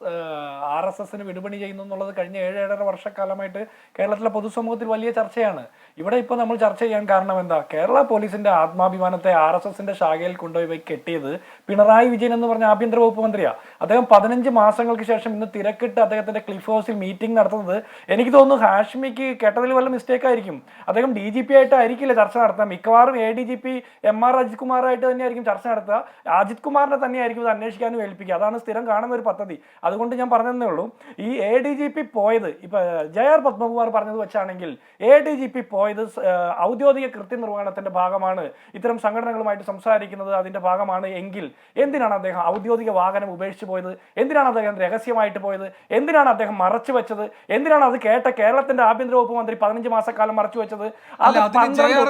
Speaker 8: RSSന് വിടുപണി ചെയ്യുന്നു എന്നുള്ളത് കഴിഞ്ഞ 7-7.5 വർഷക്കാലമായിട്ട് കേരളത്തിലെ പൊതുസമൂഹത്തിൽ വലിയ ചർച്ചയാണ്. ഇവിടെ ഇപ്പോൾ നമ്മൾ ചർച്ച ചെയ്യാൻ കാരണം എന്താ? കേരള പോലീസിന്റെ ആത്മാഭിമാനത്തെ RSSന്റെ ശാഖയിൽ കൊണ്ടുപോയി കെട്ടിയത് പിണറായി വിജയൻ എന്ന് പറഞ്ഞ ആഭ്യന്തര വകുപ്പ് മന്ത്രിയാണ്. അദ്ദേഹം 15 മാസങ്ങൾക്ക് ശേഷം ഇന്ന് തിരക്കിട്ട് അദ്ദേഹത്തിന്റെ ക്ലിഫ് ഹൗസിൽ മീറ്റിംഗ് നടത്തുന്നത് എനിക്ക് തോന്നുന്നു ഹാഷ്മിക്ക് കേട്ടതിൽ വല്ല മിസ്റ്റേക്ക് ആയിരിക്കും. അദ്ദേഹം DGP ആയിട്ടായിരിക്കില്ല ചർച്ച നടത്തുക. മിക്കവാറും ADGP MR അജിത് കുമാറായിട്ട് തന്നെയായിരിക്കും ചർച്ച നടത്തുക. അജിത് കുമാറിനെ തന്നെയായിരിക്കും ഇത് അന്വേഷിക്കാനും ഏൽപ്പിക്കുക. അതാണ് സ്ഥിരം കാണുന്ന ഒരു പദ്ധതി. അതുകൊണ്ട് ഞാൻ പറഞ്ഞതേ ഉള്ളൂ, ഈ ADGP പോയത് ഇപ്പൊ JR പത്മകുമാർ പറഞ്ഞത് വെച്ചാണെങ്കിൽ ADGP പോയത് ഔദ്യോഗിക കൃത്യനിർവഹണത്തിന്റെ ഭാഗമാണ്, ഇത്തരം സംഘടനകളുമായിട്ട് സംസാരിക്കുന്നത് അതിന്റെ ഭാഗമാണ് എങ്കിൽ എന്തിനാണ് അദ്ദേഹം ഔദ്യോഗിക വാഹനം ഉപേക്ഷിച്ച് പോയത്? എന്തിനാണ് അദ്ദേഹം രഹസ്യമായിട്ട് പോയത്? എന്തിനാണ് അദ്ദേഹം മറച്ചു വെച്ചത്? എന്തിനാണ് അത് കേട്ട കേരളത്തിന്റെ ആഭ്യന്തര വകുപ്പ് മന്ത്രി 15 മാസക്കാലം മറച്ചു വെച്ചത്?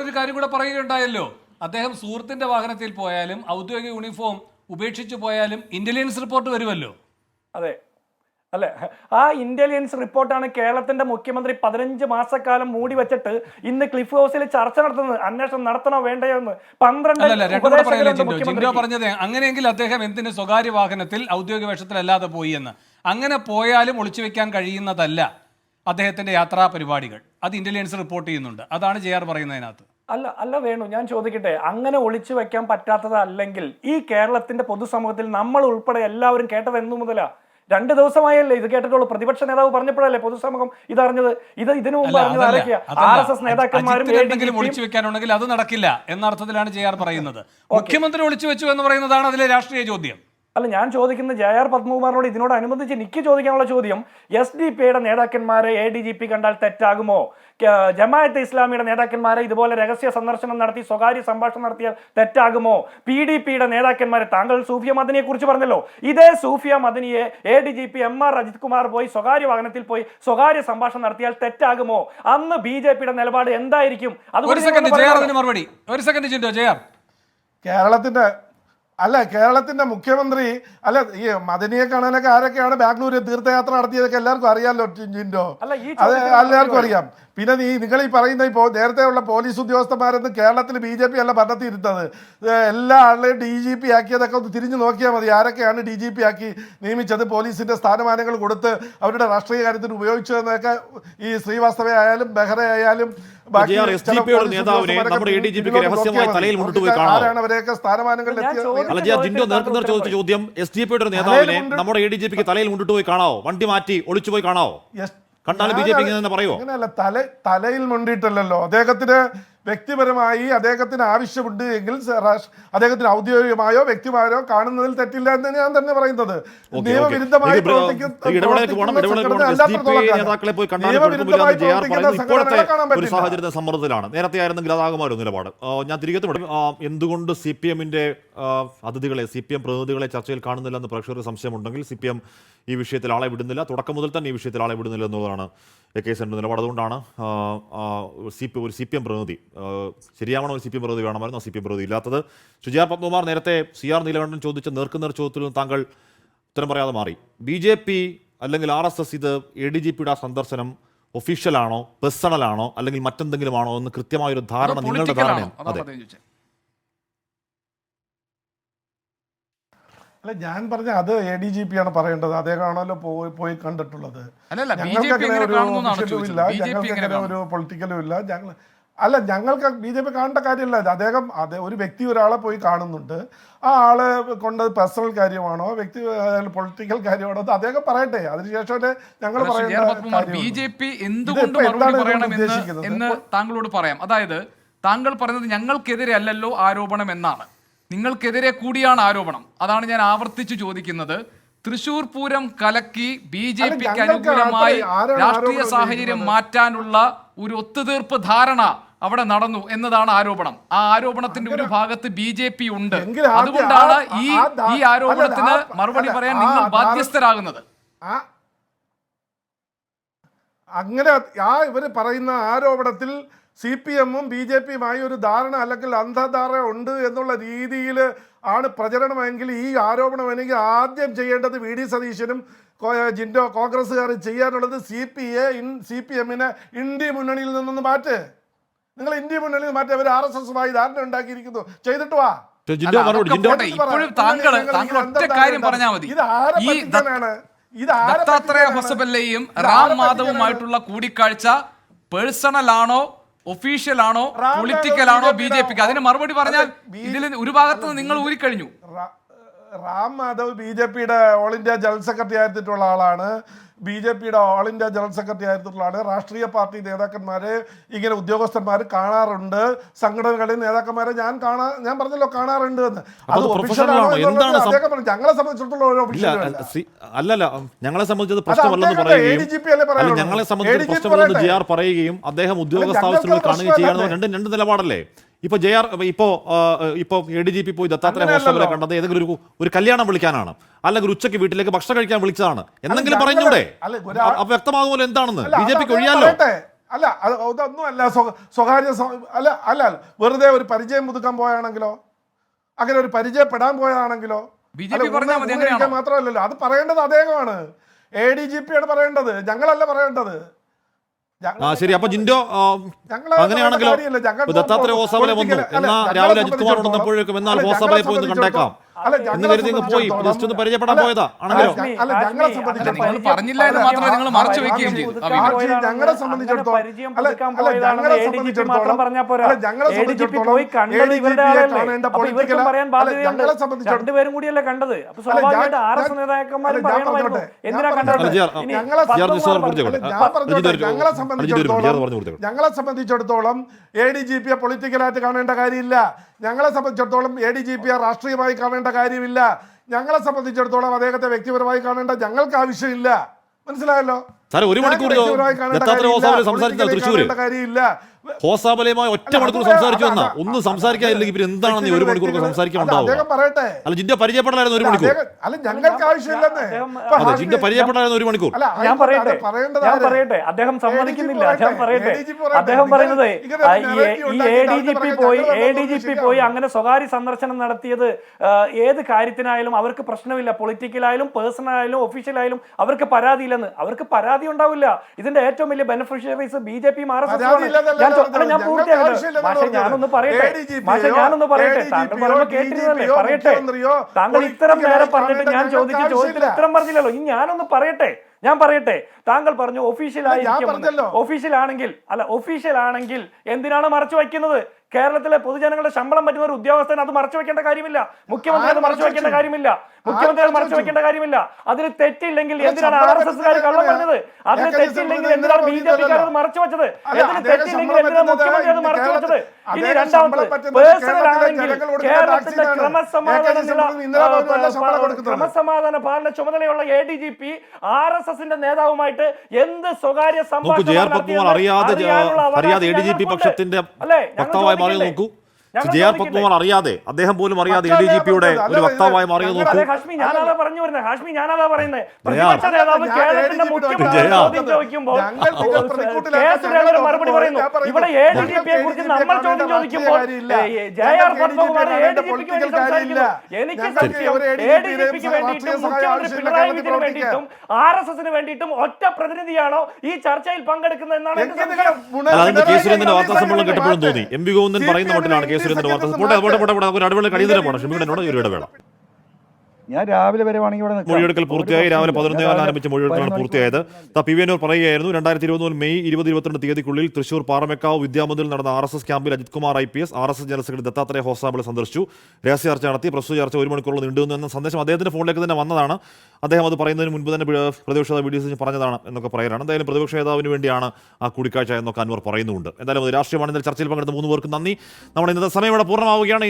Speaker 3: ഒരു കാര്യം കൂടെ പറയുകയുണ്ടായല്ലോ, അദ്ദേഹം സുഹൃത്തിന്റെ വാഹനത്തിൽ പോയാലും ഔദ്യോഗിക യൂണിഫോം ഉപേക്ഷിച്ചു പോയാലും ഇന്റലിജൻസ് റിപ്പോർട്ട് വരുമല്ലോ.
Speaker 8: അതെ അല്ലെ, ആ ഇന്റലിജൻസ് റിപ്പോർട്ടാണ് കേരളത്തിന്റെ മുഖ്യമന്ത്രി 15 മാസക്കാലം മൂടി വെച്ചിട്ട് ഇന്ന് ക്ലിഫ് ഹൗസിൽ ചർച്ച നടത്തുന്നത്. അന്വേഷണം നടത്തണോ വേണ്ടയോ എന്ന് 12
Speaker 3: പറഞ്ഞത്. അങ്ങനെയെങ്കിൽ അദ്ദേഹം എന്തിന് സ്വകാര്യ വാഹനത്തിൽ ഔദ്യോഗിക വേഷത്തിലല്ലാതെ പോയി എന്ന്? അങ്ങനെ പോയാലും ഒളിച്ചു വെക്കാൻ കഴിയുന്നതല്ല അദ്ദേഹത്തിന്റെ യാത്രാ പരിപാടികൾ. അത് ഇന്റലിജൻസ് റിപ്പോർട്ട് ചെയ്യുന്നുണ്ട്. അതാണ് JR പറയുന്നതിനകത്ത്.
Speaker 8: അല്ല വേണു, ഞാൻ ചോദിക്കട്ടെ, അങ്ങനെ ഒളിച്ചു വെക്കാൻ പറ്റാത്തതല്ലെങ്കിൽ ഈ കേരളത്തിന്റെ പൊതുസമൂഹത്തിൽ നമ്മൾ ഉൾപ്പെടെ എല്ലാവരും കേട്ടത് എന്നു മുതലാ? 2 ദിവസമായല്ലേ ഇത് കേട്ടിട്ടുള്ളൂ. പ്രതിപക്ഷ നേതാവ് പറഞ്ഞപ്പോഴല്ലേ പൊതുസമൂഹം ഇതറിഞ്ഞത്? ഇതിനു മുമ്പ് അറിഞ്ഞത് ആരൊക്കെയാ? RSS നേതാക്കന്മാരും.
Speaker 3: ഒളിച്ചു വെക്കാനുണ്ടെങ്കിൽ അത് നടക്കില്ല എന്ന അർത്ഥത്തിലാണ് JR പറയുന്നത്. മുഖ്യമന്ത്രി ഒളിച്ചു വെച്ചു എന്ന് പറയുന്നതാണ് അതിലെ രാഷ്ട്രീയ ചോദ്യം.
Speaker 8: അല്ല, ഞാൻ ചോദിക്കുന്നത് JR പത്മകുമാറിനോട് ഇതിനോടനുബന്ധിച്ച് എനിക്ക് ചോദിക്കാനുള്ള ചോദ്യം, SDP-യുടെ നേതാക്കന്മാരെ ADGP കണ്ടാൽ തെറ്റാകുമോ? ജമാഅത്തെ ഇസ്ലാമിയുടെ നേതാക്കന്മാരെ ഇതുപോലെ രഹസ്യ സന്ദർശനം നടത്തി സ്വകാര്യ സംഭാഷണം നടത്തിയാൽ തെറ്റാകുമോ? PDP-യുടെ നേതാക്കന്മാരെ, താങ്കൾ സൂഫിയ മദനിയെ കുറിച്ച് പറഞ്ഞല്ലോ, ഇതേ സൂഫിയ മദനിയെ ADGP MR അജിത് കുമാർ പോയി സ്വകാര്യ വാഹനത്തിൽ പോയി സ്വകാര്യ സംഭാഷണം നടത്തിയാൽ തെറ്റാകുമോ? അന്ന് BJP-യുടെ നിലപാട് എന്തായിരിക്കും?
Speaker 3: മറുപടി ഒരു സെക്കൻഡ് ജിൻഡോ. JR,
Speaker 7: കേരളത്തിന്റെ മുഖ്യമന്ത്രി ഈ മദനിയെ കാണാനൊക്കെ ആരൊക്കെയാണ് ബാംഗ്ലൂരിൽ തീർത്ഥയാത്ര നടത്തിയതൊക്കെ എല്ലാവർക്കും അറിയാമല്ലോ ജിൻഡോ. അത് എല്ലാവർക്കും അറിയാം. പിന്നെ നിങ്ങൾ ഈ പറയുന്ന നേരത്തെയുള്ള പോലീസ് ഉദ്യോഗസ്ഥന്മാരൊന്നും കേരളത്തിൽ BJP അല്ല ഭരണത്തിരുത്തത്. എല്ലാ ആളുടെയും DGP ആക്കിയതൊക്കെ ഒന്ന് തിരിഞ്ഞു നോക്കിയാൽ മതി. ആരൊക്കെയാണ് DGP ആക്കി നിയമിച്ചത്, പോലീസിന്റെ സ്ഥാനമാനങ്ങൾ കൊടുത്ത് അവരുടെ രാഷ്ട്രീയ കാര്യത്തിന് ഉപയോഗിച്ചതെന്നൊക്കെ ഈ ശ്രീവാസ്തവ ആയാലും ബെഹ്റ ആയാലും
Speaker 1: ചോദ്യം, SDPയുടെ ഒരു നേതാവിനെ നമ്മുടെ ADGPക്ക് തലയിൽ മുണ്ടിട്ട് പോയി കാണാവോ? വണ്ടി മാറ്റി ഒളിച്ചു പോയി കാണാവോ? കണ്ടാലും BJP തന്നെ പറയുമോ?
Speaker 7: അങ്ങനെയല്ല, തലയിൽ മുണ്ടിയിട്ടല്ലോ. അദ്ദേഹത്തിന് വ്യക്തിപരമായി അദ്ദേഹത്തിന് ആവശ്യമുണ്ട് എങ്കിൽ അദ്ദേഹത്തിന് ഔദ്യോഗികമായോ വ്യക്തിമായോ കാണുന്നതിൽ തെറ്റില്ല എന്ന് ഞാൻ തന്നെ പറയുന്നത്. നിയമവിരുദ്ധമായി
Speaker 1: സാഹചര്യത്തെ സമ്മർദ്ദത്തിലാണ്. നേരത്തെ ആയിരുന്നെങ്കിൽ അതാകുമായിരുന്നു നിലപാട്. ഞാൻ തിരികെ എന്തുകൊണ്ട് CPM-ന്റെ അതിഥികളെ, CPM പ്രതിനിധികളെ ചർച്ചയിൽ കാണുന്നില്ലെന്ന് പ്രേക്ഷകർക്ക് സംശയമുണ്ടെങ്കിൽ CPM ഈ വിഷയത്തിൽ ആളെ വിടുന്നില്ല, തുടക്കം മുതൽ തന്നെ ഈ വിഷയത്തിൽ ആളെ വിടുന്നില്ല എന്നുള്ളതാണ് AK സെൻ്റെ നിലപാട്. അതുകൊണ്ടാണ് ഒരു CPM പ്രതിനിധി, ശരിയാവണം, ഒരു CPM പ്രതിനിധി വേണമായിരുന്നു, CPM പ്രതിനിധി ഇല്ലാത്തത്. JR പത്മകുമാർ, നേരത്തെ CR നീലകണ്ഠൻ ചോദിച്ച നേർക്കുനേർ ചോദ്യത്തിൽ താങ്കൾ ഉത്തരം പറയാതെ മാറി. BJP അല്ലെങ്കിൽ RSS ഇത് ADGPയുടെ സന്ദർശനം ഒഫീഷ്യലാണോ, പേഴ്സണലാണോ, അല്ലെങ്കിൽ മറ്റെന്തെങ്കിലും ആണോ എന്ന് കൃത്യമായൊരു ധാരണ, നിങ്ങളുടെ ധാരണ? അതെ,
Speaker 7: അല്ല, ഞാൻ പറഞ്ഞ അത് ADGP ആണ് പറയേണ്ടത്. അദ്ദേഹമാണല്ലോ പോയി കണ്ടിട്ടുള്ളത്. ഞങ്ങൾക്ക് ഒരു പൊളിറ്റിക്കലും ഇല്ല. ഞങ്ങൾക്ക് BJP കാണേണ്ട കാര്യമില്ല. അദ്ദേഹം ഒരു വ്യക്തി ഒരാളെ പോയി കാണുന്നുണ്ട്. ആ ആള് കൊണ്ട് പേഴ്സണൽ കാര്യമാണോ വ്യക്തി പൊളിറ്റിക്കൽ കാര്യമാണോ അത് അദ്ദേഹം പറയട്ടെ. അതിനുശേഷം ഞങ്ങൾ
Speaker 4: BJP എന്തുകൊണ്ട് മറുപടി പറയണമെന്ന് താങ്കളോട് പറയാം. അതായത് താങ്കൾ പറയുന്നത് ഞങ്ങൾക്കെതിരെ അല്ലല്ലോ ആരോപണം എന്നാണ്, നിങ്ങൾക്കെതിരെ കൂടിയാണ് ആരോപണം. അതാണ് ഞാൻ ആവർത്തിച്ചു ചോദിക്കുന്നത്. തൃശൂർ പൂരം കലക്കി BJPക്ക് അനുകൂലമായി രാഷ്ട്രീയ സാഹചര്യം മാറ്റാനുള്ള ഒരു ഒത്തുതീർപ്പ് ധാരണ അവിടെ നടന്നു എന്നതാണ് ആരോപണം. ആ ആരോപണത്തിന്റെ ഒരു ഭാഗത്ത് BJP ഉണ്ട്. അതുകൊണ്ടാണ് ഈ ആരോപണത്തിന് മറുപടി പറയാൻ നിങ്ങൾ ബാധ്യസ്ഥരാകുന്നത്.
Speaker 7: അങ്ങനെ ഇവര് പറയുന്ന ആരോപണത്തിൽ CPM-ഉം BJP-യുമായി ഒരു ധാരണ അല്ലെങ്കിൽ അന്ധധാരണ ഉണ്ട് എന്നുള്ള രീതിയിൽ ആണ് പ്രചരണമെങ്കിൽ ഈ ആരോപണമെങ്കിൽ ആദ്യം ചെയ്യേണ്ടത് VD സതീശനും ജിൻഡോ കോൺഗ്രസ്സുകാർ ചെയ്യാനുള്ളത് CPM-നെ ഇന്ത്യ മുന്നണിയിൽ നിന്നൊന്ന് മാറ്റ്. നിങ്ങൾ ഇന്ത്യ മുന്നണിയിൽ മാറ്റി അവർ RSS-മായി ധാരണ ഉണ്ടാക്കിയിരിക്കുന്നു. ചെയ്തിട്ട് വാ.
Speaker 4: ഇപ്പോഴും താങ്കൾ ഒറ്റ കാര്യം പറഞ്ഞാൽ മതി. ഈ ദത്താത്രേയ ഹൊസബല്ലയും റാം മാധവുമായിട്ടുള്ള കൂടിക്കാഴ്ച പേഴ്സണൽ ആണോ, ഒഫീഷ്യൽ ആണോ, പൊളിറ്റിക്കൽ ആണോ BJP-ക്ക്? അതിന് മറുപടി പറഞ്ഞാൽ ഇതിൽ ഒരു ഭാഗത്ത് നിങ്ങൾ ഊരിക്കഴിഞ്ഞു.
Speaker 7: റാം മാധവ് BJP-യുടെ ഓൾ ഇന്ത്യ ജനറൽ സെക്രട്ടറി ആയിട്ടുള്ള ആളാണ്. BJP-യുടെ ഓൾ ഇന്ത്യ ജനറൽ സെക്രട്ടറി ആയിട്ടുള്ളതാണ്. രാഷ്ട്രീയ പാർട്ടി നേതാക്കന്മാരെ ഇങ്ങനെ ഉദ്യോഗസ്ഥന്മാർ കാണാറുണ്ട്. സംഘടനകളിൽ നേതാക്കന്മാരെ ഞാൻ പറഞ്ഞല്ലോ കാണാറുണ്ട് എന്ന്. അത് ഞങ്ങളെ സംബന്ധിച്ചിടത്തോളം
Speaker 1: അല്ലല്ല, ഞങ്ങളെ സംബന്ധിച്ചത് പ്രശ്നമല്ലെന്ന് പറയുകയും ഞങ്ങളെ സംബന്ധിച്ച് പ്രശ്നമല്ലെന്ന് JR പറയുകയും അദ്ദേഹം ഉദ്യോഗസ്ഥാവശ്യങ്ങൾ കാണുകയും ചെയ്യാൻ രണ്ട് നിലപാടല്ലേ? ഇപ്പൊ ADGP പോയി ദത്താത്രേയ ഹോസബലെ കണ്ടത് ഏതെങ്കിലും ഒരു കല്യാണം വിളിക്കാനാണ്, അല്ലെങ്കിൽ ഉച്ചയ്ക്ക് വീട്ടിലേക്ക് ഭക്ഷണം കഴിക്കാൻ വിളിച്ചതാണ് എന്നെങ്കിലും പറഞ്ഞൂടെ? വ്യക്തമാകുമല്ലോ എന്താണെന്ന്. BJP-ക്ക് ഒഴിയാലോ.
Speaker 7: അല്ല, അതൊന്നും അല്ല. സ്വകാര്യ അല്ല വെറുതെ ഒരു പരിചയം പുതുക്കാൻ പോയാണെങ്കിലോ, അങ്ങനെ ഒരു പരിചയപ്പെടാൻ പോയാണെങ്കിലോ മാത്രമല്ലല്ലോ. അത് പറയേണ്ടത് അദ്ദേഹമാണ്. ADGP-യാണ് പറയേണ്ടത്, ഞങ്ങളല്ല പറയേണ്ടത്.
Speaker 1: ശരി. അപ്പൊ ജിൻഡോ അങ്ങനെയാണെങ്കിലോ ദത്താത്രേയ ഹോസബലെ വന്നു എന്നാ രാവിലെ അജിത് കുമാർ ഉണ്ടെന്നപ്പോഴേക്കും എന്നാൽ ഹോസബലെ പോയി കണ്ടേക്കാം എന്ന് കരുതി പോയി ജസ്റ്റ് ഒന്ന് പരിചയപ്പെടാൻ പോയതാ ആണെങ്കിലോ?
Speaker 4: പറഞ്ഞില്ല എന്ന് മാത്രമേ നിങ്ങൾ മറച്ചു വെക്കുകയും ചെയ്തു.
Speaker 7: ഞങ്ങളെ സംബന്ധിച്ചിടത്തോളം
Speaker 8: രണ്ടുപേരും കൂടിയല്ലേ കണ്ടത്. അപ്പൊ സ്വാഭാവികമായിട്ട് RS നേതാക്കന്മാർ
Speaker 7: ഞങ്ങളെ സംബന്ധിച്ചിടത്തോളം ADGP-യെ പൊളിറ്റിക്കലായിട്ട് കാണേണ്ട കാര്യമില്ല. ഞങ്ങളെ സംബന്ധിച്ചിടത്തോളം ADGP-യെ രാഷ്ട്രീയമായി കാണേണ്ട കാര്യമില്ല. ഞങ്ങളെ സംബന്ധിച്ചിടത്തോളം അദ്ദേഹത്തെ വ്യക്തിപരമായി കാണേണ്ട ഞങ്ങൾക്ക് ആവശ്യമില്ല. മനസ്സിലായല്ലോ?
Speaker 1: ഒരു മണിക്കൂർ തൃശ്ശൂര് ഹോസബലയുമായി ഒറ്റ മണിക്കൂർ സംസാരിച്ചു എന്നാ ഒന്നും സംസാരിക്കാനില്ലെങ്കിൽ പിന്നെ എന്താണെന്ന് ഒരു മണിക്കൂർ സംസാരിക്കാൻ ഉണ്ടാവും. അല്ല, ജിൻഡോ പരിചയപ്പെടായിരുന്നു 1 മണിക്കൂർ.
Speaker 7: അല്ല, ഞങ്ങൾക്ക് ആവശ്യമില്ലെന്നേ.
Speaker 1: അതെ, ജിൻഡോ പരിചയപ്പെടായിരുന്നു 1 മണിക്കൂർ.
Speaker 8: ഞാൻ പറയട്ടെ, അദ്ദേഹം സമ്മതിക്കുന്നില്ല. ഞാൻ പറയട്ടെ, അദ്ദേഹം പറയുന്നത് ഈ ADGP പോയി അങ്ങനെ സ്വകാര്യ സന്ദർശനം നടത്തിയത് ഏത് കാര്യത്തിനായാലും അവർക്ക് പ്രശ്നമില്ല. പൊളിറ്റിക്കലായാലും പേഴ്സണലായാലും ഒഫീഷ്യലായാലും അവർക്ക് പരാതിയില്ലെന്ന്. അവർക്ക് പരാതി ഉണ്ടാവില്ല. ഇതിന്റെ ഏറ്റവും വലിയ ബെനിഫിഷ്യറീസ് BJP-യും RSS-ഉമാണ്. ഞാനൊന്ന് പറയട്ടെ. താങ്കൾ പറയുമ്പോൾ കേട്ടിരുന്നല്ലേ? താങ്കൾ ഇത്തരം നേരം പറഞ്ഞിട്ട് ഞാൻ ചോദിച്ച ചോദ്യത്തിന് ഉത്തരം പറഞ്ഞില്ലല്ലോ. ഇനി ഞാനൊന്ന് പറയട്ടെ. താങ്കൾ പറഞ്ഞു ഒഫീഷ്യൽ ആണെങ്കിൽ എന്തിനാണ് മറച്ചു വയ്ക്കുന്നത്? കേരളത്തിലെ പൊതുജനങ്ങളുടെ ശമ്പളം പറ്റുന്ന ഒരു ഉദ്യോഗസ്ഥൻ അത് മറച്ചു വെക്കേണ്ട കാര്യമില്ല. മുഖ്യമന്ത്രി അത് മറച്ചു വെക്കേണ്ട കാര്യമില്ല. അതിന് തെറ്റില്ലെങ്കിൽ എന്തിനാണ് RSS-കാർ കള്ളം പറഞ്ഞത്? അതിന് തെറ്റില്ലെങ്കിൽ എന്തിനാണ് BJP-കാർ അത് മറച്ചു വെച്ചത്? അതിന് തെറ്റില്ലെങ്കിൽ എന്തിനാണ് മുഖ്യമന്ത്രി അത് മറച്ചു വെച്ചത്? ഇനി രണ്ടാമത്, പേഴ്സണൽ ആണെങ്കിൽ കേരളത്തിന്റെ ക്രമസമാധാന പാലന ചുമതലയുള്ള ADGP RSS-ന്റെ നേതാവുമായിട്ട് എന്ത് സ്വകാര്യ സംഭാഷണം
Speaker 1: അറിയാതെ ADGP പക്ഷത്തിന്റെ വക്താവായി മാറിയത് നോക്കൂ. JR പത്മകുമാർ അറിയാതെ, അദ്ദേഹം പോലും അറിയാതെ ADGP-യുടെ ഒരു വക്താവായി മാറിയത് നോക്കൂ.
Speaker 8: ഹാഷ്മി ഞാനതാ പറയുന്നത്. പ്രതിപക്ഷ നേതാവ് കേരളത്തിന്റെ മുഖ്യമന്ത്രി ചോദ്യം ചോദിക്കുമ്പോൾ മറുപടി പറയുന്നു. ഇവിടെ ADGP-യെ കുറിച്ച് നമ്മൾ ചോദ്യം ചോദിക്കുമ്പോൾ JR പത്മകുമാർ ADGP-ക്ക് വേണ്ടി സംസാരിക്കുന്നു. എനിക്ക് സംശയം ADGP-ക്ക് വേണ്ടിയിട്ടും മുഖ്യമന്ത്രി പിണറായി വിജയന് വേണ്ടിയിട്ടും RSS-ന് വേണ്ടിയിട്ടും ഒറ്റ പ്രതിനിധിയാണോ ഈ ചർച്ചയിൽ പങ്കെടുക്കുന്നത് എന്നാണ് എന്റെ സംശയം.
Speaker 1: അതിന്റെ കെ സുരേന്ദ്രന്റെ വാർത്താ സമ്മേളനം കേട്ടപ്പോഴും തോന്നി M വി ഗോവിന്ദൻ പറയുന്ന മട്ടിലാണ് സുരേന്ദ്രൻ വാർത്ത. അടിപൊളി കഴിയുന്നതിനെ പോകണം. ഷിമിനോട് ഒരു ഇടവേള.
Speaker 10: ഞാൻ രാവിലെ വരെ
Speaker 1: മൊഴിയെടുക്കൽ പൂർത്തിയായി. രാവിലെ 11 ആരംഭിച്ച മൊഴിയെടുക്കലാണ് പൂർത്തിയായത്. PVNൂർ പറയുകയായിരുന്നു, 2020 മെയ് 20-22 തീയതിക്കുള്ളിൽ തൃശൂർ പാറമേക്കാവ് വിദ്യാമന്ദിറിൽ നടന്ന RSS ക്യാമ്പിൽ Ajith Kumar IPS RSS general secretary Dattatreya Hosabale സന്ദർശിച്ചു. രഹസ്യ ചർച്ച നടത്തി. പ്രസ്തുത ചർച്ച 1 മണിക്കൂറോളം നീണ്ടുവന്നു എന്ന സന്ദേശം അദ്ദേഹത്തിന്റെ ഫോണിലേക്ക് തന്നെ വന്നതാണ്. അദ്ദേഹം അത് പറയുന്നതിന് മുൻപ് തന്നെ പ്രതിപക്ഷ നേതാവ് VD സതീശൻ പറഞ്ഞതാണ് എന്നൊക്കെ പറയാനാണ്. എന്തായാലും പ്രതിപക്ഷ നേതാവിന് വേണ്ടിയാണ് ആ കൂടിക്കാഴ്ച എന്നൊക്കെ അൻവർ പറയുന്നുണ്ട്. എന്തായാലും രാഷ്ട്രീയമാണ് ചർച്ചയിൽ പങ്കെടുത്ത 3 പേർക്ക് നന്ദി. നമ്മുടെ ഇന്നത്തെ സമയം ഇവിടെ പൂർണ്ണമാവുകയാണ്.